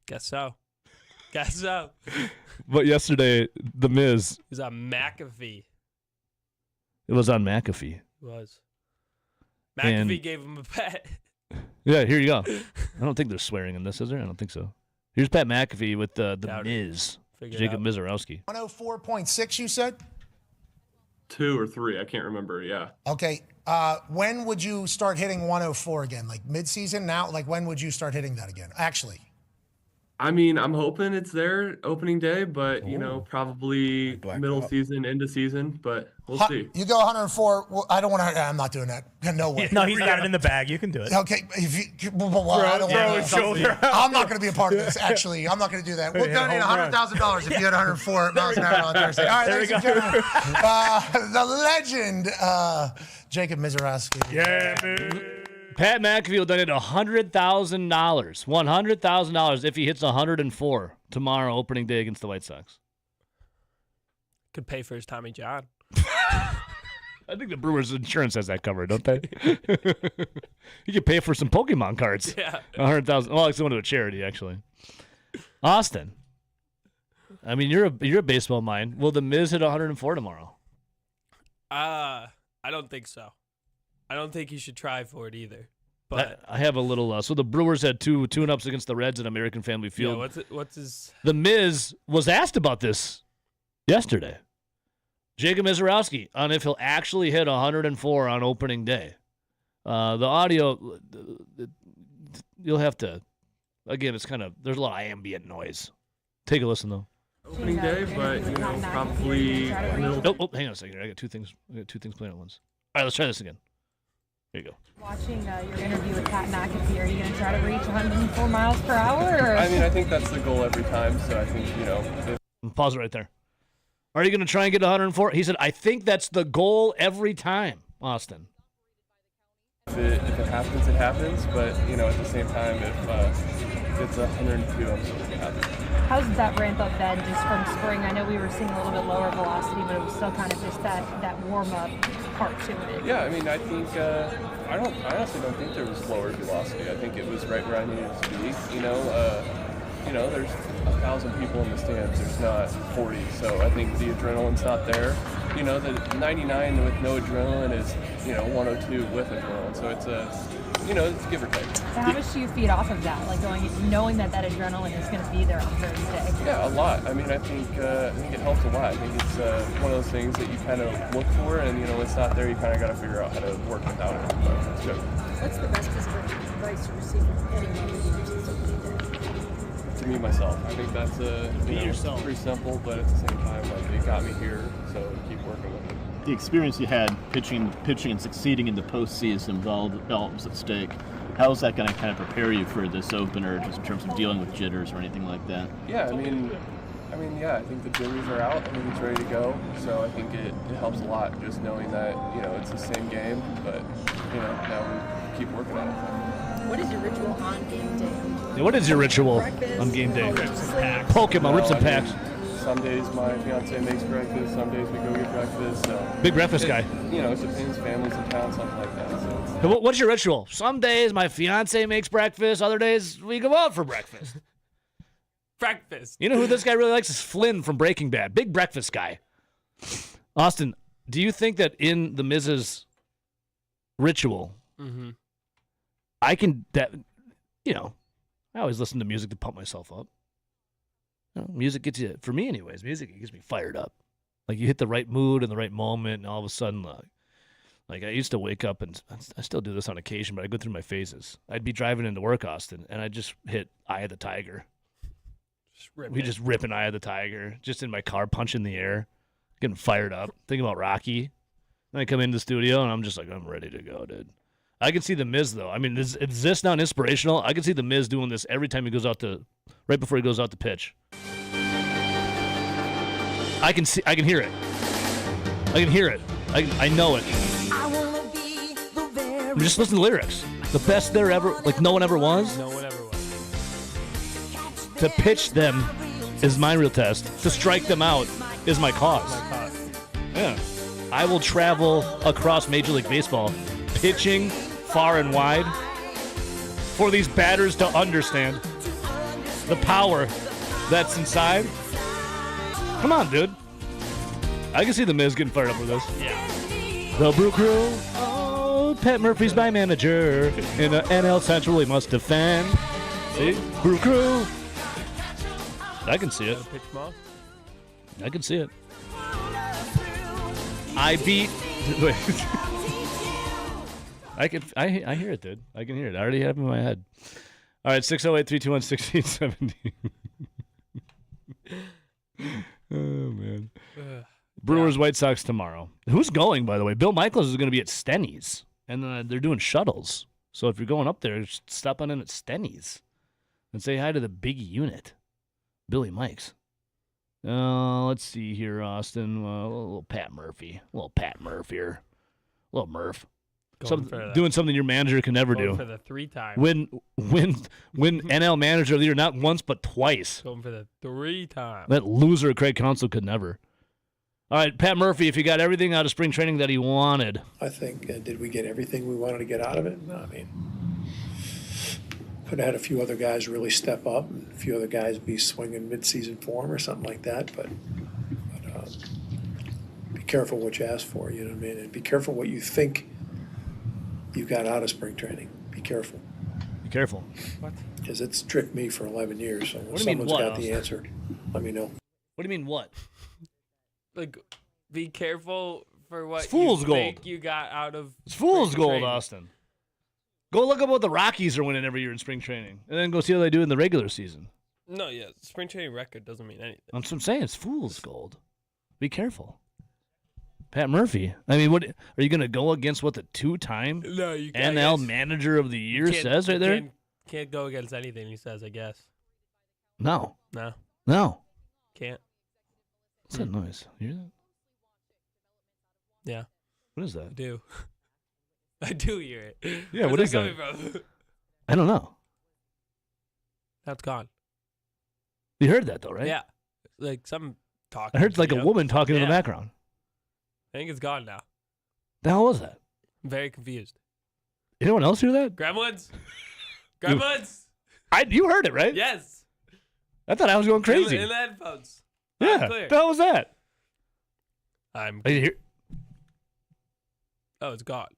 Guess so. Guess so. But yesterday, the Miz. He's on McAfee. It was on McAfee. It was. And- McAfee gave him a bet. Yeah, here you go. I don't think there's swearing in this, is there? I don't think so. Here's Pat McAfee with the Miz, Figure it Jacob out. Mizorowski. 104.6, you said? 2 or 3, I can't remember. Yeah. Okay. When would you start hitting 104 again? Like mid-season now? Like when would you start hitting that again? Actually. I mean, I'm hoping it's there opening day, but probably middle season, into season, but we'll see. You go 104. Well, I don't want to. I'm not doing that. No way. No, he's got it in the bag. You can do it. Okay. I don't throw want his shoulder. I'm not going to be a part of this. Actually, I'm not going to do that. We'll donate $100,000 if you hit 104 miles an hour on Thursday. All right, ladies and gentlemen, the legend, Jacob Mizorowski. Yeah, man. Pat McAfee will donate $100,000. $100,000 if he hits 104 tomorrow, opening day against the White Sox. Could pay for his Tommy John. I think the Brewers insurance has that covered, don't they? You could pay for some Pokemon cards. Yeah. 100,000. Well, it's going to a charity, actually. Austin. I mean, you're a baseball mind. Will the Miz hit 104 tomorrow? I don't think so. I don't think he should try for it either. But I have a little. So the Brewers had two tune-ups against the Reds at American Family Field. Yeah, what's his? The Miz was asked about this yesterday. Jacob Mizorowski on if he'll actually hit 104 on opening day. The audio, you'll have to. Again, it's kind of there's a lot of ambient noise. Take a listen though. Opening day, but probably middle. Oh, hang on a second. I got two things playing at once. All right, let's try this again. There you go. Watching your interview with Pat McAfee, are you going to try to reach 104 miles per hour? Or? I mean, I think that's the goal every time. So I think Pause it right there. Are you going to try and get 104? He said, I think that's the goal every time, Austin. If it happens, it happens. But at the same time, if it's 102, I'm still happy. How's that ramp up been just from spring? I know we were seeing a little bit lower velocity, but it was still kind of just that warm up part to it. Yeah, I mean, I think I honestly don't think there was lower velocity. I think it was right where I needed it to be. There's 1,000 people in the stands. There's not 40, so I think the adrenaline's not there. The 99 with no adrenaline is 102 with adrenaline. So it's it's give or take. So how much do you feed off of that? Like knowing that adrenaline is going to be there on Thursday? Yeah, a lot. I mean, I think it helps a lot. I think it's one of those things that you kind of look for, and it's not there. You kind of got to figure out how to work without it. It's good. What's the best piece of advice you received from anyone who uses opening day? To me, myself. I think that's yourself. Pretty simple, but at the same time, it got me here, so keep working with it. The experience you had pitching and succeeding in the postseason with all else at stake, how is that going to kind of prepare you for this opener, just in terms of dealing with jitters or anything like that? Yeah, I mean, I think the jitters are out. I think it's ready to go. So I think it helps a lot just knowing that it's the same game, but now we keep working on it. What is your ritual on game day? What is your ritual on game day? Pokemon, rips and packs. Some days my fiance makes breakfast. Some days we go get breakfast. So Big breakfast guy. It depends. Families in town, something like that. So What's your ritual? Some days my fiance makes breakfast. Other days we go out for breakfast. Breakfast. You know who this guy really likes is Flynn from Breaking Bad. Big breakfast guy. Austin, do you think that in the Miz's ritual, I always listen to music to pump myself up. Music gets you, for me anyways, music gets me fired up. Like you hit the right mood and the right moment, and all of a sudden, like I used to wake up, and I still do this on occasion, but I go through my phases. I'd be driving into work, Austin, and I just hit Eye of the Tiger. Just ripping Eye of the Tiger, just in my car, punching the air, getting fired up, thinking about Rocky. Then I come into the studio, and I'm just like, I'm ready to go, dude. I can see the Miz, though. I mean, is this not inspirational? I can see the Miz doing this every time he goes out right before he goes out to pitch. I can hear it. I know it. I'm just listening to lyrics. The best there ever, like no one ever was. No one ever was. To pitch them is my real test. To strike them out is my cause. Yeah. I will travel across Major League Baseball, pitching far and wide, for these batters to understand the power that's inside. Come on, dude. I can see the Miz getting fired up with this. Yeah. The Brew Crew. Oh, Pat Murphy's my manager. In the NL Central, he must defend. See? Brew Crew. I can see it. Gotta pitch them all. I can see it. I beat. Wait. I hear it, dude. I can hear it. I already have it in my head. All right, 608-321-1670. Oh, man. Brewers, White Sox tomorrow. Who's going, by the way? Bill Michaels is going to be at Stenny's, and they're doing shuttles. So if you're going up there, just stop on in at Stenny's and say hi to the big unit, Billy Mikes. Let's see here, Austin. A little Pat Murphy. A little Pat Murphy here. A little Murph. Doing something your manager can never do. Going for the 3 times. Win NL Manager of the Year not once but twice. Going for the 3 times. That loser Craig Counsell could never. All right, Pat Murphy, if you got everything out of spring training that he wanted. I think, did we get everything we wanted to get out of it? No, I mean, could have had a few other guys really step up and a few other guys be swinging mid-season form or something like that, but be careful what you ask for, you know what I mean? And be careful what you think you got out of spring training. Be careful. Be careful. What? Because it's tricked me for 11 years, so What if do you mean, someone's what, got the Austin? answer, let me know. What do you mean, what? Like, be careful for what It's fool's you gold. think you got out of It's fool's spring gold, training. Austin. Go look up what the Rockies are winning every year in spring training, and then go see how they do in the regular season. No, yeah, spring training record doesn't mean anything. That's what I'm saying. It's fool's gold. Be careful. Pat Murphy. I mean, what are you going to go against what the 2-time No, you NL Manager of the Year Can't- says right there? Can't go against anything he says, I guess. No. No, No. can't. What's that noise? You hear that? Yeah, What is I that? do. I do hear it. Yeah, Where's what is coming that? from? I don't know. That's gone. You heard that, though, right? Yeah, like some talk. I heard like a video. woman talking in Yeah. the background. I think it's gone now. The hell was that? I'm very confused. Anyone else hear that? Gremlins. Gremlins. You heard it, right? Yes. I thought I was going crazy. In the headphones. Yeah. Clear. The hell was that? I'm. I didn't hear. Oh, it's gone.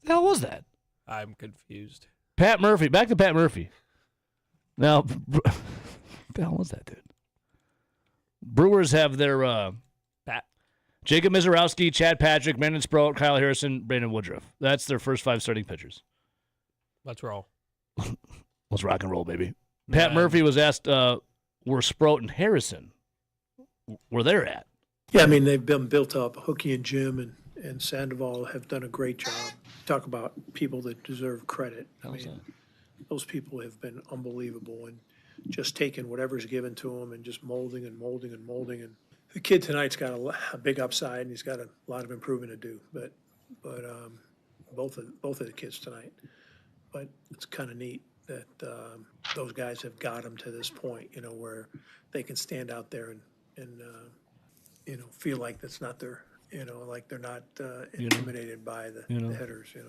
The hell was that? I'm confused. Pat Murphy. Back to Pat Murphy. Now, the hell was that, dude? Brewers have their Pat. Jacob Mizorowski, Chad Patrick, Brandon Sproat, Kyle Harrison, Brandon Woodruff. That's their first 5 starting pitchers. Let's roll. Let's rock and roll, baby. Pat Man. Murphy was asked, were Sproat and Harrison where they're at? Yeah, I mean, they've been built up. Hookie and Jim and Sandoval have done a great job. Talk about people that deserve credit. I mean, those people have been unbelievable and just taking whatever's given to them and just molding and molding and molding. And the kid tonight's got a big upside and he's got a lot of improvement to do. But both of the kids tonight. But it's kind of neat that those guys have got them to this point, you know, where they can stand out there and you know, feel like that's not their, you know, like they're not intimidated by the hitters, you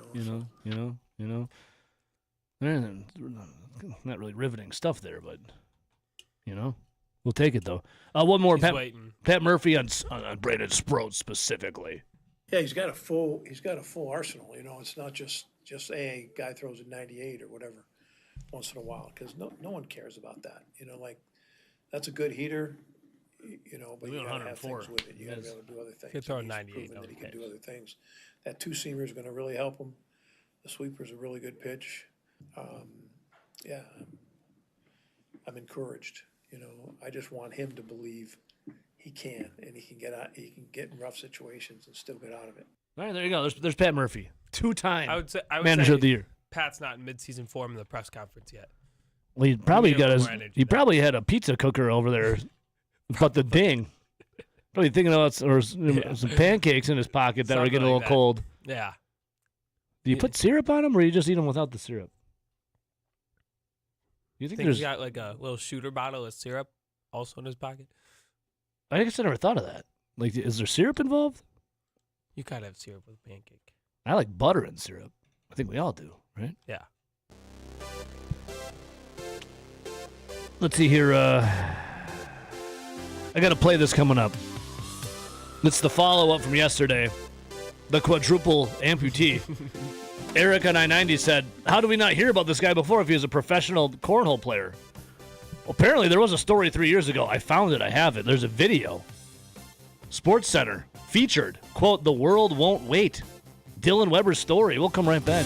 know. Not really riveting stuff there, but, you know, we'll take it, though. One more. He's waiting. Pat Murphy on Brandon Sproat specifically. Yeah, he's got a full arsenal, you know. It's not just a guy throws a 98 or whatever once in a while, because no one cares about that. You know, like, that's a good heater, you know, but you gotta have things with it. You gotta be able to do other things. Could throw a And he's 98, proven that he okay. can do other things. That 2-seamer is going to really help him. The sweeper's a really good pitch. Yeah, I'm encouraged. You know, I just want him to believe he can, and he can get out. He can get in rough situations and still get out of it. All right, there you go. There's Pat Murphy, 2-time I would Manager say of the Year. Pat's not in midseason form in the press conference yet. Well, he probably Need a got little his. more energy He probably had a pizza cooker over there, but the ding. Probably thinking about some pancakes in his pocket that were Something getting a like little that. cold. Yeah. Do you put syrup on them, or you just eat them without the syrup? You think Think there's? he got like a little shooter bottle of syrup also in his pocket? I guess I never thought of that. Like, is there syrup involved? You gotta have syrup with a pancake. I like butter and syrup. I think we all do, right? Yeah. Let's see here. I got to play this coming up. It's the follow-up from yesterday. The quadruple amputee. Eric on I-90 said, how do we not hear about this guy before if he was a professional cornhole player? Apparently, there was a story 3 years ago. I found it. I have it. There's a video. Sports Center featured, quote, "The world won't wait." Dylan Weber's story. We'll come right back.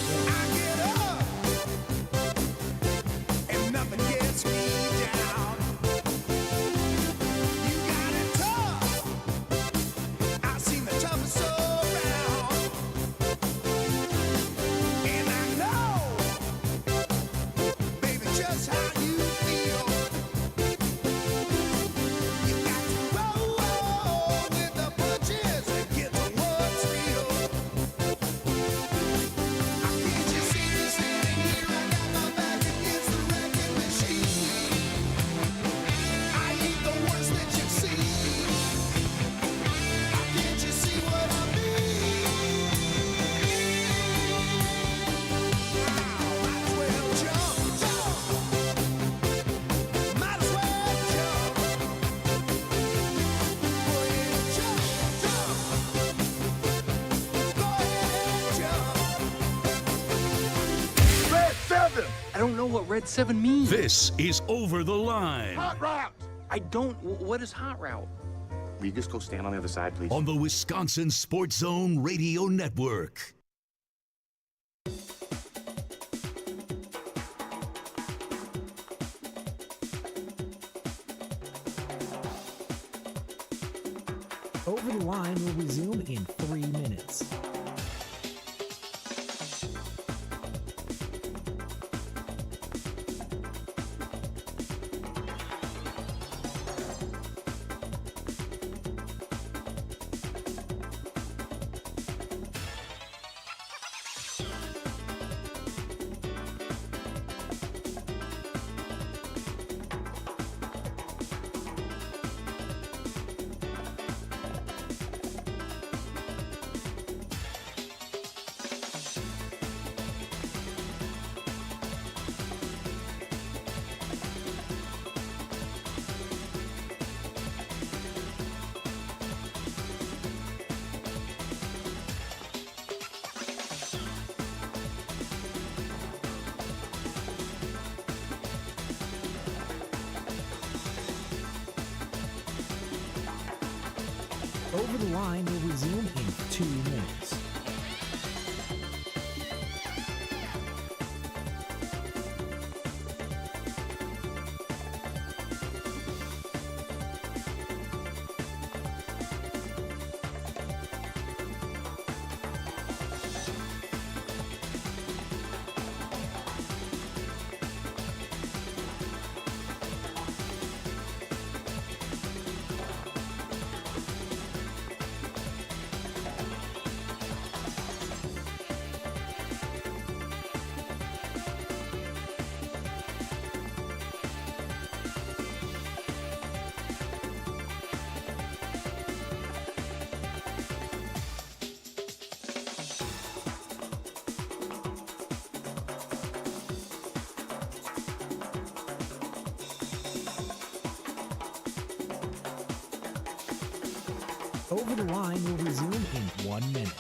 I don't know what Red 7 means. This is Over the Line. Hot route. I don't. What is hot route? Will you just go stand on the other side, please? On the Wisconsin Sports Zone Radio Network. Over the Line will resume in 3 minutes. Over the Line will resume in 2 minutes. Over the Line will resume in 1 minute.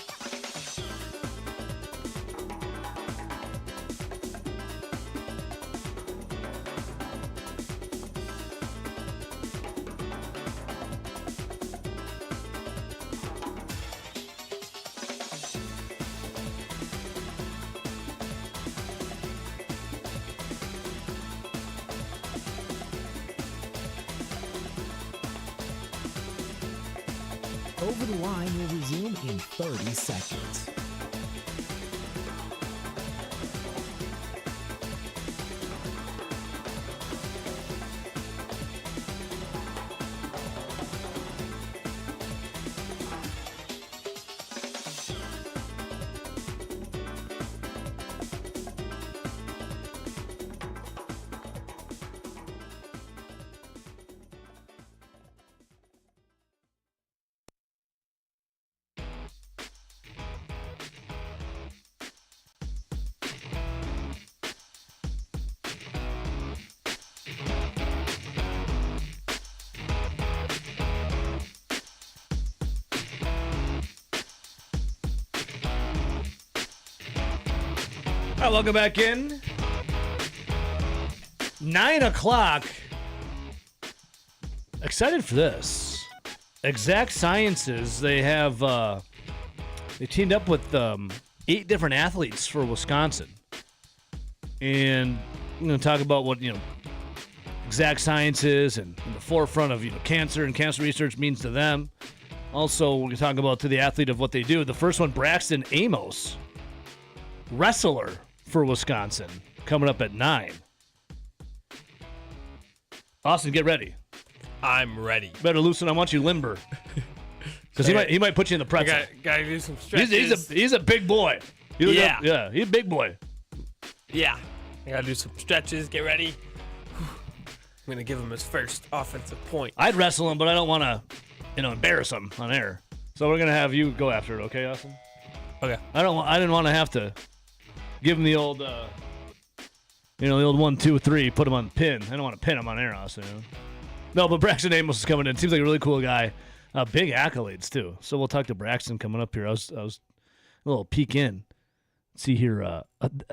Over the Line will resume in 30 seconds. All right, welcome back in. 9 o'clock excited for this. Exact Sciences, they have they teamed up with 8 different athletes for Wisconsin. And I'm going to talk about what, Exact Sciences and the forefront of, cancer and cancer research means to them. Also, we're going to talk about to the athlete of what they do. The first one, Braxton Amos, wrestler for Wisconsin, coming up at 9. Austin, get ready. I'm ready. Better loosen. I want you limber. Because he might put you in the pretzel. Gotta do some stretches. He's a big boy. Yeah. Yeah, he's a big boy. Yeah. I gotta do some stretches. Get ready. I'm gonna give him his first offensive point. I'd wrestle him, but I don't want to, embarrass him on air. So we're gonna have you go after it, okay, Austin? Okay. I didn't want to have to give him the old, the old 1, 2, 3, put him on the pin. I don't want to pin him on air, Austin. No, but Braxton Amos is coming in. Seems like a really cool guy. Big accolades too. So we'll talk to Braxton coming up here. I was a little peek in. Let's see here.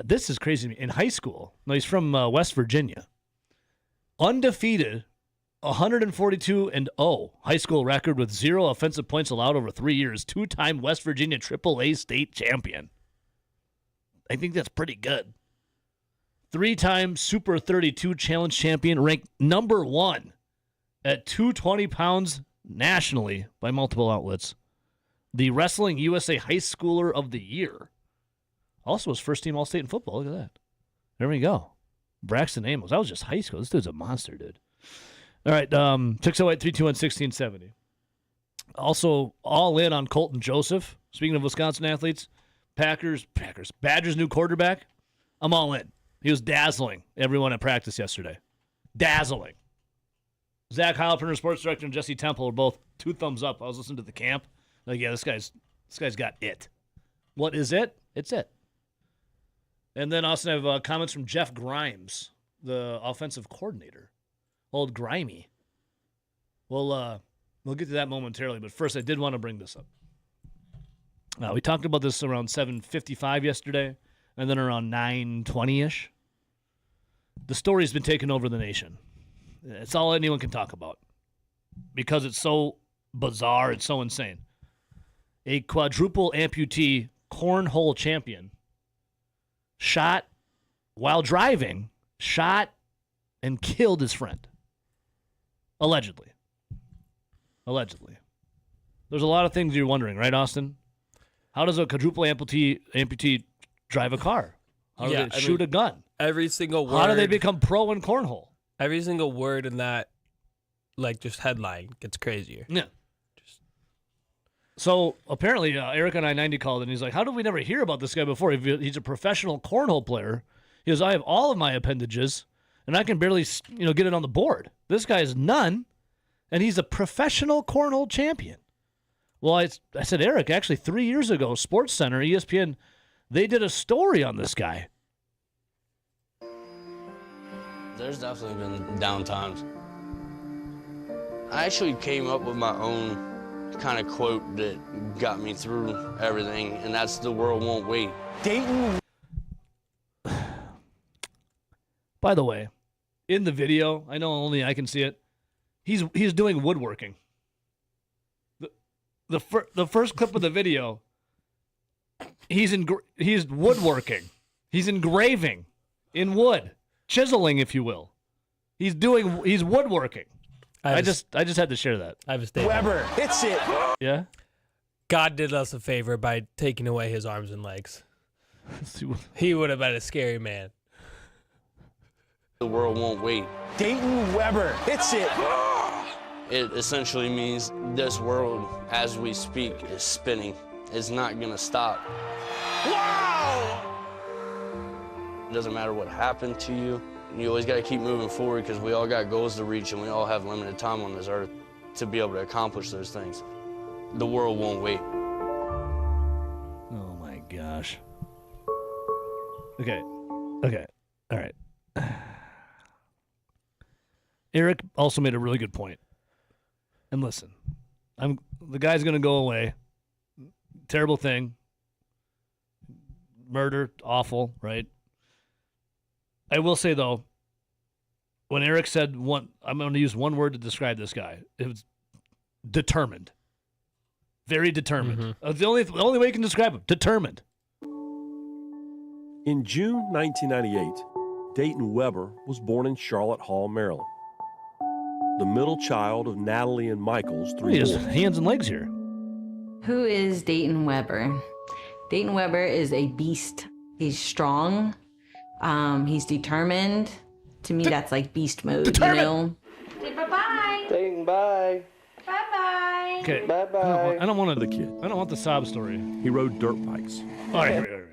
This is crazy to me. In high school, no, he's from West Virginia. Undefeated, 142-0 high school record with 0 offensive points allowed over 3 years. 2-time West Virginia AAA state champion. I think that's pretty good. 3-time Super 32 Challenge champion, ranked number 1 at 220 pounds nationally by multiple outlets. The Wrestling USA High Schooler of the Year. Also was first team All-State in football. Look at that. There we go. Braxton Amos. That was just high school. This dude's a monster, dude. All right. 608-321-1670. Also, all in on Colton Joseph. Speaking of Wisconsin athletes, Badgers new quarterback. I'm all in. He was dazzling everyone at practice yesterday. Dazzling. Zach Heilprin, sports director, and Jesse Temple were both 2 thumbs up. I was listening to the camp. Like, yeah, this guy's got it. What is it? It's it. And then also have comments from Jeff Grimes, the offensive coordinator. Old Grimey. We'll get to that momentarily, but first I did want to bring this up. We talked about this around 7:55 yesterday, and then around 9:20-ish. The story's been taking over the nation. It's all anyone can talk about because it's so bizarre, it's so insane. A quadruple amputee cornhole champion shot while driving, and killed his friend. Allegedly. There's a lot of things you're wondering, right, Austin? How does a quadruple amputee drive a car? How do they shoot a gun? Every single word. How do they become pro in cornhole? Every single word in that, just headline gets crazier. Yeah. So apparently, Eric on I-90 called and he's like, "How did we never hear about this guy before? He's a professional cornhole player. He goes, I have all of my appendages, and I can barely, get it on the board. This guy is none, and he's a professional cornhole champion." Well, I said, Eric, actually 3 years ago, SportsCenter, ESPN, they did a story on this guy. There's definitely been down times. I actually came up with my own kind of quote that got me through everything, and that's "the world won't wait." Dayton. By the way, in the video, I know only I can see it. He's doing woodworking. The first clip of the video, he's woodworking. He's engraving in wood, chiseling, if you will. He's woodworking. I just had to share that. I have a statement. Weber, hits it. Yeah? God did us a favor by taking away his arms and legs. He would have been a scary man. The world won't wait. Dayton Weber hits it. It essentially means this world, as we speak, is spinning. It's not gonna stop. Wow! It doesn't matter what happened to you. You always gotta keep moving forward because we all got goals to reach and we all have limited time on this earth to be able to accomplish those things. The world won't wait. Oh my gosh. Okay. All right. Eric also made a really good point. And listen, the guy's going to go away. Terrible thing. Murder, awful, right? I will say, though, when Eric said I'm going to use one word to describe this guy. It was determined. Very determined. The only way you can describe him. Determined. In June 1998, Dayton Weber was born in Charlotte Hall, Maryland. The middle child of Natalie and Michael's three He has boys. hands and legs here. Who is Dayton Weber? Dayton Weber is a beast. He's strong. He's determined. To me, that's like beast mode, you know? Say bye-bye. Dayton, bye. Bye-bye. Okay. Bye-bye. I don't want the kid. I don't want the sob story. He rode dirt bikes. All right, here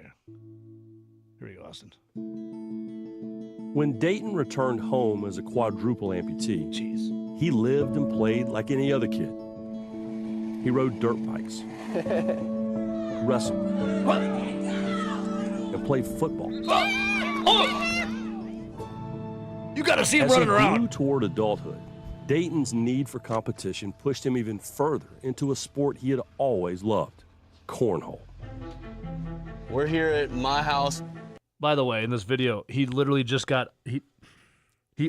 we go, Austin. When Dayton returned home as a quadruple amputee, he lived and played like any other kid. He rode dirt bikes, wrestled, and played football. You got to see him As running he around. grew toward adulthood, Dayton's need for competition pushed him even further into a sport he had always loved, cornhole. We're here at my house. By the way, in this video, he literally just he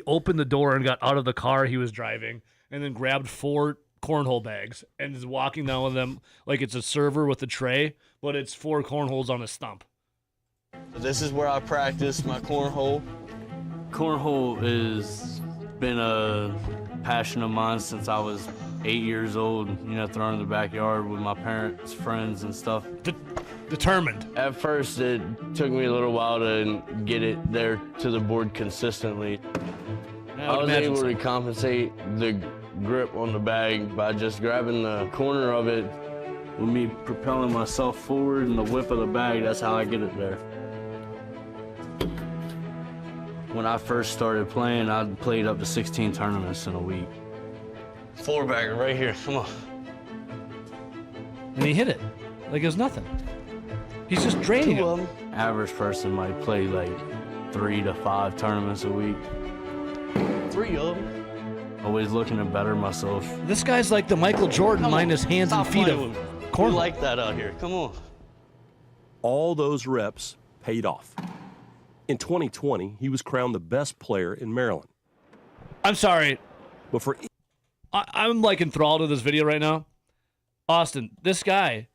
opened the door and got out of the car he was driving and then grabbed 4 cornhole bags and is walking down with them like it's a server with a tray, but it's 4 cornholes on a stump. This is where I practice my cornhole. Cornhole has been a passion of mine since I was 8 years old, throwing in the backyard with my parents, friends, and stuff. Determined. At first, it took me a little while to get it there to the board consistently. I was able to compensate the grip on the bag by just grabbing the corner of it with me propelling myself forward and the whip of the bag. That's how I get it there. When I first started playing, I played up to 16 tournaments in a week. 4-bagger right here, come on. And he hit it like it was nothing. He's just draining him. Average person might play like 3 to 5 tournaments a week. 3 of them. Always looking to better myself. This guy's like the Michael Jordan minus hands and feet of cornhole. We like that out here, come on. All those reps paid off. In 2020, he was crowned the best player in Maryland. I'm sorry. But for I'm like enthralled with this video right now. Austin, this guy,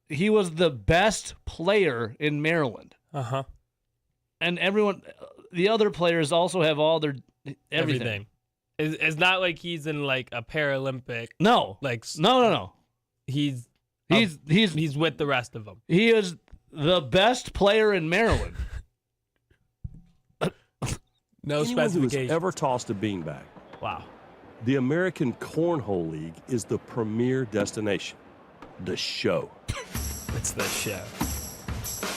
he was the best player in Maryland. Uh-huh. And everyone, the other players also have all their everything. It's not like he's in like a Paralympic. No. Like no. He's with the rest of them. He is the best player in Maryland. No specification. Who has ever tossed a beanbag. Wow. The American Cornhole League is the premier destination. The show. It's the show.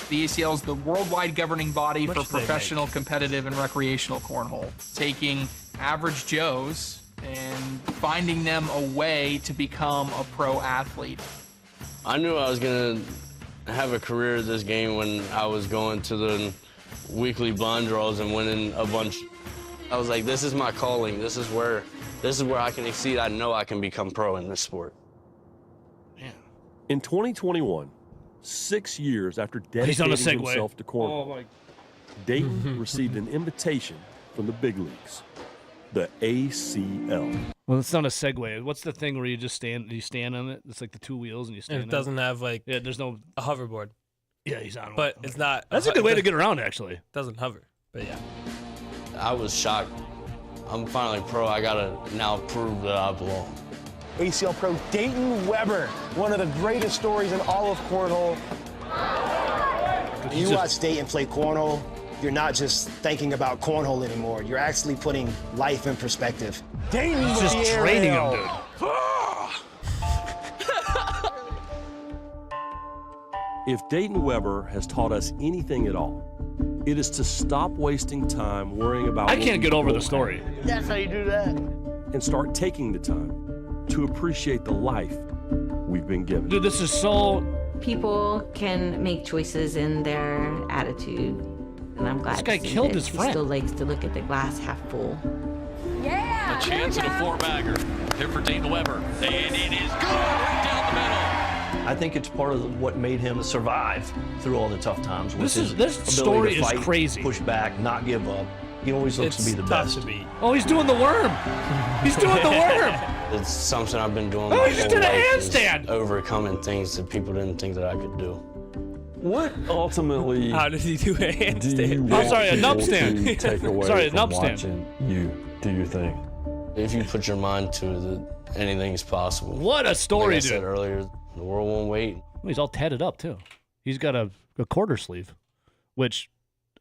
The ACL is the worldwide governing body for professional, competitive, and recreational cornhole, taking average Joes and finding them a way to become a pro athlete. I knew I was going to have a career at this game when I was going to the weekly blind draws and winning a bunch. I was like, this is my calling. This is where I can exceed. I know I can become pro in this sport. In 2021, 6 years after He's on a dedicating segue. himself to cornhole, Dayton received an invitation from the big leagues, the ACL. Well, it's not a segue. What's the thing where you just stand? You stand on it. It's like the 2 wheels, and you stand. It doesn't have like there's no a hoverboard. Yeah, he's on one. But it's not. That's a good way to get around, actually. Doesn't hover, but yeah. I was shocked. I'm finally pro. I gotta now prove that I belong. ACL pro Dayton Weber, one of the greatest stories in all of cornhole. When you watch Dayton play cornhole, you're not just thinking about cornhole anymore. You're actually putting life in perspective. Dayton He's with just the training him, aerial. If Dayton Weber has taught us anything at all, it is to stop wasting time worrying about. I can't get over the story. That's how you do that. And start taking the time to appreciate the life we've been given. Dude, this is so. People can make choices in their attitude, and I'm glad This guy to see killed that his he friend. still likes to look at the glass half full. Yeah. A chance at a 4-bagger. Here for Dayton Weber. And it is good right down the middle. I think it's part of what made him survive through all the tough times. This his story ability to is fight, crazy. Push back, not give up. He always looks to be the best. Oh, he's doing the worm. He's doing the worm. It's something I've been doing Oh, my he just whole did a life, is handstand. overcoming things that people didn't think that I could do. What ultimately? How did he do a handstand? I'm sorry, a nub to stand. take away Sorry, a from nub stand. watching you do your thing? If you put your mind to it, anything is possible. What a story, like I said dude. earlier, the world won't wait. He's all tatted up too. He's got a quarter sleeve, which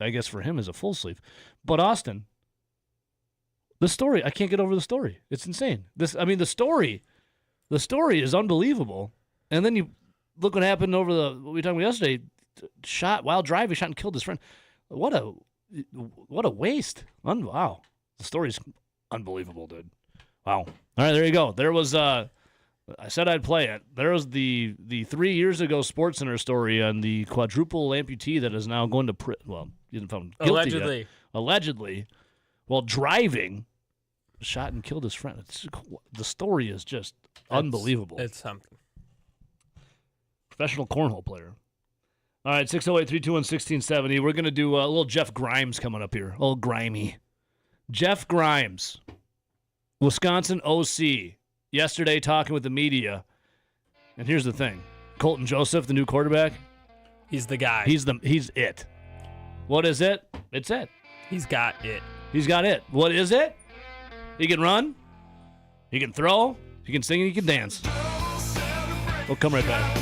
I guess for him is a full sleeve. But Austin, the story, I can't get over the story. It's insane. The story is unbelievable. And then you look what happened over what we talked about yesterday. Shot while driving, shot and killed his friend. What a waste. Wow. The story's unbelievable, dude. Wow. All right, there you go. There was I said I'd play it. There was the 3 years ago SportsCenter story on the quadruple amputee that is now going to prison. Well, he didn't found guilty yet. Allegedly, while driving, shot and killed his friend. The story is just unbelievable. It's something. Professional cornhole player. All right, 608-321-1670. We're going to do a little Jeff Grimes coming up here. A little grimy. Jeff Grimes, Wisconsin OC, yesterday talking with the media. And here's the thing. Colton Joseph, the new quarterback. He's the guy. He's it. What is it? It's it. He's got it. He's got it. What is it? He can run. He can throw. He can sing and he can dance. We'll come right back.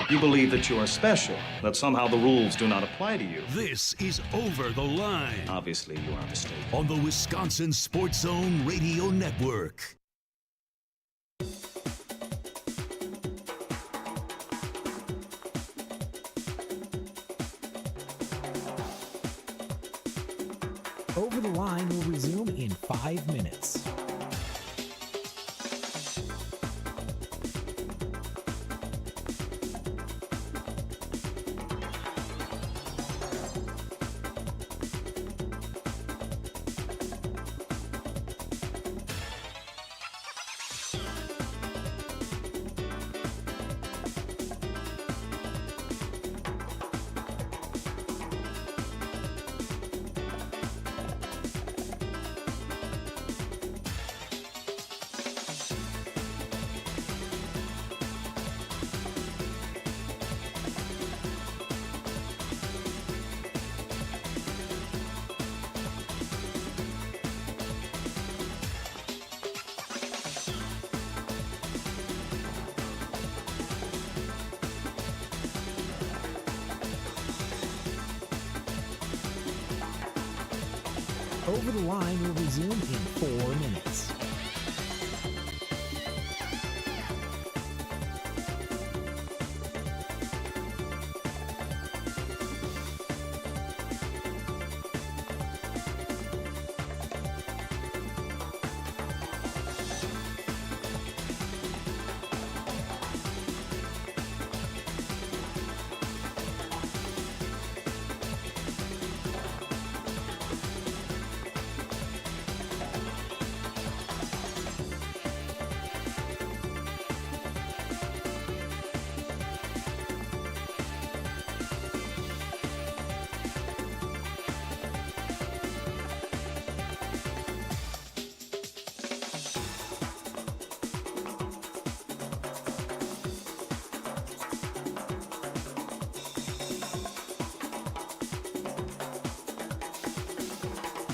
You believe that you are special, that somehow the rules do not apply to you. This is Over the Line. Obviously, you are mistaken. On the Wisconsin Sports Zone Radio Network. Over the Line will resume in 5 minutes. Over the Line will resume in 4 minutes.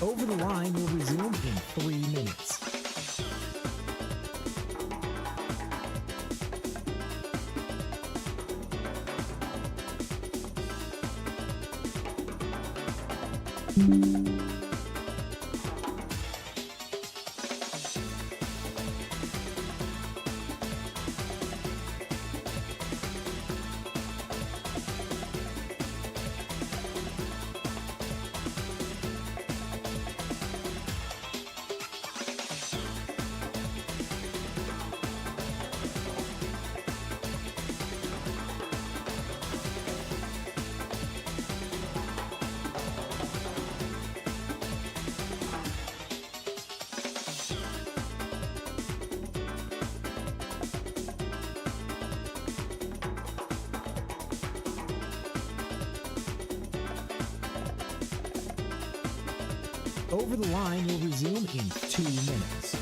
Over the Line will resume in 3 minutes. Over the Line will resume in 2 minutes.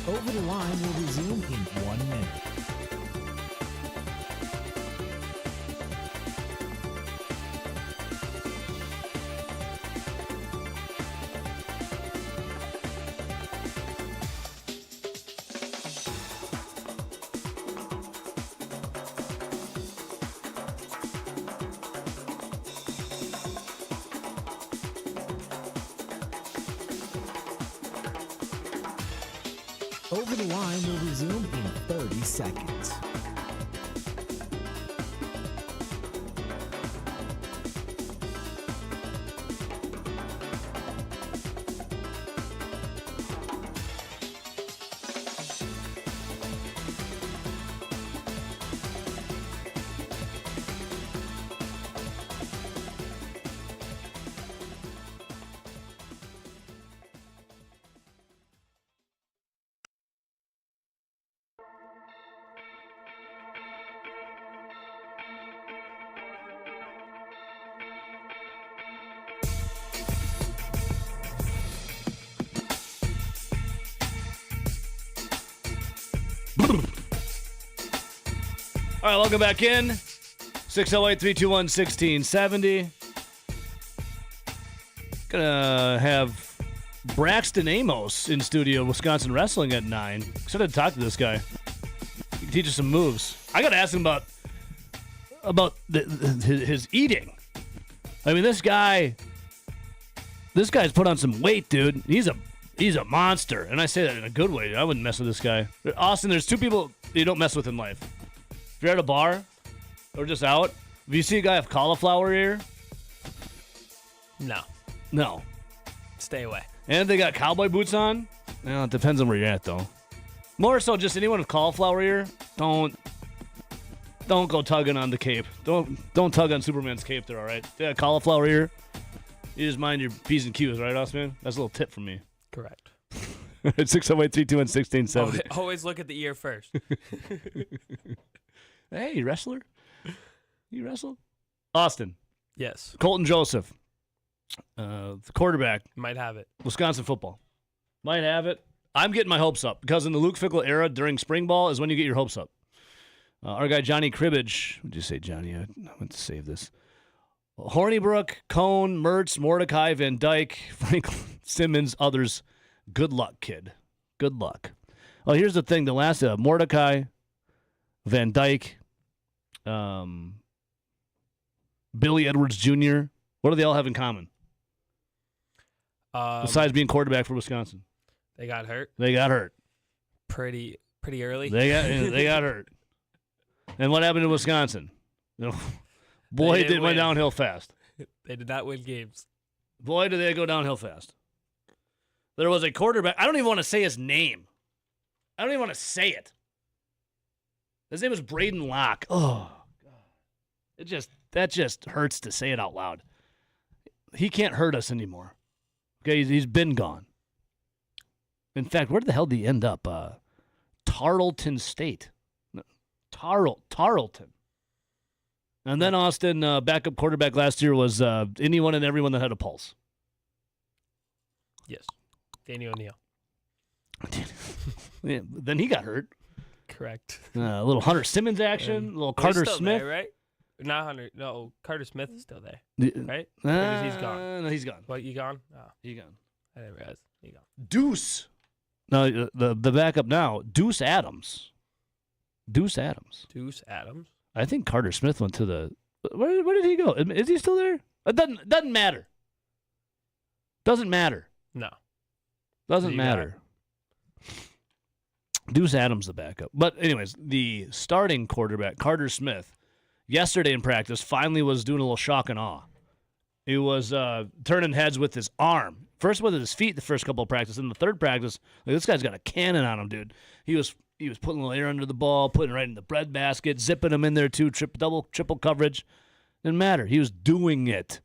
Over the Line will resume in 1 minute. Over the Line will resume in 30 seconds. All right, welcome back in. 608-321-1670. Gonna have Braxton Amos in studio, Wisconsin Wrestling at 9. Excited to talk to this guy. He can teach us some moves. I gotta ask him about his eating. I mean, this guy's put on some weight, dude. He's a monster, and I say that in a good way. I wouldn't mess with this guy. Austin, there's two people you don't mess with in life. If you're at a bar or just out, if you see a guy have cauliflower ear, no, stay away. And if they got cowboy boots on, well, it depends on where you're at, though. More so, just anyone with cauliflower ear, don't go tugging on the cape. Don't tug on Superman's cape there, all right? If they got cauliflower ear, you just mind your P's and Q's, right, Austin? That's a little tip from me. Correct. 608-321-1670. Always look at the ear first. Hey, wrestler? You wrestle? Austin. Yes. Colton Joseph. The quarterback. Might have it. Wisconsin football. Might have it. I'm getting my hopes up because in the Luke Fickell era during spring ball is when you get your hopes up. Our guy Johnny Cribbage. What did you say, Johnny? I meant to save this. Hornibrook, Cone, Mertz, Mordecai, Van Dyke, Franklin, Simmons, others. Good luck, kid. Good luck. Oh, here's the thing. The last Mordecai, Van Dyke, Billy Edwards Jr. What do they all have in common? Besides being quarterback for Wisconsin. They got hurt. They got hurt. pretty early. They got hurt. And what happened in Wisconsin? Boy, it went downhill fast. They did not win games. Boy, did they go downhill fast. There was a quarterback. I don't even want to say his name. I don't even want to say it. His name was Braden Locke. Oh, God. That just hurts to say it out loud. He can't hurt us anymore. Okay, he's been gone. In fact, where the hell did he end up? Tarleton State. Tarleton. And then Austin, backup quarterback last year was anyone and everyone that had a pulse. Yes. Danny O'Neal. Yeah, then he got hurt. Correct. A little Hunter Simmons action, a little Carter Smith. There, right? Not Hunter. No, Carter Smith is still there. Right? Or he's gone. No, he's gone. What, you gone? Oh. He gone. I didn't realize. He gone. Deuce. No, the backup now, Deuce Adams. Deuce Adams. I think Carter Smith went to the. Where did he go? Is he still there? It doesn't matter. Doesn't matter. No. Doesn't matter. Deuce Adams, the backup. But anyways, the starting quarterback, Carter Smith, yesterday in practice, finally was doing a little shock and awe. He was turning heads with his arm. First with his feet the first couple of practices. In the third practice, this guy's got a cannon on him, dude. He was putting a little air under the ball, putting it right in the bread basket, zipping him in there too, triple coverage. Didn't matter. He was doing it.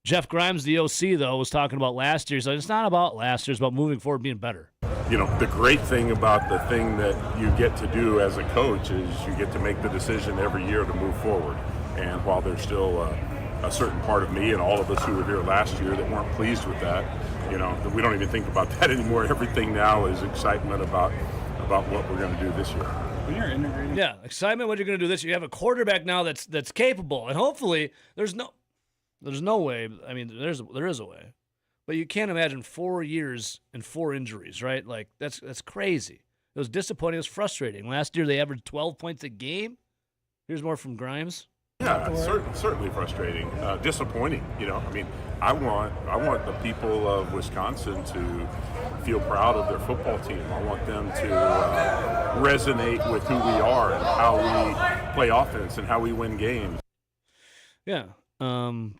Jeff Grimes, the OC, though, was talking about last year. So it's not about last year. It's about moving forward, being better. You know, the great thing about the thing that you get to do as a coach is you get to make the decision every year to move forward. And while there's still a certain part of me and all of us who were here last year that weren't pleased with that, you know, we don't even think about that anymore. Everything now is excitement about what we're going to do this year. When you're integrating. Yeah, excitement what you're going to do this year. You have a quarterback now that's capable, and hopefully there's no way. I mean, there is a way, but you can't imagine 4 years and 4 injuries, right? Like that's crazy. It was disappointing. It was frustrating. Last year they averaged 12 points a game. Here's more from Grimes. Yeah, certainly frustrating, disappointing. You know, I mean, I want the people of Wisconsin to feel proud of their football team. I want them to resonate with who we are and how we play offense and how we win games. Yeah. Carter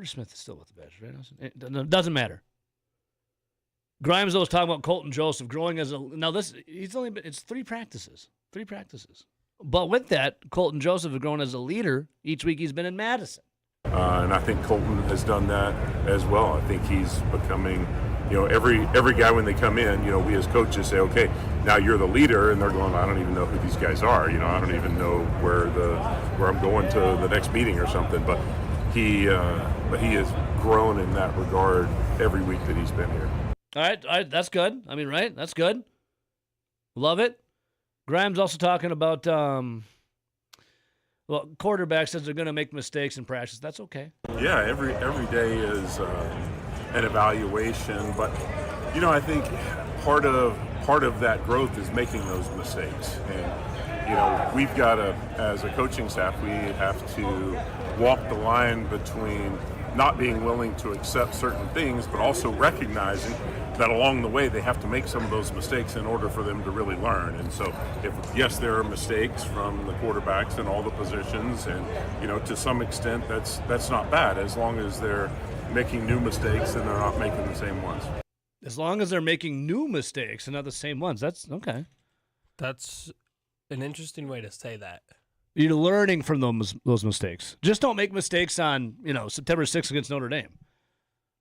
Smith is still with the Badgers, right? It doesn't matter. Grimes was talking about Colton Joseph growing as it's 3 practices. 3 practices. But with that, Colton Joseph has grown as a leader each week he's been in Madison. And I think Colton has done that as well. I think he's becoming, you know, every guy when they come in, you know, we as coaches say, okay, now you're the leader, and they're going, I don't even know who these guys are. You know, I don't even know where I'm going to the next meeting or something. But he has grown in that regard every week that he's been here. All right, that's good. I mean, right? That's good. Love it. Grimes also talking about, quarterback says they're going to make mistakes in practice. That's okay. Yeah, every day is an evaluation, but you know, I think part of that growth is making those mistakes, and you know, we've got to, as a coaching staff, we have to walk the line between not being willing to accept certain things, but also recognizing that along the way they have to make some of those mistakes in order for them to really learn. And so, yes, there are mistakes from the quarterbacks in all the positions, and you know, to some extent, that's not bad as long as they're making new mistakes and they're not making the same ones. As long as they're making new mistakes and not the same ones, that's okay. That's an interesting way to say that. You're learning from those mistakes. Just don't make mistakes on, September 6th against Notre Dame.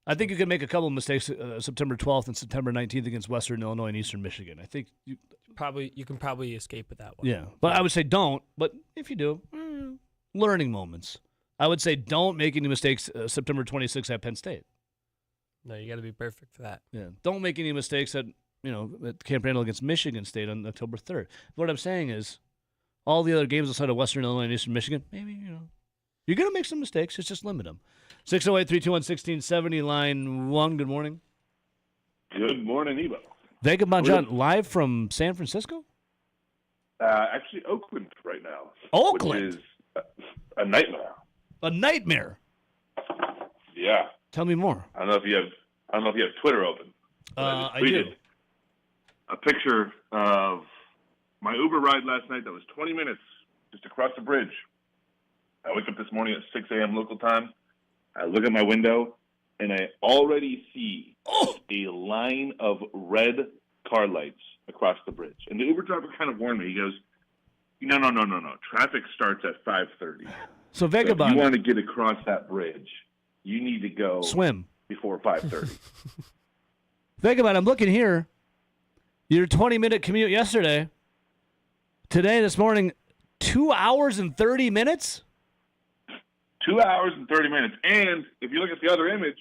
I think you can make a couple of mistakes September 12th and September 19th against Western Illinois and Eastern Michigan. I think you can probably escape with that one. Yeah, but I would say don't. But if you do, learning moments. I would say don't make any mistakes September 26th at Penn State. No, you got to be perfect for that. Yeah, don't make any mistakes at Camp Randall against Michigan State on October 3rd. What I'm saying is, all the other games outside of Western Illinois and Eastern Michigan, maybe you're gonna make some mistakes. Just limit them. 608-321-1670, line 1. Good morning. Good morning, Evo. Vagabond John, live from San Francisco? Actually, Oakland right now. Oakland? Which is a nightmare. A nightmare? Yeah. Tell me more. I don't know if you have Twitter open. I do. a picture of my Uber ride last night that was 20 minutes just across the bridge. I wake up this morning at 6 a.m. local time. I look at my window, and I already see a line of red car lights across the bridge. And the Uber driver kind of warned me. He goes, no. Traffic starts at 5:30. So If Vagabond, you want to get across that bridge, you need to go swim before 5:30. Vagabond, I'm looking here. Your 20-minute commute yesterday. Today, this morning, 2 hours and 30 minutes? 2 hours and 30 minutes. And if you look at the other image,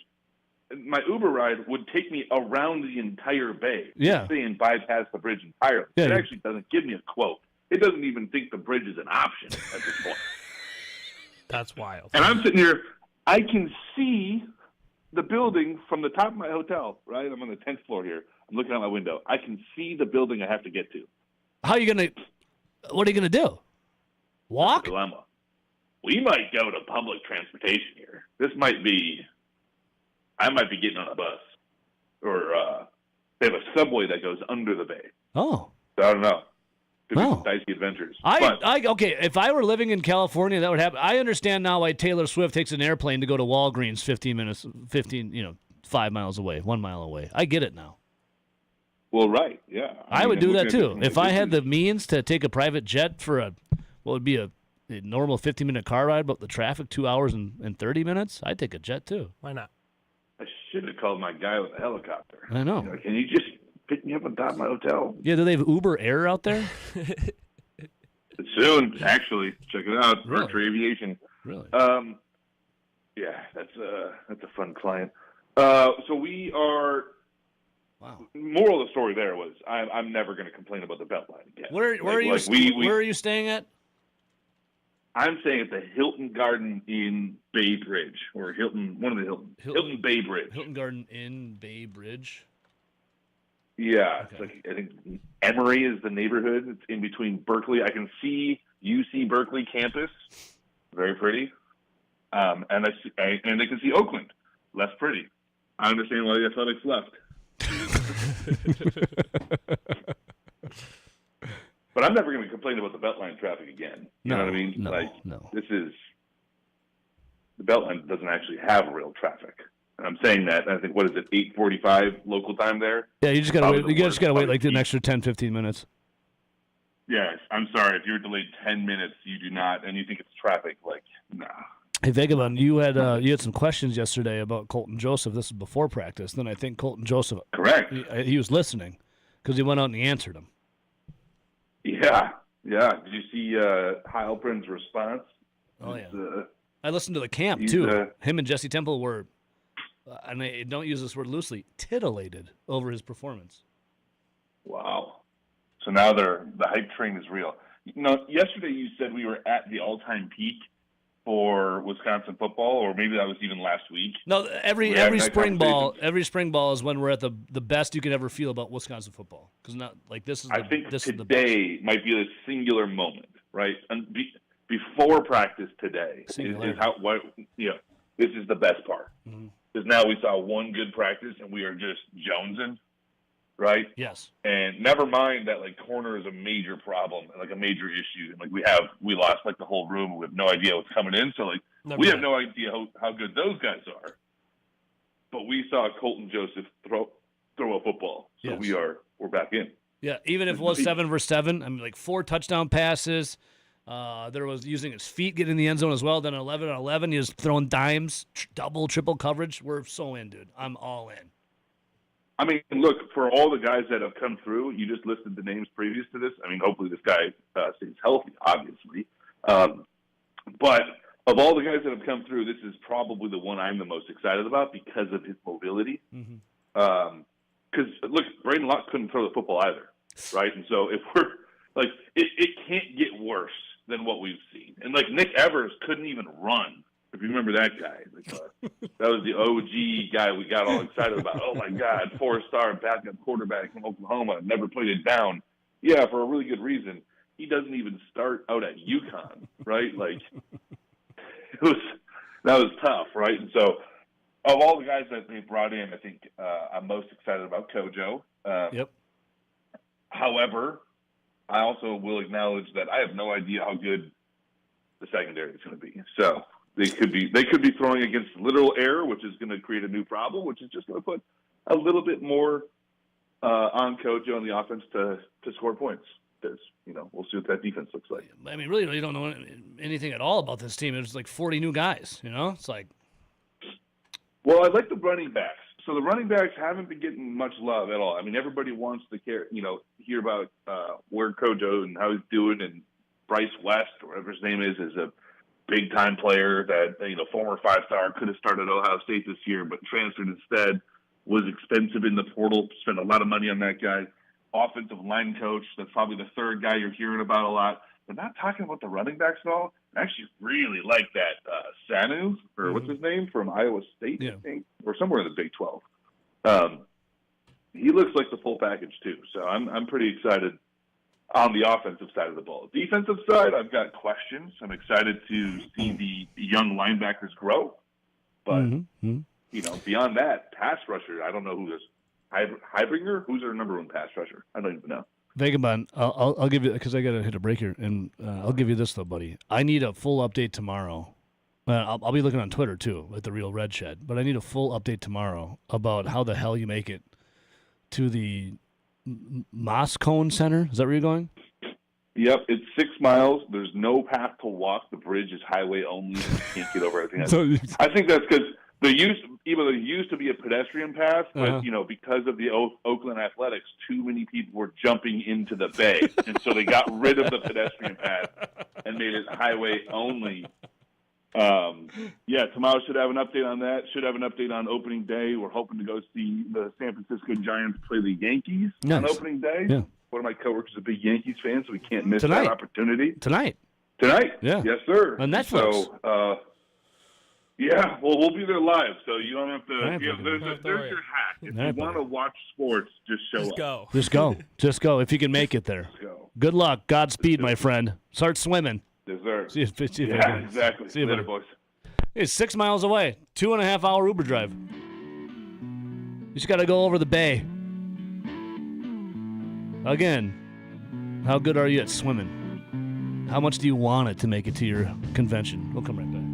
my Uber ride would take me around the entire bay. Yeah. It's saying bypass the bridge entirely. Yeah, It yeah. actually doesn't give me a quote. It doesn't even think the bridge is an option at this point. That's wild. And I'm sitting here, I can see the building from the top of my hotel, right? I'm on the 10th floor here. I'm looking out my window. I can see the building I have to get to. What are you going to do? Walk? Dilemma. We might go to public transportation here. I might be getting on a bus. Or they have a subway that goes under the bay. Oh. So I don't know. Could be Oh. some dicey adventures. Okay, if I were living in California, that would happen. I understand now why Taylor Swift takes an airplane to go to Walgreens 5 miles away, 1 mile away. I get it now. Well, right, yeah. I mean, would I'm do looking that at too. this If I had the means to take a private jet for what would be a normal 15-minute car ride, but the traffic 2 hours and 30 minutes, I'd take a jet too. Why not? I should have called my guy with a helicopter. I know. You know, can you just pick me up on top of my hotel? Yeah, do they have Uber Air out there? Soon, actually. Check it out. Really? Archer Aviation. Really? Yeah, that's a fun client. So we are. Wow. Moral of the story there was I'm never going to complain about the Beltline again. Where are you staying at? I'm staying at the Hilton Garden in Bay Bridge, or Hilton Bay Bridge. Hilton Garden Inn Bay Bridge. Yeah, it's like, I think Emory is the neighborhood. It's in between Berkeley. I can see UC Berkeley campus, very pretty, and I can see Oakland, less pretty. I understand why the Athletics left. But I'm never going to complain about the Beltline traffic again. You know what I mean? No. The Beltline doesn't actually have real traffic. And I'm saying that, I think, what is it, 8:45 local time there? Yeah, you just got to wait. You just got to wait like an extra 10, 15 minutes. Yes, I'm sorry. If you're delayed 10 minutes, you do not, and you think it's traffic, nah. Hey, Vagabond, you had some questions yesterday about Colton Joseph. This is before practice. Then I think Colton Joseph. Correct. He was listening because he went out and he answered him. Yeah. Did you see Heilprin's response? Oh, yeah. I listened to the camp, too. Him and Jesse Temple were, and I don't use this word loosely, titillated over his performance. Wow. So now the hype train is real. You know, yesterday you said we were at the all-time peak for Wisconsin football, or maybe that was even last week. No, every spring ball is when we're at the best you can ever feel about Wisconsin football. Because not like this is. I think today might be a singular moment, right? And before practice today is this is the best part. Because now we saw one good practice and we are just jonesing, right? Yes. And never mind that corner is a major problem and a major issue. And we lost the whole room. We have no idea what's coming in. So we have no idea how good those guys are. But we saw Colton Joseph throw a football. So Yes. we're back in. Yeah, even if it was 7 versus 7, I mean 4 touchdown passes. There was using his feet, getting in the end zone as well. Then 11 on 11, he was throwing dimes, double, triple coverage. We're so in, dude. I'm all in. I mean, look, for all the guys that have come through, you just listed the names previous to this. I mean, hopefully this guy stays healthy, obviously. But of all the guys that have come through, this is probably the one I'm the most excited about because of his mobility. Because, look, Braden Locke couldn't throw the football either, right? And so if we're it can't get worse than what we've seen. And Nick Evers couldn't even run. If you remember that guy, that was the OG guy we got all excited about. Oh my God, 4-star backup quarterback from Oklahoma, never played it down. Yeah, for a really good reason. He doesn't even start out at UConn, right? That was tough, right? And so, of all the guys that they brought in, I think I'm most excited about Kojo. Yep. However, I also will acknowledge that I have no idea how good the secondary is going to be. So they could be throwing against literal air, which is going to create a new problem, which is just going to put a little bit more on Kojo on the offense to score points. Because, we'll see what that defense looks like. I mean, really, you don't know anything at all about this team. It's like 40 new guys, It's like... Well, I like the running backs. So the running backs haven't been getting much love at all. I mean, everybody wants to hear about where Kojo and how he's doing, and Bryce West, or whatever his name is a big-time player that, former 5-star, could have started at Ohio State this year, but transferred instead, was expensive in the portal, spent a lot of money on that guy. Offensive line coach, that's probably the third guy you're hearing about a lot. But not talking about the running backs at all. I actually really like that Sanu, or what's his name, from Iowa State, I think, or somewhere in the Big 12. He looks like the full package too. So I'm pretty excited on the offensive side of the ball. Defensive side, I've got questions. I'm excited to see the young linebackers grow. But, beyond that, pass rusher, I don't know who this Heibringer? Who's our number one pass rusher? I don't even know. Vagabond, I'll give you, because I got to hit a break here, and I'll give you this, though, buddy. I need a full update tomorrow. I'll be looking on Twitter, too, at the Real Red Shed, but I need a full update tomorrow about how the hell you make it to the Moscone Center. Is that where you're going? Yep, it's 6 miles. There's no path to walk. The bridge is highway only. You can't get over everything. I think that's because there used to be a pedestrian path, but because of the Oakland Athletics, too many people were jumping into the bay, and so they got rid of the pedestrian path and made it highway only. Tomorrow should have an update on that. Should have an update on opening day. We're hoping to go see the San Francisco Giants play the Yankees on opening day. Yeah. One of my coworkers is a big Yankees fan, so we can't miss that opportunity. Tonight? Yeah. Yes, sir. On Netflix. So, we'll be there live, so you don't have to. There's your hack. If you want to watch sports, just show up. Just go. If you can make it there. Good luck. Godspeed, my friend. Start swimming. Yes, sir. See if exactly. See you later, boys. It's 6 miles away. 2.5 hour Uber drive. You just got to go over the bay. Again, how good are you at swimming? How much do you want it to make it to your convention? We'll come right back.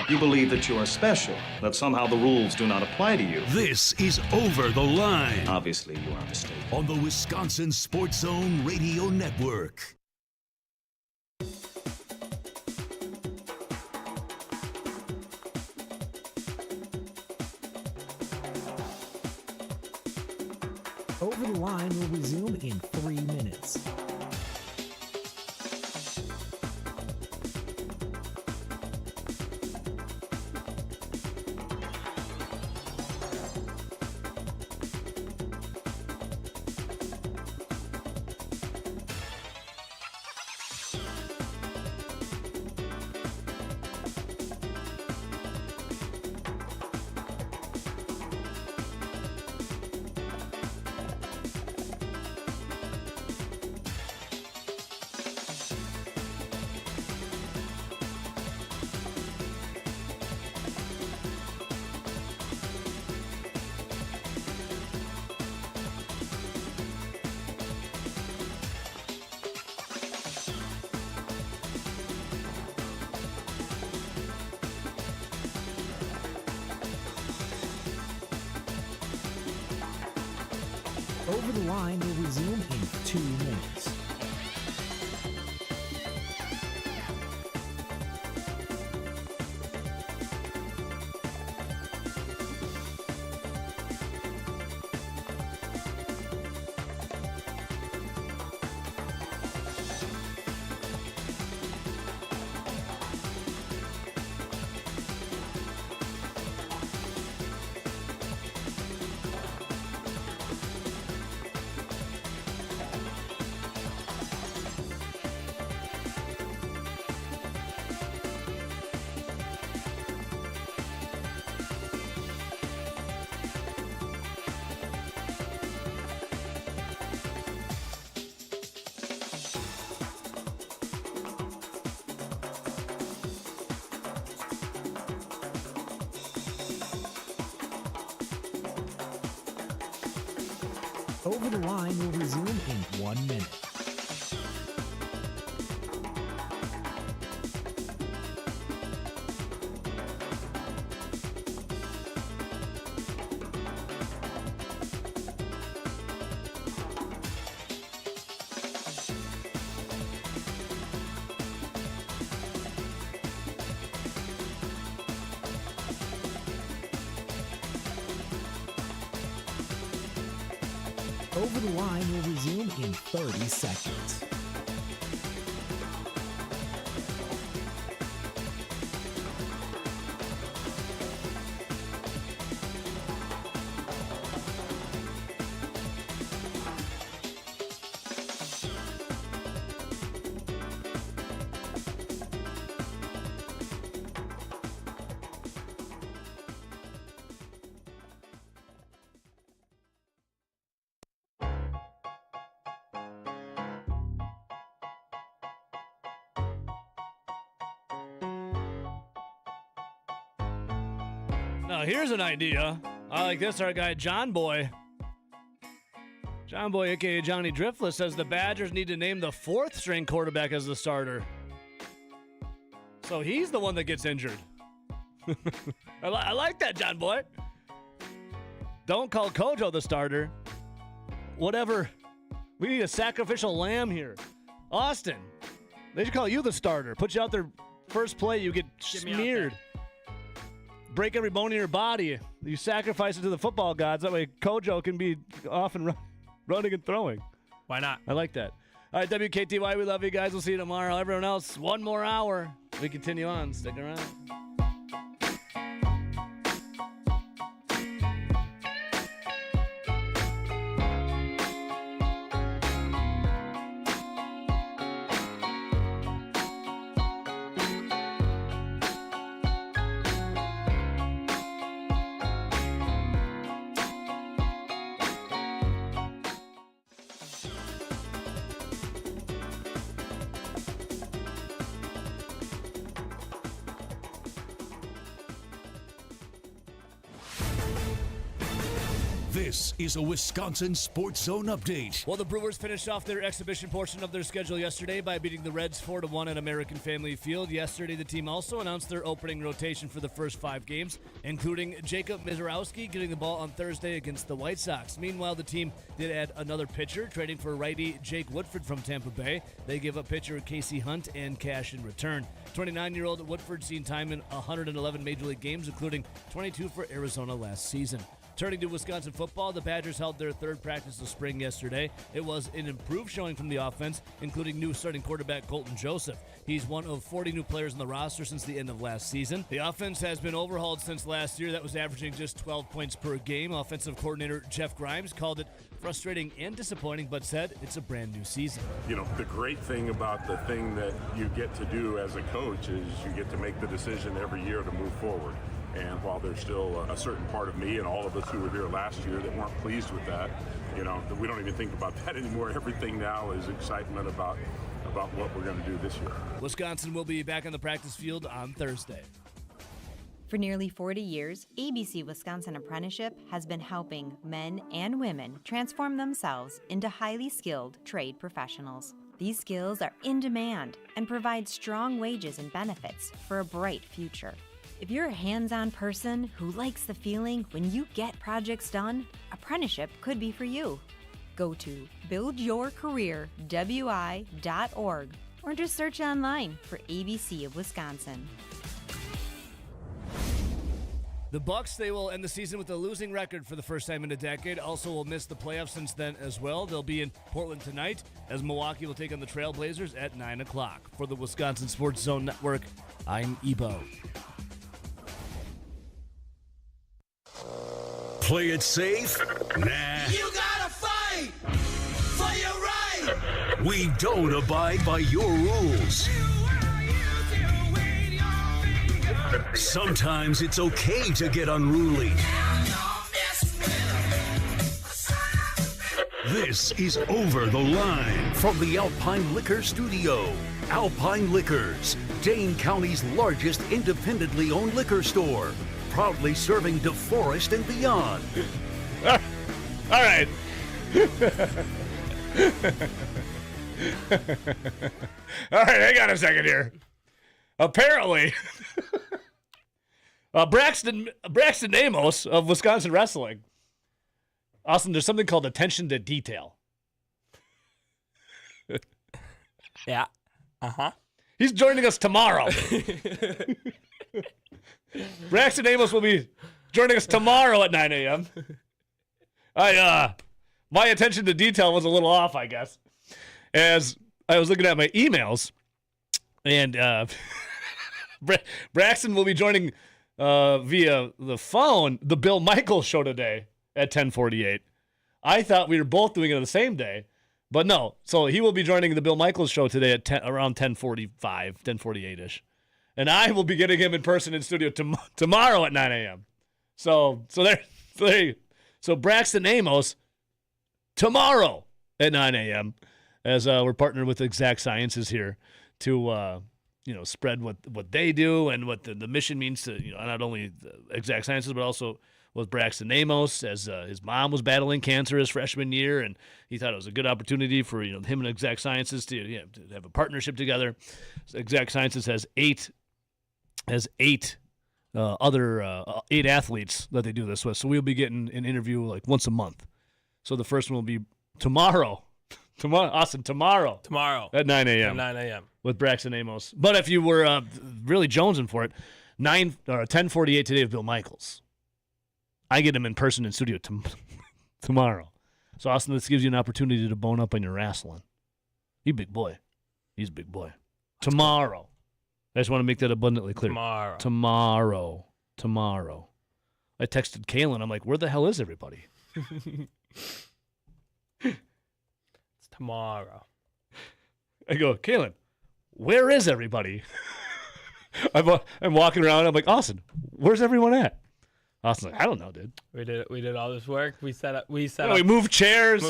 You believe that you are special, that somehow the rules do not apply to you. This is Over the Line. Obviously, you are mistaken. On the Wisconsin Sports Zone Radio Network. Over the Line will resume in 3 minutes. Over the Line will resume in 2 minutes. Over the Line will resume in 1 minute. Over the Line will resume in 30 seconds. Now, here's an idea. I like this. Our guy, John Boy, a.k.a. Johnny Driftless, says the Badgers need to name the fourth string quarterback as the starter. So he's the one that gets injured. I like that, John Boy. Don't call Kojo the starter. Whatever. We need a sacrificial lamb here. Austin, they should call you the starter. Put you out there first play, you get smeared. Break every bone in your body. You sacrifice it to the football gods. That way Kojo can be off and running and throwing. Why not? I like that. All right, WKTY, we love you guys. We'll see you tomorrow. Everyone else, one more hour. We continue on. Stick around. This is a Wisconsin Sports Zone update. Well, the Brewers finished off their exhibition portion of their schedule yesterday by beating the Reds 4-1 at American Family Field. Yesterday, the team also announced their opening rotation for the first 5 games, including Jacob Misiorowski getting the ball on Thursday against the White Sox. Meanwhile, the team did add another pitcher, trading for righty Jake Woodford from Tampa Bay. They give up pitcher Casey Hunt and cash in return. 29-year-old Woodford seen time in 111 Major League games, including 22 for Arizona last season. Turning to Wisconsin football, the Badgers held their third practice of spring yesterday. It was an improved showing from the offense, including new starting quarterback Colton Joseph. He's one of 40 new players on the roster since the end of last season. The offense has been overhauled since last year. That was averaging just 12 points per game. Offensive coordinator Jeff Grimes called it frustrating and disappointing, but said it's a brand new season. You know, the great thing about the thing that you get to do as a coach is you get to make the decision every year to move forward. And while there's still a certain part of me and all of us who were here last year that weren't pleased with that, you know, we don't even think about that anymore. Everything now is excitement about what we're going to do this year. Wisconsin will be back on the practice field on Thursday. For nearly 40 years, ABC Wisconsin Apprenticeship has been helping men and women transform themselves into highly skilled trade professionals. These skills are in demand and provide strong wages and benefits for a bright future. If you're a hands-on person who likes the feeling when you get projects done, apprenticeship could be for you. Go to buildyourcareerwi.org or just search online for ABC of Wisconsin. The Bucks, they will end the season with a losing record for the first time in a decade. Also will miss the playoffs since then as well. They'll be in Portland tonight as Milwaukee will take on the Trailblazers at 9 o'clock. For the Wisconsin Sports Zone Network, I'm Ebo. Play it safe? Nah. You gotta fight for your right. We don't abide by your rules. Sometimes it's okay to get unruly. This is Over the Line from the Alpine Liquor Studio. Alpine Liquors, Dane County's largest independently owned liquor store. Proudly serving DeForest and beyond. All right. All right, hang on a second here. Apparently, Braxton Amos of Wisconsin Wrestling. Austin, there's something called attention to detail. Yeah. Uh-huh. He's joining us tomorrow. Braxton Amos will be joining us tomorrow at 9 a.m. My attention to detail was a little off, I guess, as I was looking at my emails, and Braxton will be joining via the phone the Bill Michaels show today at 10:48. I thought we were both doing it on the same day, but no. So he will be joining the Bill Michaels show today at around 10:45, 10:48-ish. And I will be getting him in person in studio tomorrow at 9 a.m. So Braxton Amos tomorrow at 9 a.m. as we're partnered with Exact Sciences here to spread what they do and what the mission means to not only Exact Sciences but also with Braxton Amos, as his mom was battling cancer his freshman year, and he thought it was a good opportunity for him and Exact Sciences to have a partnership together. So Exact Sciences has eight athletes that they do this with. So we'll be getting an interview like once a month. So the first one will be tomorrow. Austin, tomorrow. Tomorrow. At 9 a.m. At 9 a.m. With Braxton Amos. But if you were really jonesing for it, 10:48 today with Bill Michaels. I get him in person in studio tomorrow. So, Austin, this gives you an opportunity to bone up on your wrestling. He's a big boy. He's a big boy. Tomorrow. I just want to make that abundantly clear. Tomorrow. I texted Kalen. I'm like, where the hell is everybody? It's tomorrow. I go, Kalen, where is everybody? I'm walking around. I'm like, Austin, where's everyone at? Austin's like, I don't know, dude. We did all this work. We moved chairs.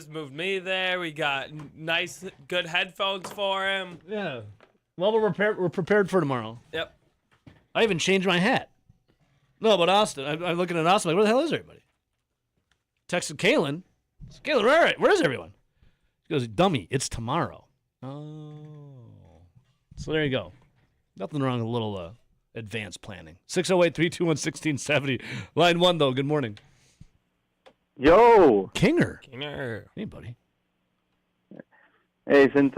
Moved me there. We got nice, good headphones for him. Yeah. Well, we're prepared for tomorrow. Yep. I even changed my hat. No, but Austin, I'm looking at Austin like, where the hell is everybody? Texted Kalen. Kalen, all right, where is everyone? He goes, dummy, it's tomorrow. Oh. So there you go. Nothing wrong with a little advanced planning. 608-321-1670. Line 1, though. Good morning. Yo. Kinger. Hey, buddy. Hey, since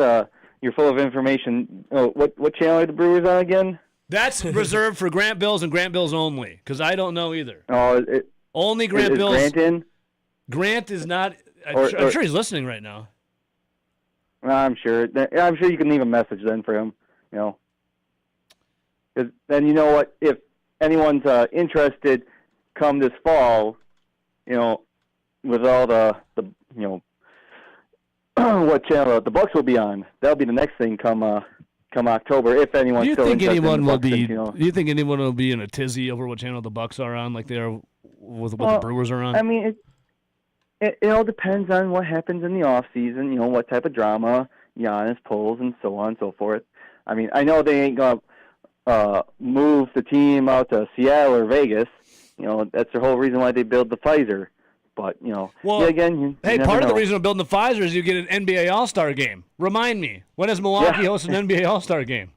you're full of information, what channel are the Brewers on again? That's reserved for Grant Bills and Grant Bills only, because I don't know either. Oh, only Grant Bills. Grant in? Grant is not. I'm sure he's listening right now. I'm sure. I'm sure you can leave a message then for him. Because then you know what? If anyone's interested, come this fall, with all the what channel the Bucks will be on. That'll be the next thing come October. If anyone's still interested in the Bucks, do you think anyone will be in a tizzy over what channel the Bucks are on, like they are with what the Brewers are on? I mean, it all depends on what happens in the off season. What type of drama Giannis pulls and so on and so forth. I mean, I know they ain't gonna move the team out to Seattle or Vegas. That's the whole reason why they build the Pfizer. But, well, again, hey, part of the reason we're building the Pfizer is you get an NBA All-Star game. Remind me, when does Milwaukee host an NBA All-Star game?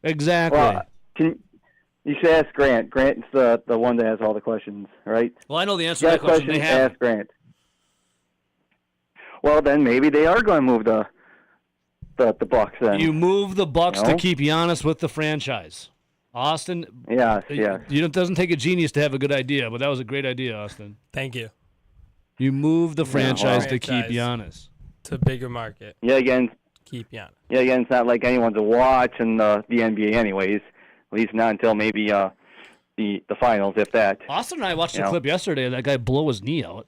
Exactly. Well, you should ask Grant. Grant's the one that has all the questions, right? Well, I know the answer to that question. They have. Ask Grant. Well, then maybe they are going to move the Bucks then. You move the Bucks to keep Giannis with the franchise. Austin. Yeah. It doesn't take a genius to have a good idea, but that was a great idea, Austin. Thank you. You move the franchise to keep Giannis. To a bigger market. Yeah, again. Keep Giannis. Yeah, again, it's not like anyone's watching the NBA anyways. At least not until maybe the finals, if that. Austin and I watched a clip yesterday of that guy blow his knee out.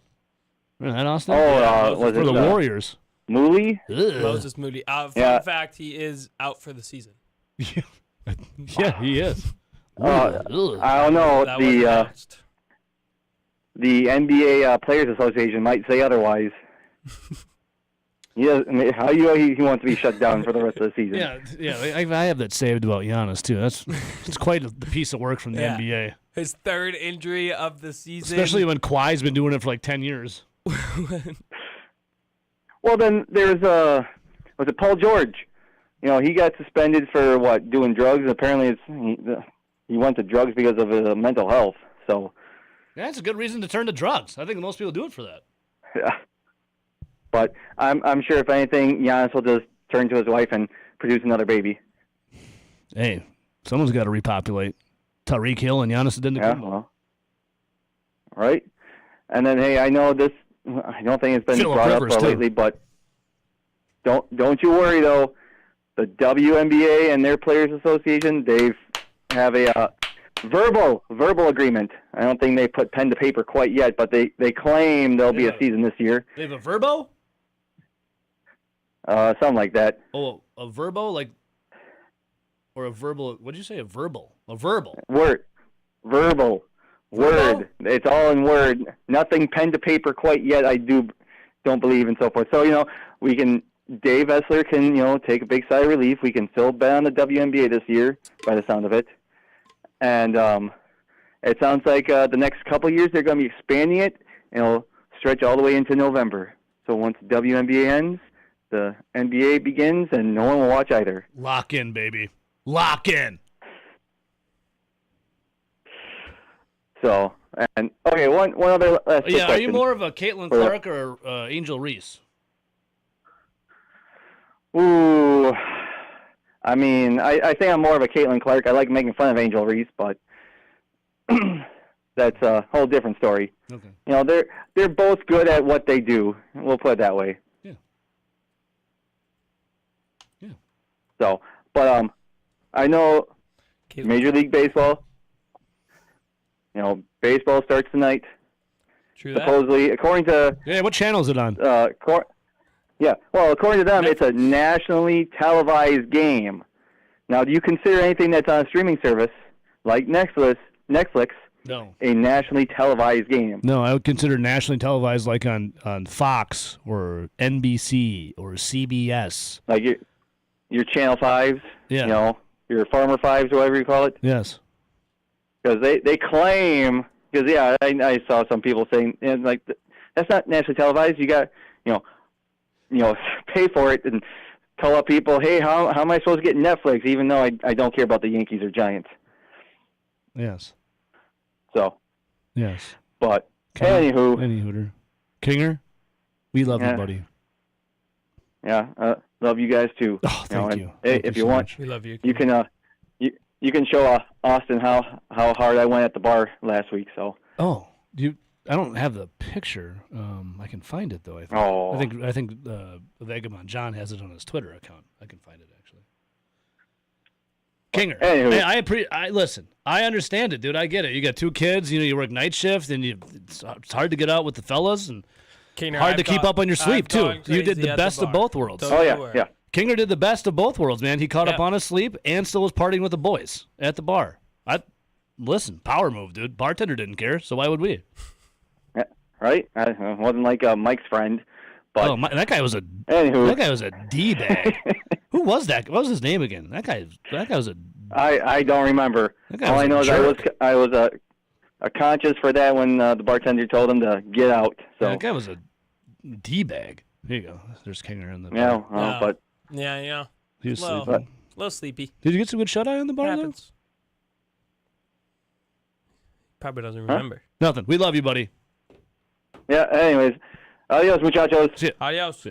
Remember that, Austin? Was for it the Warriors. Moody? Moses Moody. Fun fact, he is out for the season. Yeah, he is. I don't know. The NBA Players Association might say otherwise. Yeah, I mean, how he wants to be shut down for the rest of the season? Yeah. I have that saved about Giannis too. It's quite a piece of work from the NBA. His third injury of the season. Especially when Kawhi's been doing it for like 10 years. Well, then there's was it Paul George? You know, he got suspended for what, doing drugs. Apparently, he went to drugs because of his mental health. So Yeah, it's a good reason to turn to drugs. I think most people do it for that. yeah. But I'm sure if anything, Giannis will just turn to his wife and produce another baby. Hey, someone's got to repopulate. Tyreek Hill and Giannis Antetokounmpo. Well, right. And then, hey, I know this. I don't think it's been Phillip brought Rivers, up too. lately, but don't you worry though. The WNBA and their Players Association, they have a verbal agreement. I don't think they put pen to paper quite yet, but they claim there'll be a season this year. They have a verbo? Something like that. Oh, a verbo? Like, or a verbal, what did you say? A verbal. A verbal. Word. Verbal. Word. It's all in word. Nothing pen to paper quite yet. I don't believe and so forth. So, Dave Essler can, take a big sigh of relief. We can still bet on the WNBA this year, by the sound of it. And it sounds like the next couple of years they're going to be expanding it, and it'll stretch all the way into November. So once the WNBA ends, the NBA begins, and no one will watch either. Lock in, baby. Lock in. So, and okay, one other last quick Yeah, are you question. more of a Caitlin Clark or Angel Reese? Ooh, I mean, I think I'm more of a Caitlin Clark. I like making fun of Angel Reese, but that's a whole different story. Okay. They're both good at what they do. We'll put it that way. Yeah. Yeah. So, but I know Major League Baseball. Baseball starts tonight. True that. Supposedly, according to Yeah, what channel is it on? according to them, it's a nationally televised game. Now, do you consider anything that's on a streaming service like Netflix No. a nationally televised game? No, I would consider nationally televised like on Fox or NBC or CBS. Like your Channel 5s, Yeah. Your Farmer 5s, or whatever you call it? Yes. Because they claim, because, I saw some people saying, that's not nationally televised. You got, pay for it and tell up people, hey, how am I supposed to get Netflix, even though I don't care about the Yankees or Giants? Yes. So, Yes. but anywho. Any hooter. Kinger, we love you, Yeah. buddy. Yeah, love you guys too. Oh, thank you. Hey, Thank if you you so want, much. We love you. You can you can show Austin how hard I went at the bar last week. So. Oh, I don't have the picture. I can find it though. Oh. I think Vagabond John has it on his Twitter account. I can find it actually. Kinger. Anywho. Hey, I listen. I understand it, dude. I get it. You got two kids. You work night shift, and it's hard to get out with the fellas, and Kinger, hard I've to keep gone- up on your sleep I've too. gone You did crazy the at best the of bar. both worlds. Don't you worry. Kinger did the best of both worlds, man. He caught up on his sleep and still was partying with the boys at the bar. Listen, power move, dude. Bartender didn't care, so why would we? Yeah, right? I wasn't like Mike's friend, but that guy was a D-bag. Who was that? What was his name again? That guy was a. I don't remember. guy All was I a know is jerk. I was a conscious for that when the bartender told him to get out. So That guy was a D-bag. Here you go. There's Kinger in the. Yeah, bar. but Yeah. He was Well, sleeping. a little sleepy. Did you get some good shut-eye on the bar? Happens. Probably doesn't Huh? remember. Nothing. We love you, buddy. yeah. Anyways, adios, muchachos. Adios.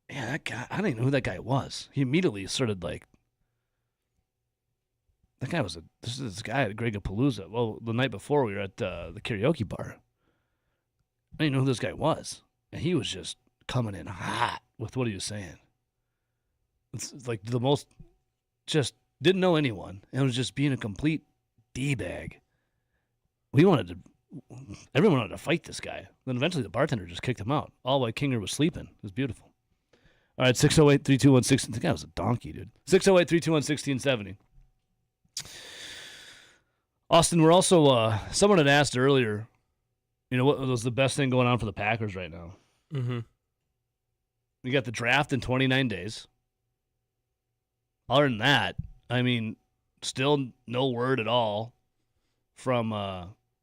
Yeah, that guy. I don't even know who that guy was. He immediately started like. That guy was this guy at Gregapalooza. Well, the night before we were at the karaoke bar. I didn't know who this guy was, and he was just coming in hot with what he was saying. It's like the most, just didn't know anyone, and was just being a complete D-bag. Everyone wanted to fight this guy. Then eventually the bartender just kicked him out, all while Kinger was sleeping. It was beautiful. All right, 608-321-16. The guy was a donkey, dude. 608-321-1670. Austin, we're also, someone had asked earlier, what was the best thing going on for the Packers right now? Mm-hmm. We got the draft in 29 days. Other than that, still no word at all from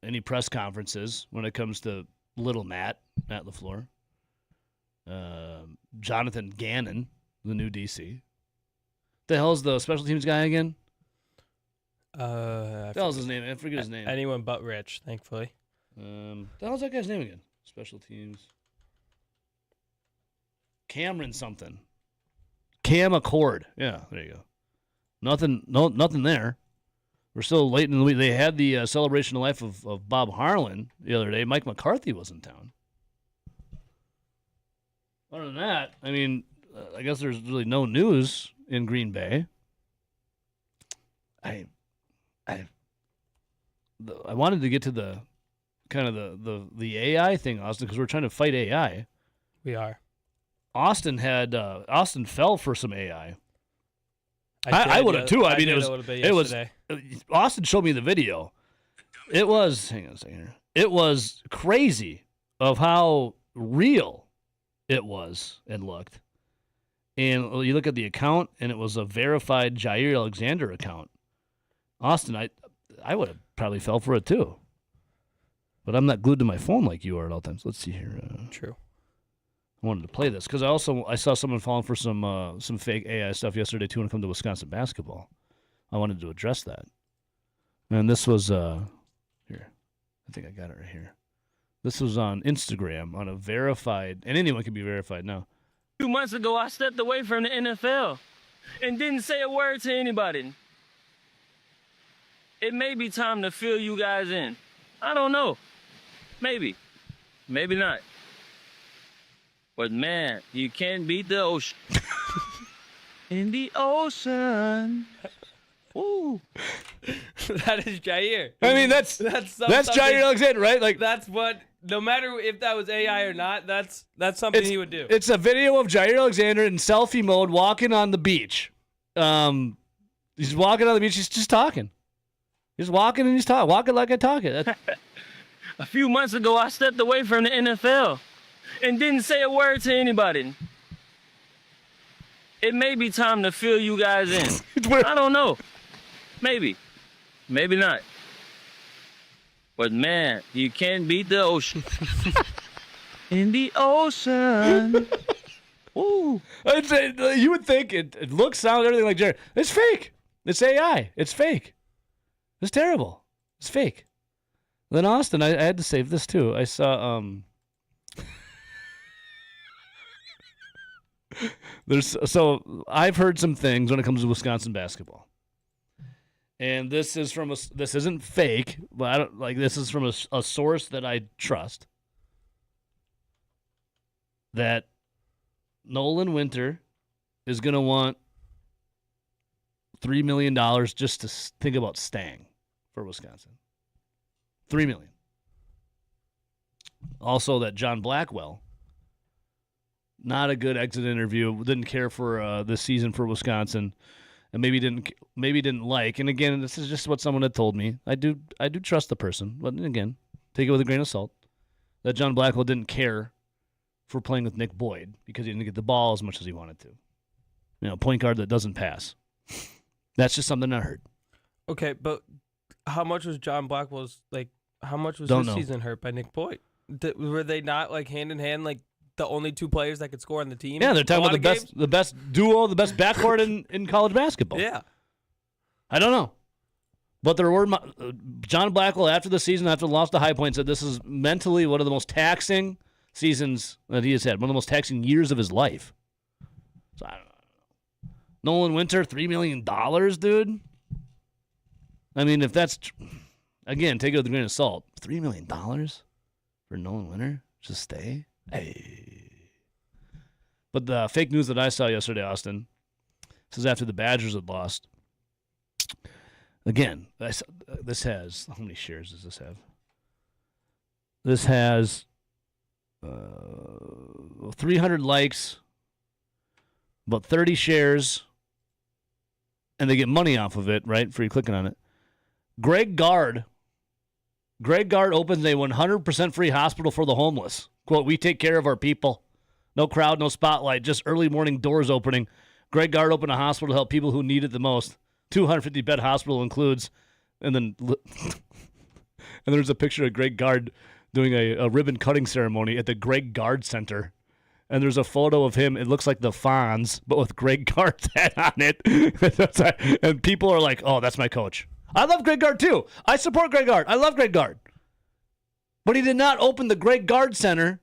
any press conferences when it comes to Little Matt LaFleur. Jonathan Gannon, the new DC. The hell's the special teams guy again? The hell's his name? I forget his name. Anyone but Rich, thankfully. The hell's that guy's name again? Special teams. Cameron something. Cam Accord. Yeah, there you go. Nothing there. We're still late in the week. They had the celebration of life of Bob Harlan the other day. Mike McCarthy was in town. Other than that, I mean, I guess there's really no news in Green Bay. I wanted to get to the kind of the AI thing, Austin, because we're trying to fight AI. We are. Austin fell for some AI. I would have too. I mean, it was. Austin showed me the video. It was. Hang on a second here. It was crazy of how real it was and looked. And you look at the account, and it was a verified Jair Alexander account. Austin, I would have probably fell for it too. But I'm not glued to my phone like you are at all times. Let's see here. True. I wanted to play this because I saw someone falling for some fake AI stuff yesterday too when it comes to Wisconsin basketball. I wanted to address that. And this was here. I think I got it right here. This was on Instagram on a verified, and anyone can be verified now. 2 months ago, I stepped away from the NFL and didn't say a word to anybody. It may be time to fill you guys in. I don't know. Maybe. Maybe not. But man, you can't beat the ocean. In the ocean. Ooh. That is Jair. I mean, that's Jair Alexander, right? Like that's what. No matter if that was AI or not, that's something he would do. It's a video of Jair Alexander in selfie mode walking on the beach. He's walking on the beach. He's just talking. He's walking and he's talking. Walking like I talk it. A few months ago, I stepped away from the NFL and didn't say a word to anybody. It may be time to fill you guys in. I don't know. Maybe. Maybe not. But man, you can't beat the ocean. In the ocean. Ooh. You would think it looks, sounds, everything like Jared. It's fake. It's AI. It's fake. It's terrible. It's fake. Then Austin, I had to save this too. I saw so I've heard some things when it comes to Wisconsin basketball. And this isn't fake, but I don't like this is from a source that I trust. That Nolan Winter is going to want $3 million just to think about staying for Wisconsin. $3 million. Also, that John Blackwell, not a good exit interview, didn't care for this season for Wisconsin. And maybe didn't like. And again, this is just what someone had told me. I do trust the person, but again, take it with a grain of salt. That John Blackwell didn't care for playing with Nick Boyd because he didn't get the ball as much as he wanted to. You know, point guard that doesn't pass. That's just something I heard. Okay, but how much was John Blackwell's How much was Don't his know. season hurt by Nick Boyd? Were they not hand in hand the only two players that could score on the team? Yeah, they're talking about the best duo, the best backcourt in college basketball. Yeah. I don't know. But there were John Blackwell after the season, after the loss to High Point, said this is mentally one of the most taxing seasons that he has had, one of the most taxing years of his life. So I don't know. Nolan Winter, $3 million, dude. I mean, if that's again, take it with a grain of salt. $3 million for Nolan Winter to stay. Hey. But the fake news that I saw yesterday, Austin, this is after the Badgers had lost. Again, this has, how many shares does this have? This has 300 likes, about 30 shares, and they get money off of it, right, for you clicking on it. Greg Gard opens a 100% free hospital for the homeless. Quote, we take care of our people. No crowd, no spotlight, just early morning doors opening. Greg Gard opened a hospital to help people who need it the most. 250-bed hospital includes, and then and there's a picture of Greg Gard doing a ribbon cutting ceremony at the Greg Gard Center. And there's a photo of him. It looks like the Fonz, but with Greg Gard's head on it. And people are like, oh, that's my coach. I love Greg Gard, too. I support Greg Gard. I love Greg Gard. But he did not open the Greg Gard Center,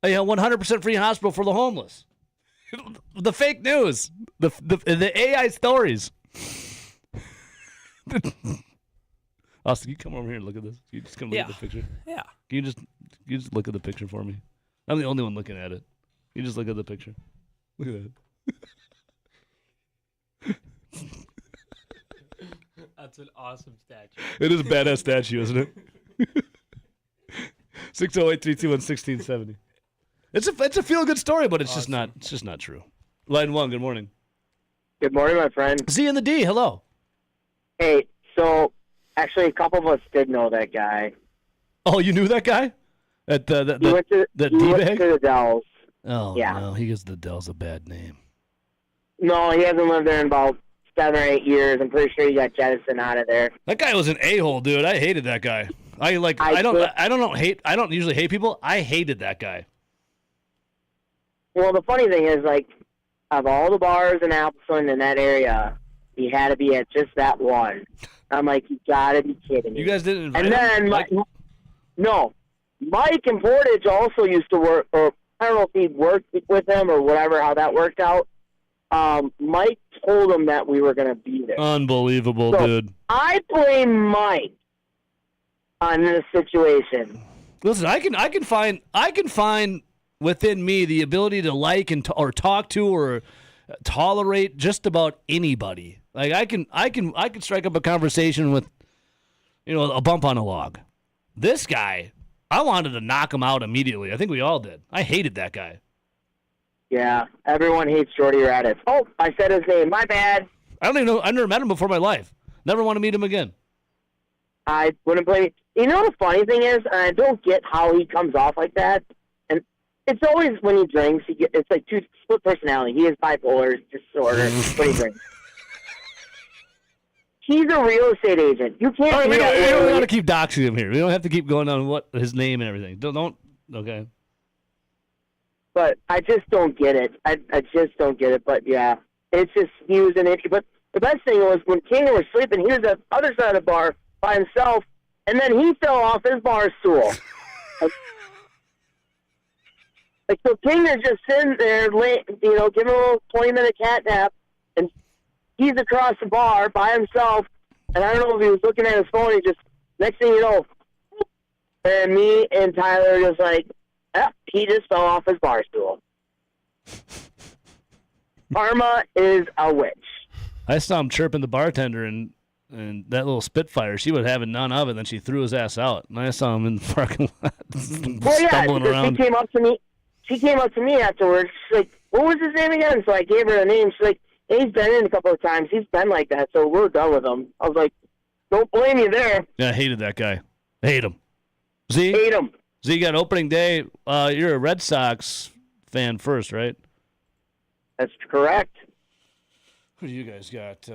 a 100% free hospital for the homeless. The fake news. The AI stories. Austin, can you come over here and look at this? Can you just come look at the picture? Yeah. Can you just look at the picture for me? I'm the only one looking at it. You just look at the picture. Look at that. That's an awesome statue. It is a badass statue, isn't it? 608-321-1670. It's a feel good story, but it's just not true. Line 1, good morning. Good morning, my friend. Z and the D, hello. Hey, so actually a couple of us did know that guy. Oh, you knew that guy? At He went to the Dells. Oh, yeah. no, he gives the Dells a bad name. No, he hasn't lived there in about 7 or 8 years. I'm pretty sure he got jettisoned out of there. That guy was an a-hole, dude. I hated that guy. I don't usually hate people. I hated that guy. Well, the funny thing is, like, of all the bars in Appleton in that area, he had to be at just that one. I'm like, you gotta be kidding me. You guys didn't invite and him? then, no. Mike and Portage also used to work, or I don't know if he worked with him or whatever, how that worked out. Mike told him that we were going to be there. Unbelievable, dude. I blame Mike on this situation. Listen, I can find within me the ability to like and or talk to or tolerate just about anybody. Like I can strike up a conversation with, a bump on a log. This guy, I wanted to knock him out immediately. I think we all did. I hated that guy. Yeah, everyone hates Jordy Raditz. Oh, I said his name. My bad. I don't even know. I never met him before in my life. Never want to meet him again. I wouldn't blame you. You know the funny thing is, and I don't get how he comes off like that. And it's always when he drinks, it's like two split personality. He is bipolar disorder when he drinks. He's a real estate agent. You can't. All right, we don't want to keep doxing him here. We don't have to keep going on what his name and everything. Don't. Okay. But I just don't get it. I just don't get it. But yeah, it's just he was an issue. But the best thing was when King was sleeping, he was at the other side of the bar by himself, and then he fell off his bar stool. Like so, King is just sitting there, giving a little 20-minute cat nap, and he's across the bar by himself. And I don't know if he was looking at his phone. He just next thing you know, and me and Tyler just like. He just fell off his bar stool. Karma is a witch. I saw him chirping the bartender, and that little Spitfire, she would have none of it, and then she threw his ass out. And I saw him in the parking lot stumbling around. She came up to me afterwards. She's like, what was his name again? So I gave her a name. She's like, hey, he's been in a couple of times. He's been like that, so we're done with him. I was like, don't blame you there. Yeah, I hated that guy. I hate him. Z? Hate him. Z, you got opening day. You're a Red Sox fan first, right? That's correct. Who do you guys got?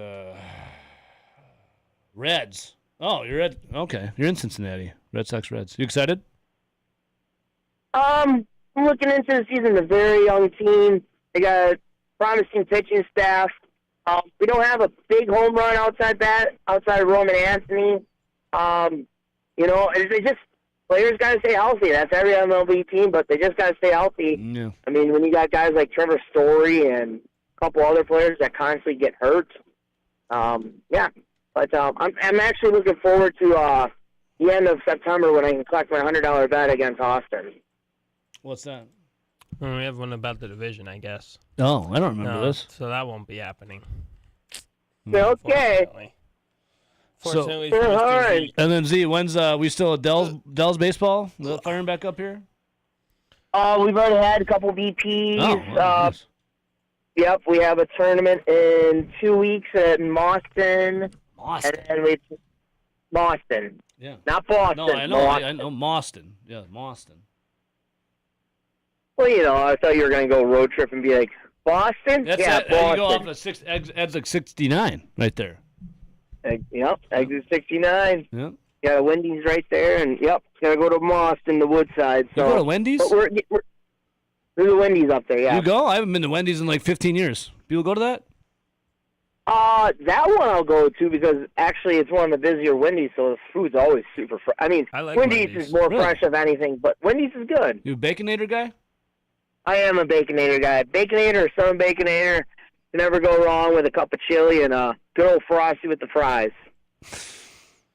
Reds. Oh, you're at okay. You're in Cincinnati. Red Sox, Reds. You excited? I'm looking into the season. A very young team. They got a promising pitching staff. We don't have a big home run outside Roman Anthony. They just. Players got to stay healthy. That's every MLB team, but they just got to stay healthy. Yeah. I mean, when you got guys like Trevor Story and a couple other players that constantly get hurt, yeah. But I'm actually looking forward to the end of September when I can collect my $100 bet against Austin. What's that? We have one about the division, I guess. Oh, I don't remember this. So that won't be happening. Okay. Fortunately, all right. And then Z, when's we still at Dell's baseball? Firing back up here? We've already had a couple VPs. Oh, nice. Yep, we have a tournament in 2 weeks at Boston. Boston. Boston. Yeah. Not Boston. No, I know. I know Boston. Yeah, Boston. Well, I thought you were going to go road trip and be like, Boston? That's yeah, it. Boston. You go off the adds like 69 right there. Yep, exit 69. Yep. Got a Wendy's right there, and yep, gotta go to Moss in the Woodside. So You go to Wendy's? But there's a Wendy's up there. Yeah. You go? I haven't been to Wendy's in like 15 years. People go to that? That one I'll go to because actually it's one of the busier Wendy's, so the food's always super fresh. I mean, like Wendy's Wendy's. is more Really? fresh of anything, but Wendy's is good. You a Baconator guy? I am a Baconator guy. Baconator or Southern Baconator. You never go wrong with a cup of chili and a good old Frosty with the fries.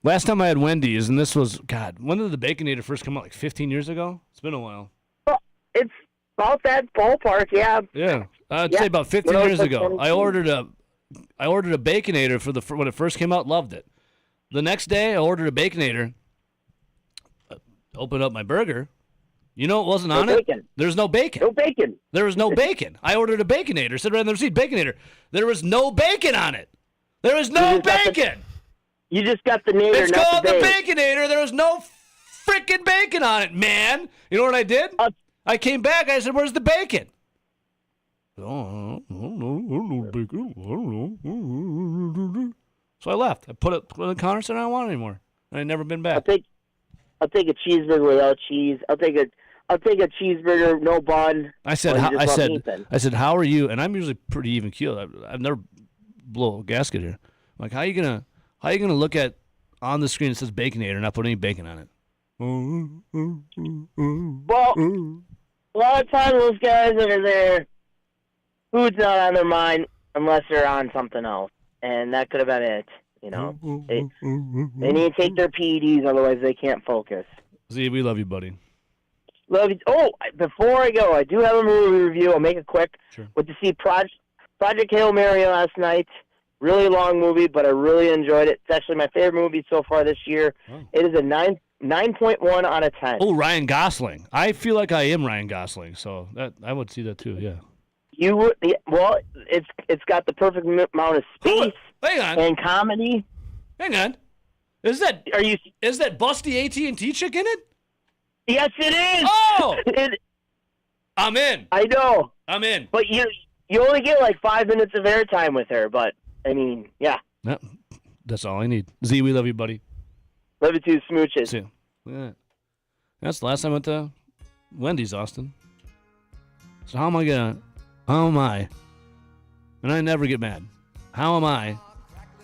Last time I had Wendy's, and this was, God, when did the Baconator first come out? Like 15 years ago? It's been a while. Well, it's about that ballpark, yeah. Yeah. I'd Yeah. say about 15 When I was years like ago. 22. I ordered a Baconator when it first came out, loved it. The next day, I ordered a Baconator, opened up my burger. You know what wasn't No on bacon. it? There's no bacon. No bacon. There was no bacon. I ordered a Baconator. Said right on the receipt, Baconator. There was no bacon on it. There was no bacon. You just got the nader, It's not called the the bake. Baconator. There was no freaking bacon on it, man. You know what I did? I came back. I said, "Where's the bacon?" Oh, I don't know bacon. I don't know. So I left. I put it on the counter. Said I don't want it anymore. And I've never been back. I'll take a cheeseburger without cheese. I'll take a cheeseburger, no bun. I said, Or you just want meat then? how are you? And I'm usually pretty even keeled. I've never blow a gasket here. I'm like, how are you gonna look at on the screen it says Baconator and not put any bacon on it? Well, a lot of times those guys that are there, food's not on their mind unless they're on something else, and that could have been it. You know, they need to take their PEDs, otherwise they can't focus. Z, we love you, buddy. Love you. Oh, before I go, I do have a movie review. I'll make it quick. Sure. Went to see Project Hail Mary last night. Really long movie, but I really enjoyed it. It's actually my favorite movie so far this year. Oh. It is a 9.1 out of 10. Oh, Ryan Gosling. I feel like I am Ryan Gosling, so that I would see that too. Yeah. You would, well, it's got the perfect amount of space and comedy. Hang on. Is that busty AT&T chick in it? Yes, it is. Oh, I'm in. I know. I'm in. But you only get like 5 minutes of airtime with her. But I mean, yeah. No, that's all I need. Z, we love you, buddy. Love you too, smooches. See you. Look at that. That's the last time I went to Wendy's, Austin. So how am I? And I never get mad. How am I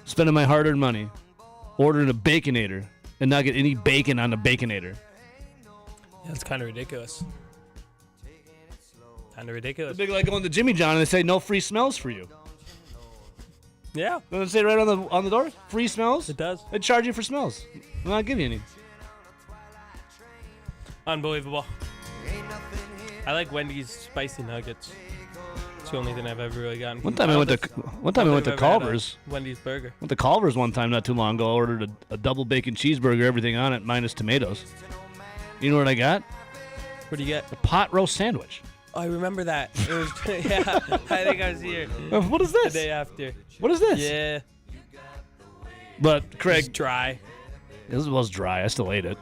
spending my hard-earned money ordering a Baconator and not get any bacon on the Baconator? Yeah, it's kind of ridiculous. Kind of ridiculous. It's big like going to Jimmy John and they say no free smells for you. Yeah. Doesn't it say right on the door? Free smells? It does. They charge you for smells. They'll not give you any. Unbelievable. I like Wendy's spicy nuggets. It's the only thing I've ever really gotten. One time I went to Culver's. Wendy's burger. Went to Culver's one time not too long ago. Ordered a double bacon cheeseburger, everything on it minus tomatoes. You know what I got? What do you get? A pot roast sandwich. Oh, I remember that. It was yeah. I think I was here. What is this? The day after. What is this? Yeah. But Craig, It's dry. This was dry. I still ate it.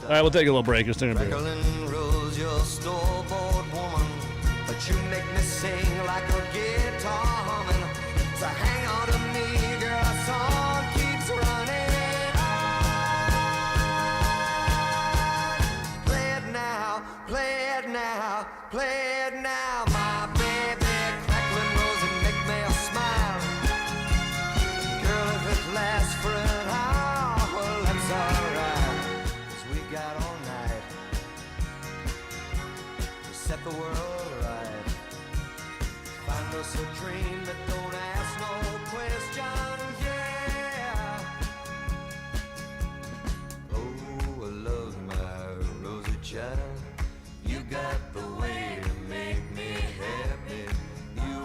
All right, we'll take a little break. Just take a break. Rolls your store-bought woman, but you make me sing like a guitar humming. So hang on to me, girl, our song keeps running on. Play it now, play it now, play it now, my baby. Crackling rose and make me smile. Girl, if it lasts for an hour, well, that's alright. 'Cause we got all night to set the world right. Find us a dream that don't ask no question, yeah. Oh, I love my rosy child. You got the way to make me happy. You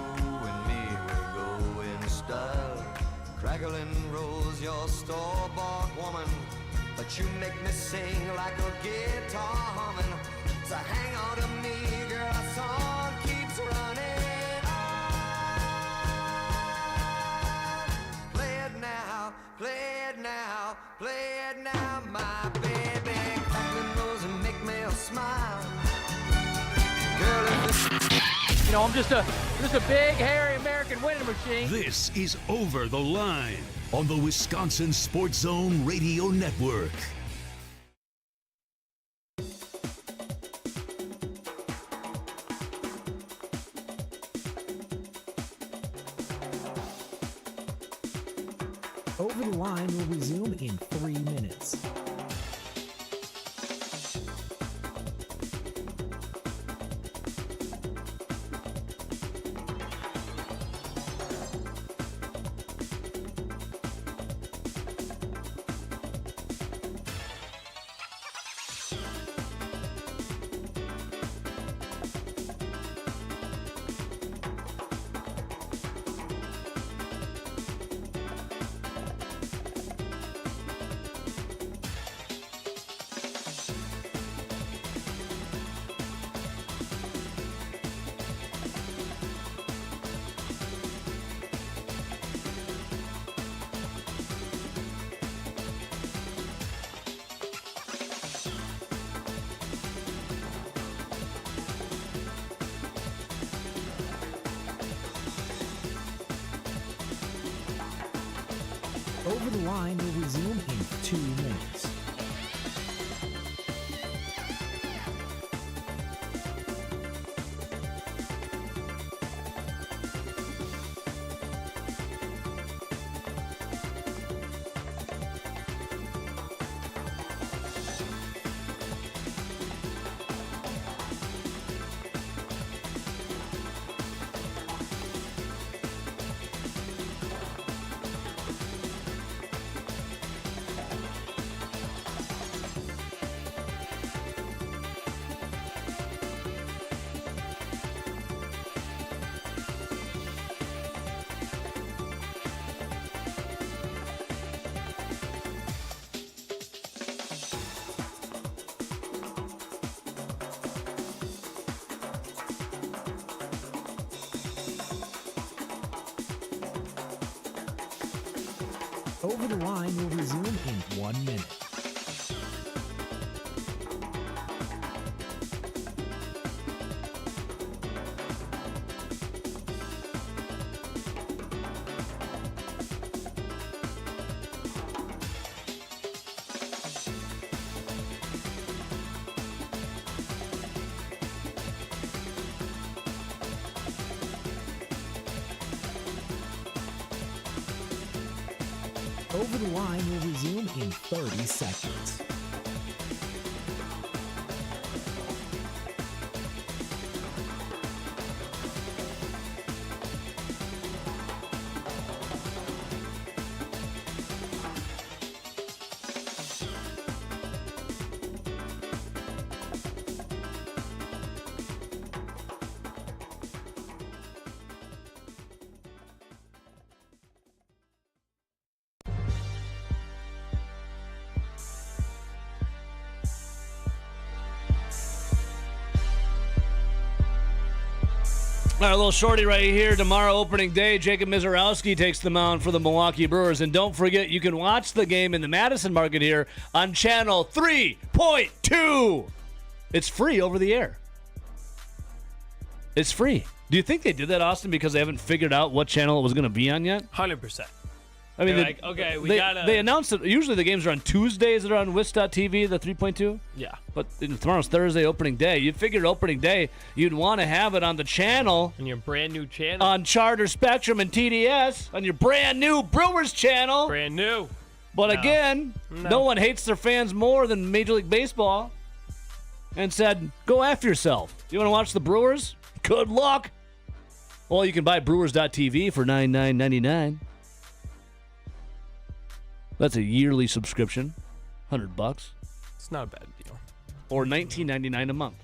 and me will go in style. Crackling rolls your store-bought woman, but you make me sing like a guitar humming. So hang on to me, girl, our song keeps running on. Play it now, play it now, play it now, my baby. Crackling rose and make me smile. Girl, if it's I'm just a big, hairy American winning machine. This is Over the Line on the Wisconsin Sports Zone Radio Network. Over the Line will resume in 3 minutes. Over the Line will resume in 2 minutes. Over the Line will resume in 1 minute. Over the Line will resume in 30 seconds. All right, a little shorty right here. Tomorrow, opening day, Jacob Mizorowski takes the mound for the Milwaukee Brewers. And don't forget, you can watch the game in the Madison market here on channel 3.2. It's free over the air. It's free. Do you think they did that, Austin, because they haven't figured out what channel it was going to be on yet? 100%. I mean, They're like, okay, we gotta. They announced it. Usually the games are on Tuesdays that are on Wis.tv, the 3.2. Yeah. But tomorrow's Thursday, opening day. You figured opening day, you'd want to have it on the channel. On your brand new channel. On Charter Spectrum and TDS. On your brand new Brewers channel. Brand new. But again, no one hates their fans more than Major League Baseball. And said, go after yourself. You want to watch the Brewers? Good luck. Well, you can buy Brewers.tv for $99.99. That's a yearly subscription, $100. It's not a bad deal. Or $19.99 a month.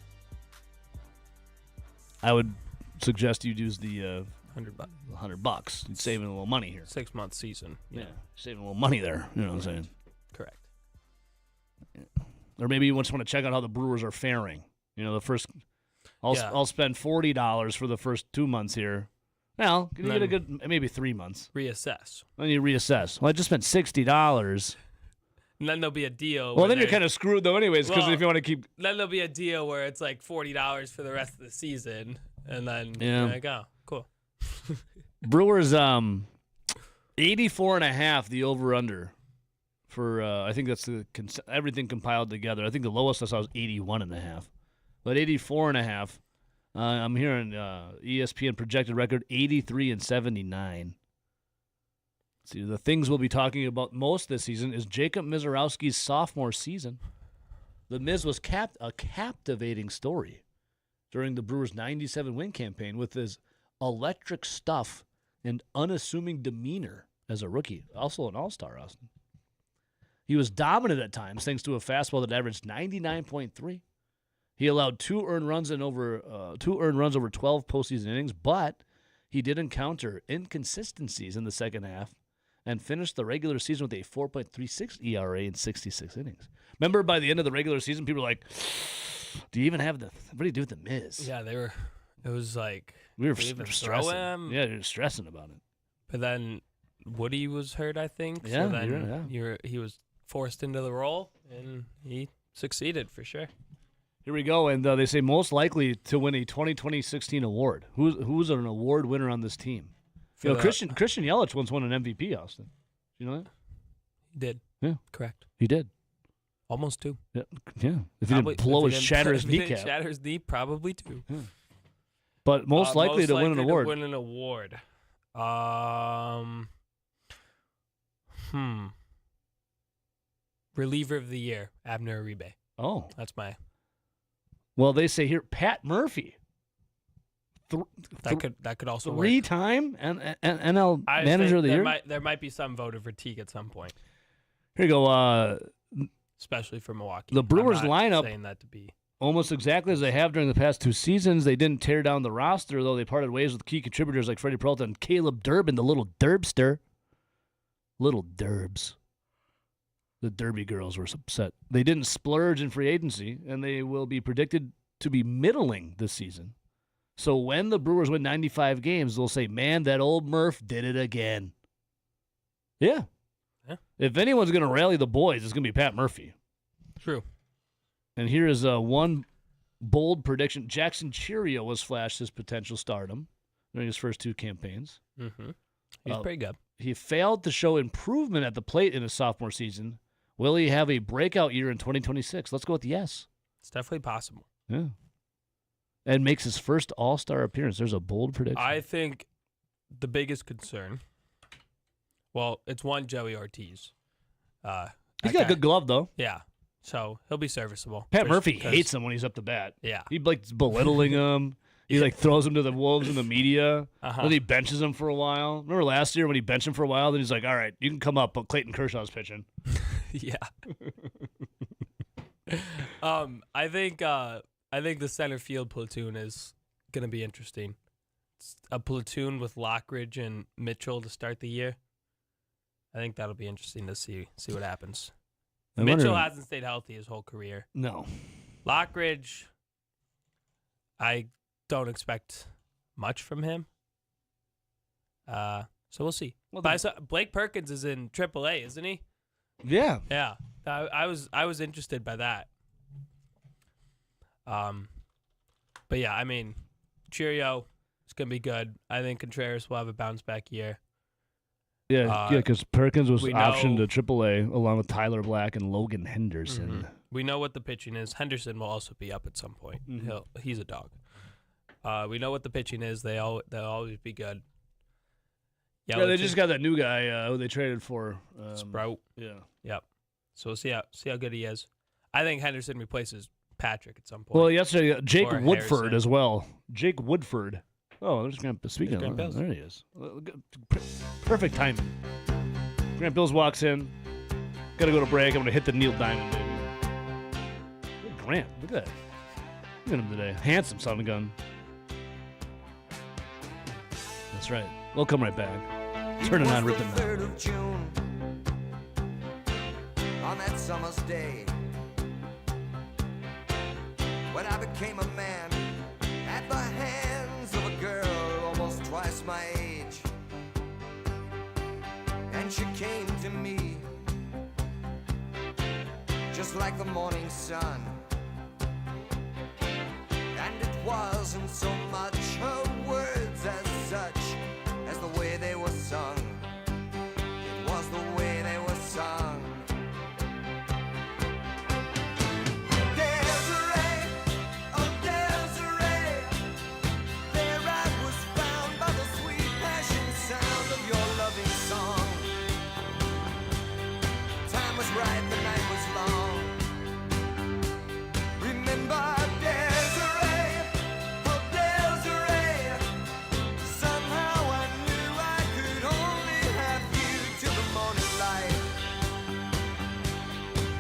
I would suggest you use the $100. You'd saving a little money here. 6 month season. Yeah, saving a little money there. You know what I'm saying? Correct. Or maybe you just want to check out how the Brewers are faring. You know, the first. I'll spend $40 for the first 2 months here. Well, you get a good, maybe 3 months. Reassess. Then you reassess. Well, I just spent $60. And then there'll be a deal. Well, then you're kind of screwed, though, anyways, because if you want to keep. Then there'll be a deal where it's like $40 for the rest of the season. And then Yeah. you're like, oh, cool. Brewers 84.5 the over-under for I think that's the everything compiled together. I think the lowest I saw was 81.5, but 84.5. I'm hearing ESPN projected record 83-79. See, the things we'll be talking about most this season is Jacob Misiorowski's sophomore season. The Miz was a captivating story during the Brewers' 97 win campaign with his electric stuff and unassuming demeanor as a rookie. Also an all-star, Austin. He was dominant at times thanks to a fastball that averaged 99.3. He allowed two earned runs over 12 postseason innings, but he did encounter inconsistencies in the second half and finished the regular season with a 4.36 ERA in 66 innings. Remember, by the end of the regular season, people were like, "Do you even have what do you do with the Miz?" Yeah, they were. It was like We were they even throw stressing. him. Yeah, they were stressing about it. But then Woody was hurt, I think. Yeah, so then you're right, he was forced into the role, and he succeeded for sure. Here we go, and they say most likely to win a 2020-16 award. Who's an award winner on this team? You know, Christian Yelich once won an MVP, Austin. You know that? He did. Yeah. Correct. He did. Almost two. Yeah. If he didn't blow his shatter his kneecap. Shatter his knee, probably two. Yeah. But most likely to win an award. To win an award. Reliever of the year, Abner Uribe. Oh. That's my. Well, they say here, Pat Murphy. That could also work. Three-time NL Manager of the Year? There might be some voter fatigue at some point. Here you go. Especially for Milwaukee. The Brewers I'm not lineup, saying that to be almost exactly as they have during the past two seasons. They didn't tear down the roster, though they parted ways with key contributors like Freddie Peralta and Caleb Durbin, the little Derbster. Little Derbs. The Derby girls were upset. They didn't splurge in free agency, and they will be predicted to be middling this season. So when the Brewers win 95 games, they'll say, man, that old Murph did it again. Yeah. If anyone's going to rally the boys, it's going to be Pat Murphy. True. And here is one bold prediction. Jackson Chourio was flashed his potential stardom during his first two campaigns. Mm-hmm. He's pretty good. He failed to show improvement at the plate in his sophomore season. Will he have a breakout year in 2026? Let's go with yes. It's definitely possible. Yeah. And makes his first All-Star appearance. There's a bold prediction. I think the biggest concern, well, it's one, Joey Ortiz. He's got a good glove, though. Yeah. So he'll be serviceable. Pat Murphy hates him when he's up to bat. Yeah. He belittling him. He throws him to the wolves in the media. Then he benches him for a while. Remember last year when he benched him for a while? Then he's like, all right, you can come up, but Clayton Kershaw's pitching. Yeah. I think the center field platoon is going to be interesting. It's a platoon with Lockridge and Mitchell to start the year. I think that'll be interesting to see what happens. Mitchell hasn't stayed healthy his whole career. No. Lockridge, I don't expect much from him. So we'll see. But I saw Blake Perkins is in AAA, isn't he? Yeah. Yeah. I was interested by that. But yeah, I mean, Chourio is gonna be good. I think Contreras will have a bounce back year. Yeah, because Perkins was optioned to AAA along with Tyler Black and Logan Henderson. Mm-hmm. We know what the pitching is. Henderson will also be up at some point. Mm-hmm. He's a dog. We know what the pitching is. They'll always be good. Yeah, they just got that new guy who they traded for. Sprout. Yeah. Yep. So we'll see how good he is. I think Henderson replaces Patrick at some point. Well, yesterday, Jake Or Woodford Harrison. as well. Jake Woodford. Oh, there's Grant. Speaking There's of Grant Bills. there he is. Perfect timing. Grant Bills walks in. Got to go to break. I'm going to hit the Neil Diamond, baby. Look at Grant. Look at that. Look at him today. Handsome son of a gun. That's right. We'll come right back. Turn it on, rip it the 3rd of June, on that summer's day, when I became a man at the hands of a girl almost twice my age. And she came to me just like the morning sun, and it wasn't so much her words as such as the way they were sung. It was the way they were sung. Desiree, oh Desiree, there I was found by the sweet passion sound of your loving song. Time was right, the night was long. Remember Desiree, oh Desiree, somehow I knew I could only have you till the morning light.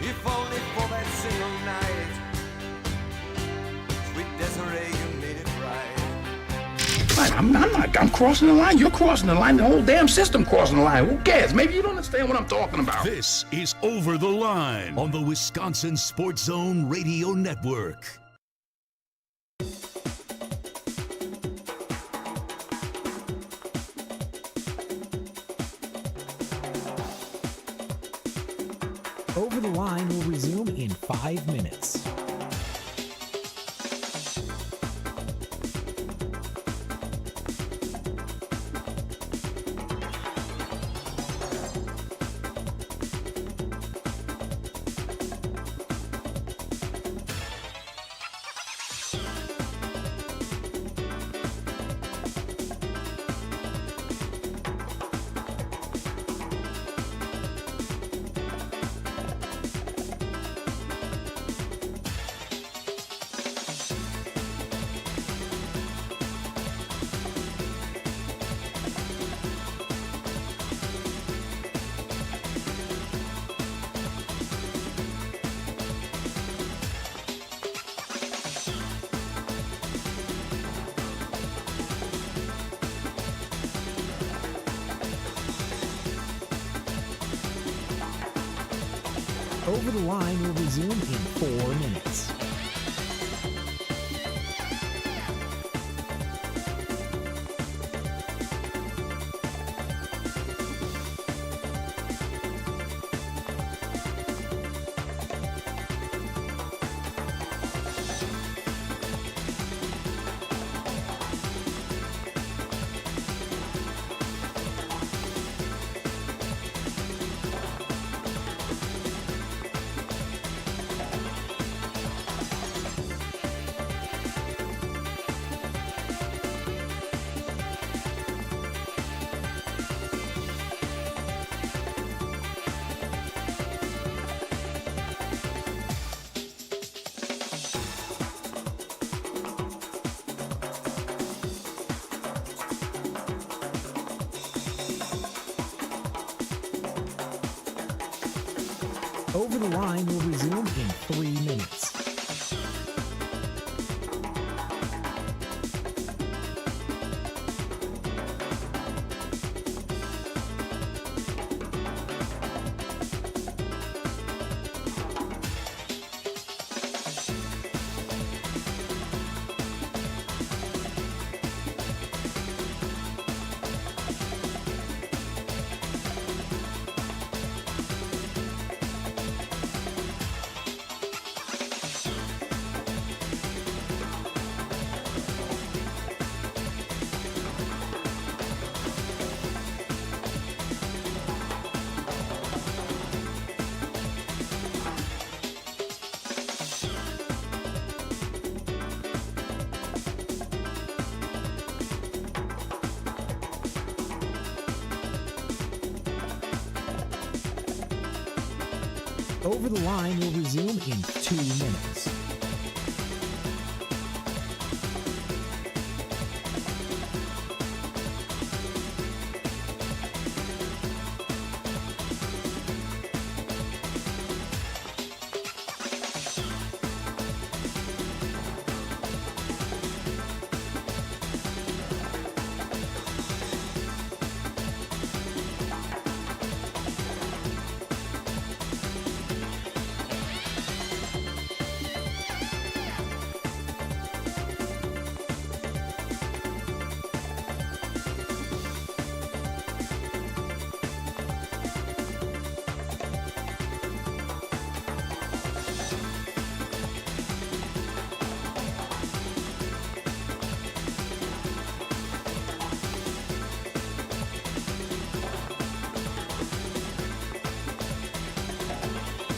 If only for that single night. Sweet Desiree, you made it right. I'm crossing the line. You're crossing the line. The whole damn system crossing the line. Who cares? Maybe you don't understand what I'm talking about. This is Over the Line on the Wisconsin Sports Zone Radio Network. Over the Line will resume in 5 minutes. Over the Line will resume in 4 minutes. Over the Line will resume in 3 minutes. Over the Line will resume in 2 minutes.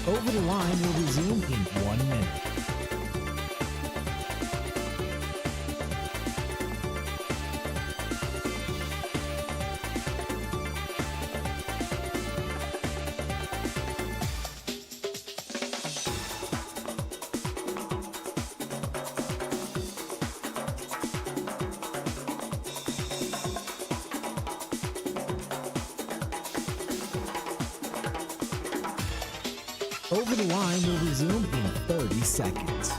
Over the Line will resume in 1 minute. Over the Line will resume in 30 seconds.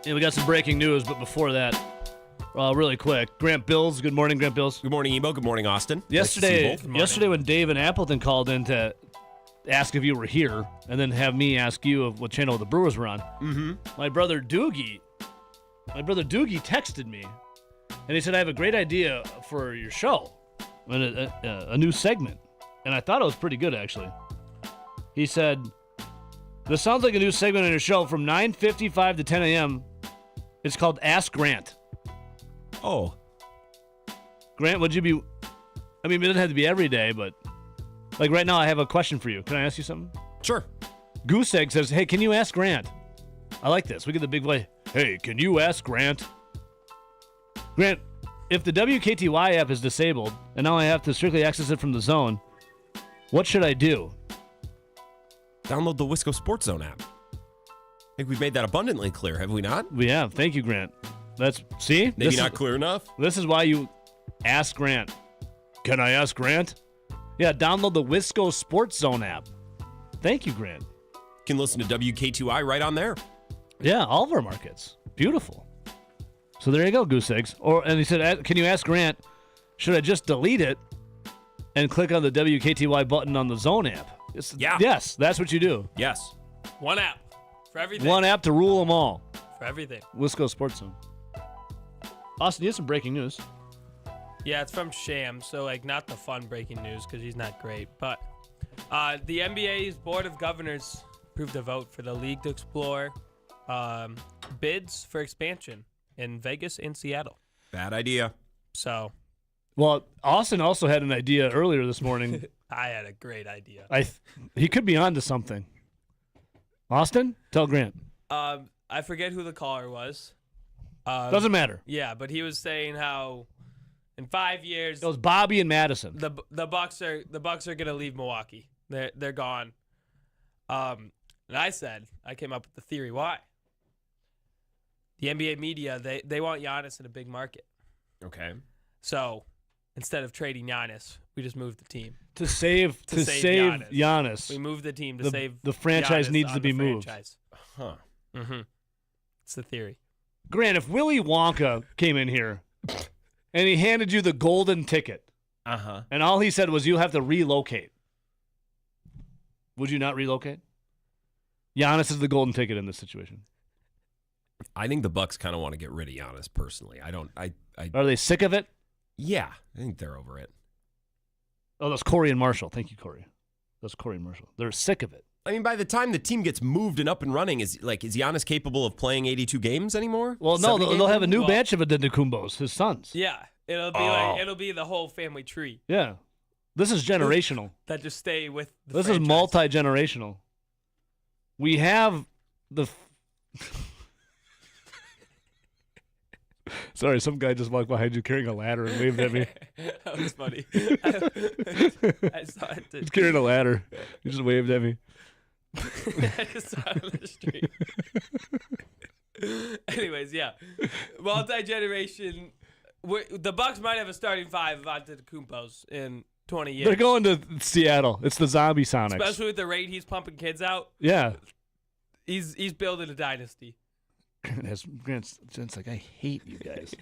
Yeah, we got some breaking news, but before that, really quick, Grant Bills. Good morning, Grant Bills. Good morning, Ebo. Good morning, Austin. Yesterday when Dave and Appleton called in to ask if you were here, and then have me ask you of what channel the Brewers were on. Mm-hmm. My brother Doogie texted me, and he said, "I have a great idea for your show, and a new segment." And I thought it was pretty good, actually. He said, "This sounds like a new segment on your show from 9:55 to 10 a.m. It's called Ask Grant." Oh. Grant, would you be... I mean, it doesn't have to be every day, but... Like right now, I have a question for you. Can I ask you something? Sure. Goose Egg says, "Hey, can you ask Grant?" I like this. We get the big play. "Hey, can you ask Grant?" Grant, if the WKTY app is disabled, and now I have to strictly access it from the zone, what should I do? Download the Wisco Sports Zone app. I think we've made that abundantly clear, have we not? We have. Thank you, Grant. See? Maybe not clear enough? This is why you ask Grant. Can I ask Grant? Yeah, download the Wisco Sports Zone app. Thank you, Grant. You can listen to WK2I right on there. Yeah, all of our markets. Beautiful. So there you go, Goose Eggs. And he said, "Can you ask Grant, should I just delete it and click on the WKTY button on the Zone app?" Yeah. Yes, that's what you do. Yes. One app for everything. One app to rule them all. For everything. Wisco Sports Zone. Austin, you have some breaking news. Yeah, it's from Sham, so like not the fun breaking news because he's not great. But the NBA's Board of Governors approved a vote for the league to explore bids for expansion in Vegas and Seattle. Bad idea. So. Well, Austin also had an idea earlier this morning. I had a great idea. He could be onto something. Austin, tell Grant. I forget who the caller was. Doesn't matter. Yeah, but he was saying how in 5 years it was Bobby and Madison. The Bucks are gonna leave Milwaukee. They're gone. And I came up with the theory why. The NBA media they want Giannis in a big market. Okay. So instead of trading Giannis, we just moved the team to save Giannis. We moved the team to save the franchise Giannis needs to be moved. Franchise. Huh. Mm-hmm. It's the theory. Grant, if Willy Wonka came in here and he handed you the golden ticket, and all he said was you have to relocate, would you not relocate? Giannis is the golden ticket in this situation. I think the Bucks kind of want to get rid of Giannis personally. Are they sick of it? Yeah, I think they're over it. Oh, that's Corey and Marshall. Thank you, Corey. That's Corey and Marshall. They're sick of it. I mean, by the time the team gets moved and up and running, is Giannis capable of playing 82 games anymore? Well, no, they'll have a new batch of Antetokounmpos, his sons. Yeah, it'll be the whole family tree. Yeah, this is generational. That just stay with. This is multi-generational. We have the. Sorry, some guy just walked behind you carrying a ladder and waved at me. That was funny. I saw it. He's carrying a ladder. He just waved at me. I just saw it on the street. Anyways, yeah. Multi-generation. The Bucks might have a starting five of Antetokounmpos in 20 years. They're going to Seattle. It's the Zombie Sonics. Especially with the rate he's pumping kids out. Yeah. He's building a dynasty. Grant's like, I hate you guys.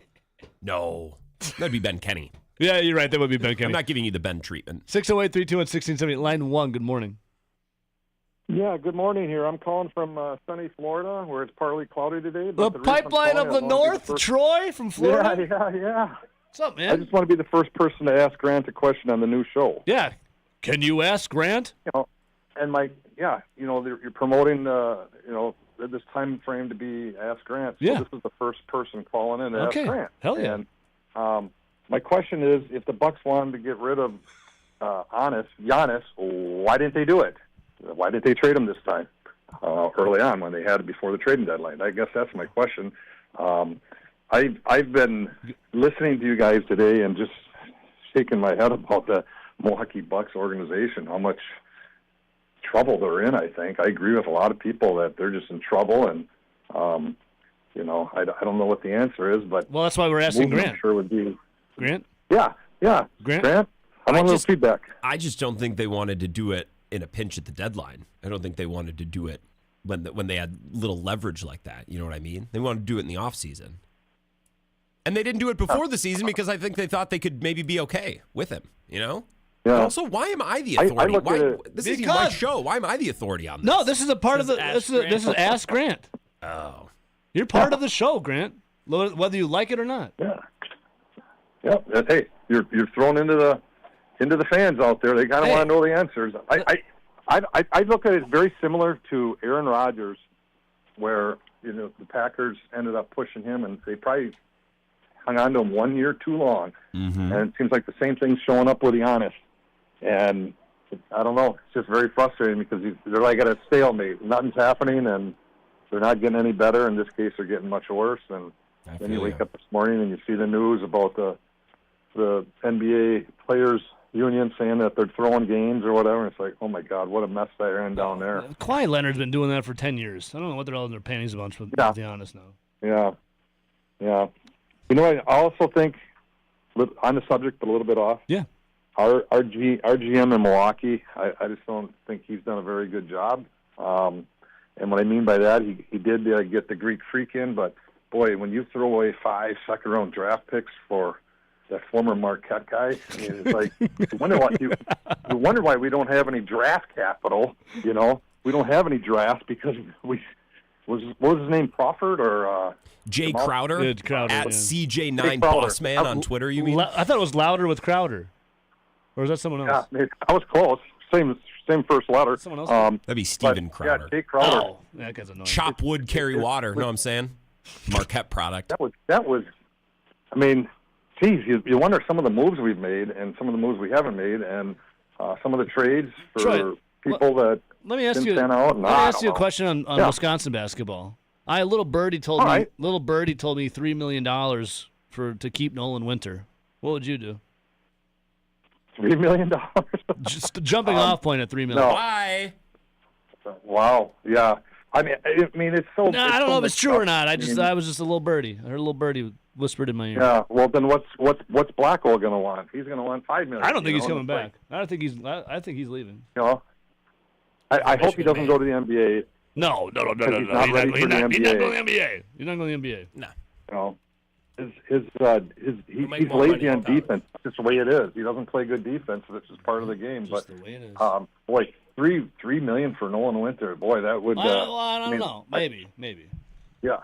No, that'd be Ben Kenny. Yeah, you're right. That would be Ben Kenny. I'm not giving you the Ben treatment. 608-321-1670. Line 1, good morning. Yeah, good morning here. I'm calling from sunny Florida, where it's partly cloudy today. The But reason I'm pipeline calling, of I the wanna be North, first- Troy from Florida? Yeah. What's up, man? I just want to be the first person to ask Grant a question on the new show. Yeah. Can you ask Grant? You know, and you're promoting, this time frame to be Ask Grant. So Yeah. this is the first person calling in to Okay. Ask Grant. Hell yeah. And my question is, if the Bucks wanted to get rid of Giannis, why didn't they do it? Why didn't they trade him this time early on when they had it before the trading deadline? I guess that's my question. I've been listening to you guys today and just shaking my head about the Milwaukee Bucks organization, how much trouble they're in. I think I agree with a lot of people that they're just in trouble, and I don't know what the answer is, but Well, that's why we're asking movement Grant. Sure would be Grant? Yeah. Grant? I want a little feedback. I just don't think they wanted to do it in a pinch at the deadline. I don't think they wanted to do it when they had little leverage like that. You know what I mean? They wanted to do it in the offseason. And they didn't do it before the season because I think they thought they could maybe be okay with him, you know? Yeah. And also, why am I the authority? look at it- This isn't my show. Why am I the authority on this? No, this is a part of the. This is Ask Grant. Oh. You're part of the show, Grant, whether you like it or not. Yeah. Yep. Hey, you're thrown into the fans out there. They kind of want to know the answers. I look at it very similar to Aaron Rodgers, where the Packers ended up pushing him, and they probably hung on to him 1 year too long. Mm-hmm. And it seems like the same thing's showing up with Giannis. And I don't know. It's just very frustrating because they're like at a stalemate. Nothing's happening, and they're not getting any better. In this case, they're getting much worse. And then you wake up this morning and you see the news about the NBA Players Union saying that they're throwing games or whatever. And it's like, oh, my God, what a mess they're in down there. Kawhi Leonard's been doing that for 10 years. I don't know what they're all in their panties a bunch, to be honest now. Yeah. I also think, on the subject, but a little bit off. Yeah. Our GM in Milwaukee, I just don't think he's done a very good job. And what I mean by that, he did get the Greek Freak in, but boy, when you throw away 5 second-round draft picks for that former Marquette guy, I mean, it's like you wonder why we don't have any draft capital. We don't have any drafts because what was his name, Crawford or Jay Jamal? Crowder, Good Crowder, at yeah. CJ9 Bossman on Twitter, you mean? I thought it was Louder with Crowder. Or is that someone else? Yeah, I was close. Same first letter. Someone else? That'd be Steven Crowder. Yeah, Jay Crowder. Oh, that guy's annoying. Chop wood, carry water. Know what I'm saying? Marquette product. That was. I mean, geez, you wonder some of the moves we've made and some of the moves we haven't made, and some of the trades for Troy, people that Let me ask didn't you. pan out. Let me ask you a question on Wisconsin basketball. Little Birdie told me. right. Little Birdie told me $3 million to keep Nolan Winter. What would you do? $3 million. Just a jumping off point at $3 million. No. Why? Wow. Yeah. I mean, it's so. No, I don't know if it's true or not. I was just a little birdie. I heard a little birdie whispered in my ear. Yeah. Well, then what's Blackwell going to want? He's going to want $5 million. I don't think he's coming back. I think he's leaving. I hope he doesn't go to the NBA. No. He's not ready for the NBA. He's not going to the NBA. He's not going to the NBA. No. He's lazy on defense. It's just the way it is. He doesn't play good defense. That's just part of the game. Just the way it is. Boy, $3 million for Nolan Winter. Boy, that would. I don't know. Maybe. Yeah,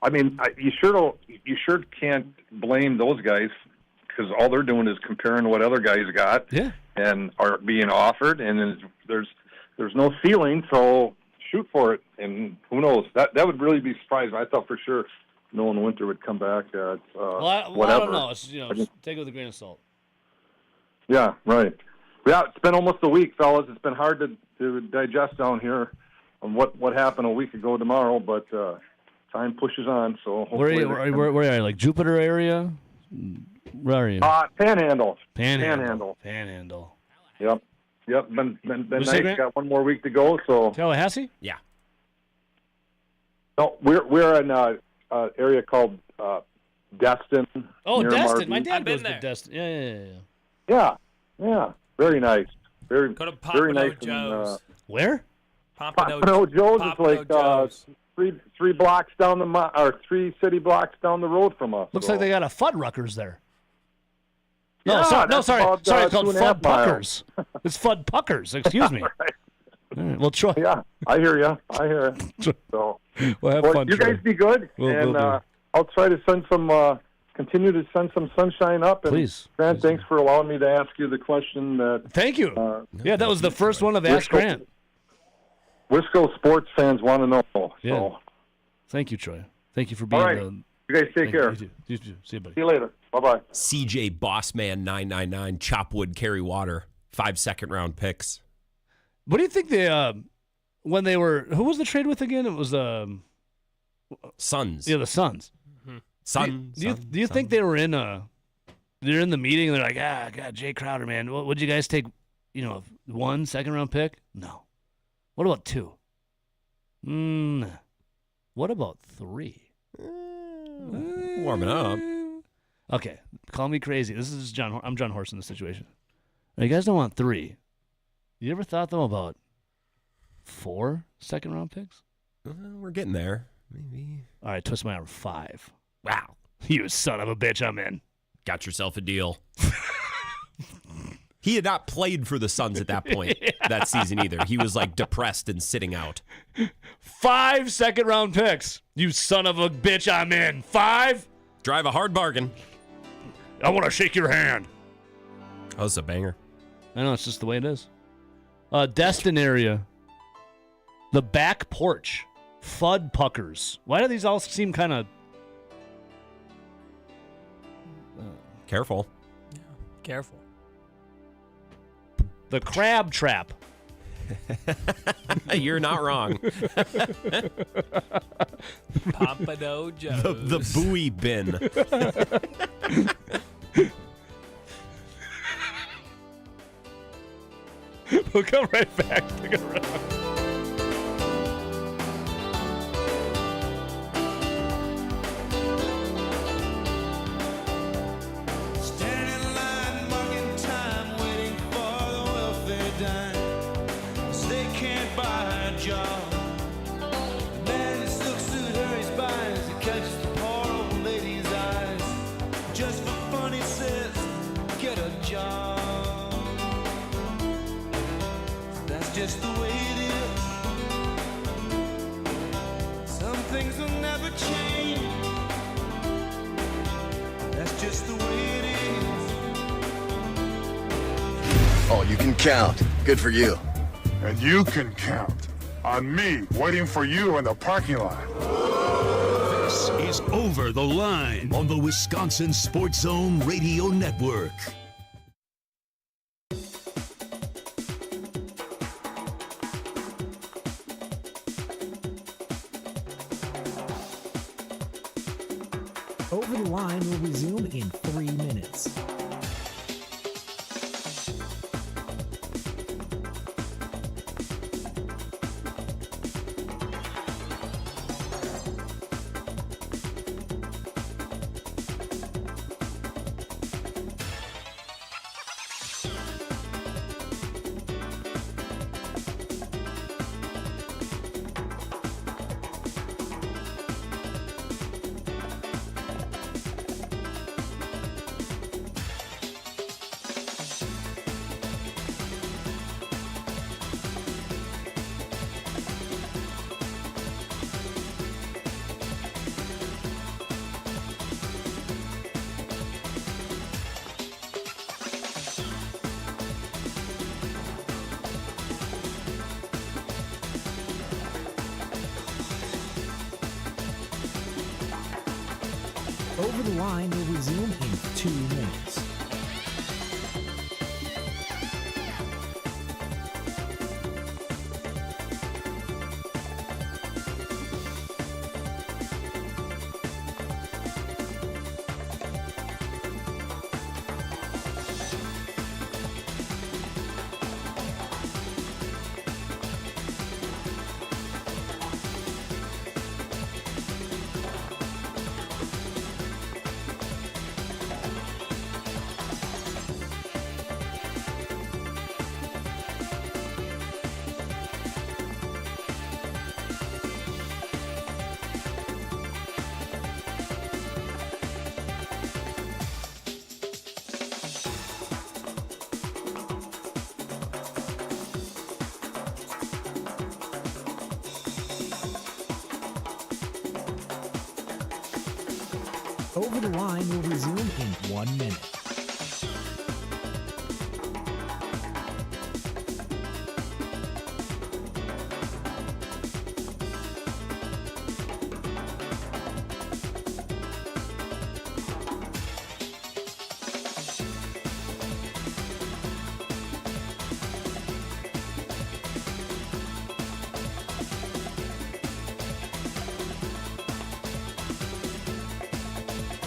I mean, you sure can't blame those guys because all they're doing is comparing what other guys got. Yeah. And are being offered, and there's no ceiling. So shoot for it, and who knows? That would really be surprising. I thought for sure Nolan Winter would come back at whatever. I don't know. It's, just take it with a grain of salt. Yeah, right. Yeah, it's been almost a week, fellas. It's been hard to digest down here on what happened a week ago tomorrow, but time pushes on. So Where are you? Like Jupiter area? Where are you? Panhandle. Panhandle. Yep. Been What's nice. that, Got one more week to go. So Tallahassee? Yeah. No, we're in an area called Destin. Oh, near Destin. Margate. My dad goes there. to Destin. Yeah. Yeah. Very nice. Very Go to very Pompano nice. Joe's. Where? Pompano Joe's is like Joe's. three blocks down or 3 city blocks down the road from us. Looks so. like they got a Fuddruckers there. Yeah, sorry, that's sorry, about, it's called 2.5 Fuddpuckers. It's Fuddpuckers. Excuse me. Right. All right, well, Troy. Yeah, I hear you. So, well, have fun, you Troy. guys be good, We'll do. I'll try to send some. Continue to send some sunshine up. And Please. Grant, thanks for allowing me to ask you the question. That Thank you. Yeah, that was the first one of Ask Grant. Wisco sports fans want to know. So. Yeah. Thank you, Troy. Thank you for being. All right. You guys take care. You too. See you, buddy. See you later. Bye-bye. CJ Bossman 999, Chopwood, Carry Water, 5 second-round picks. What do you think they when they were? Who was the trade with again? It was Suns. Yeah, the Suns. Suns. Do you think they were in they're in the meeting and they're like, God, Jay Crowder, man, would you guys take, 1 second-round pick? No. What about 2? What about 3? Warming up. Okay, call me crazy. This is I'm John Horse in this situation. Now, you guys don't want 3. You ever thought though about 4 second-round picks? We're getting there. Maybe. All right, twist my arm. 5. Wow. You son of a bitch, I'm in. Got yourself a deal. He had not played for the Suns at that point that season either. He was like depressed and sitting out. 5 second-round picks. You son of a bitch, I'm in. 5. Drive a hard bargain. I want to shake your hand. Oh, it's a banger. I know, it's just the way it is. Destin area. The back porch. Fuddpuckers. Why do these all seem kind of... Careful. Yeah, careful. The Crab Trap. You're not wrong. Pompano Joe's. The buoy bin. We'll come right back. Stick around. Just the way it is. Some things will never change. That's just the way it is. Oh, you can count. Good for you. And you can count on me waiting for you in the parking lot. This is Over the Line on the Wisconsin Sports Zone Radio Network. Over the Line will resume in 3 minutes. Over the Line will resume in 2 minutes. Over the Line will resume in 1 minute.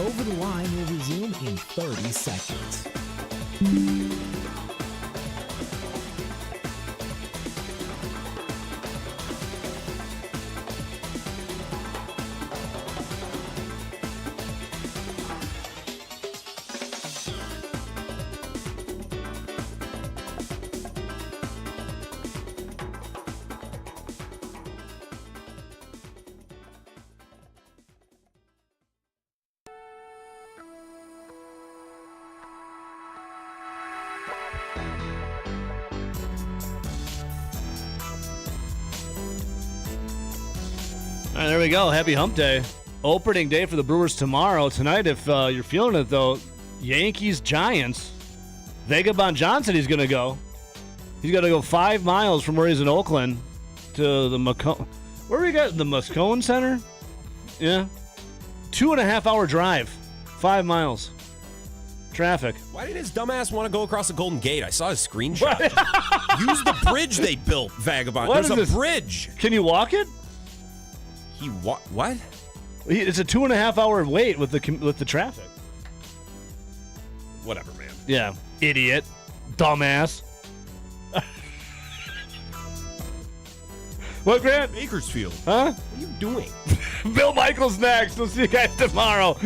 Over the Line will resume in 30 seconds. All right, there we go. Happy Hump Day. Opening day for the Brewers tomorrow. Tonight, if you're feeling it, though, Yankees-Giants. Vagabond Johnson, he's going to go. He's got to go 5 miles from where he's in Oakland to the Macomb. Where we got the Moscone Center? Yeah. 2.5-hour drive. 5 miles. Traffic. Why did his dumbass want to go across the Golden Gate? I saw his screenshot. Use the bridge they built, Vagabond. What There's is a this? bridge. Can you walk it? What? It's a 2.5-hour wait with the traffic. Whatever, man. Yeah. Idiot. Dumbass. What, Grant? Bakersfield. Huh? What are you doing? Bill Michaels next. We'll see you guys tomorrow.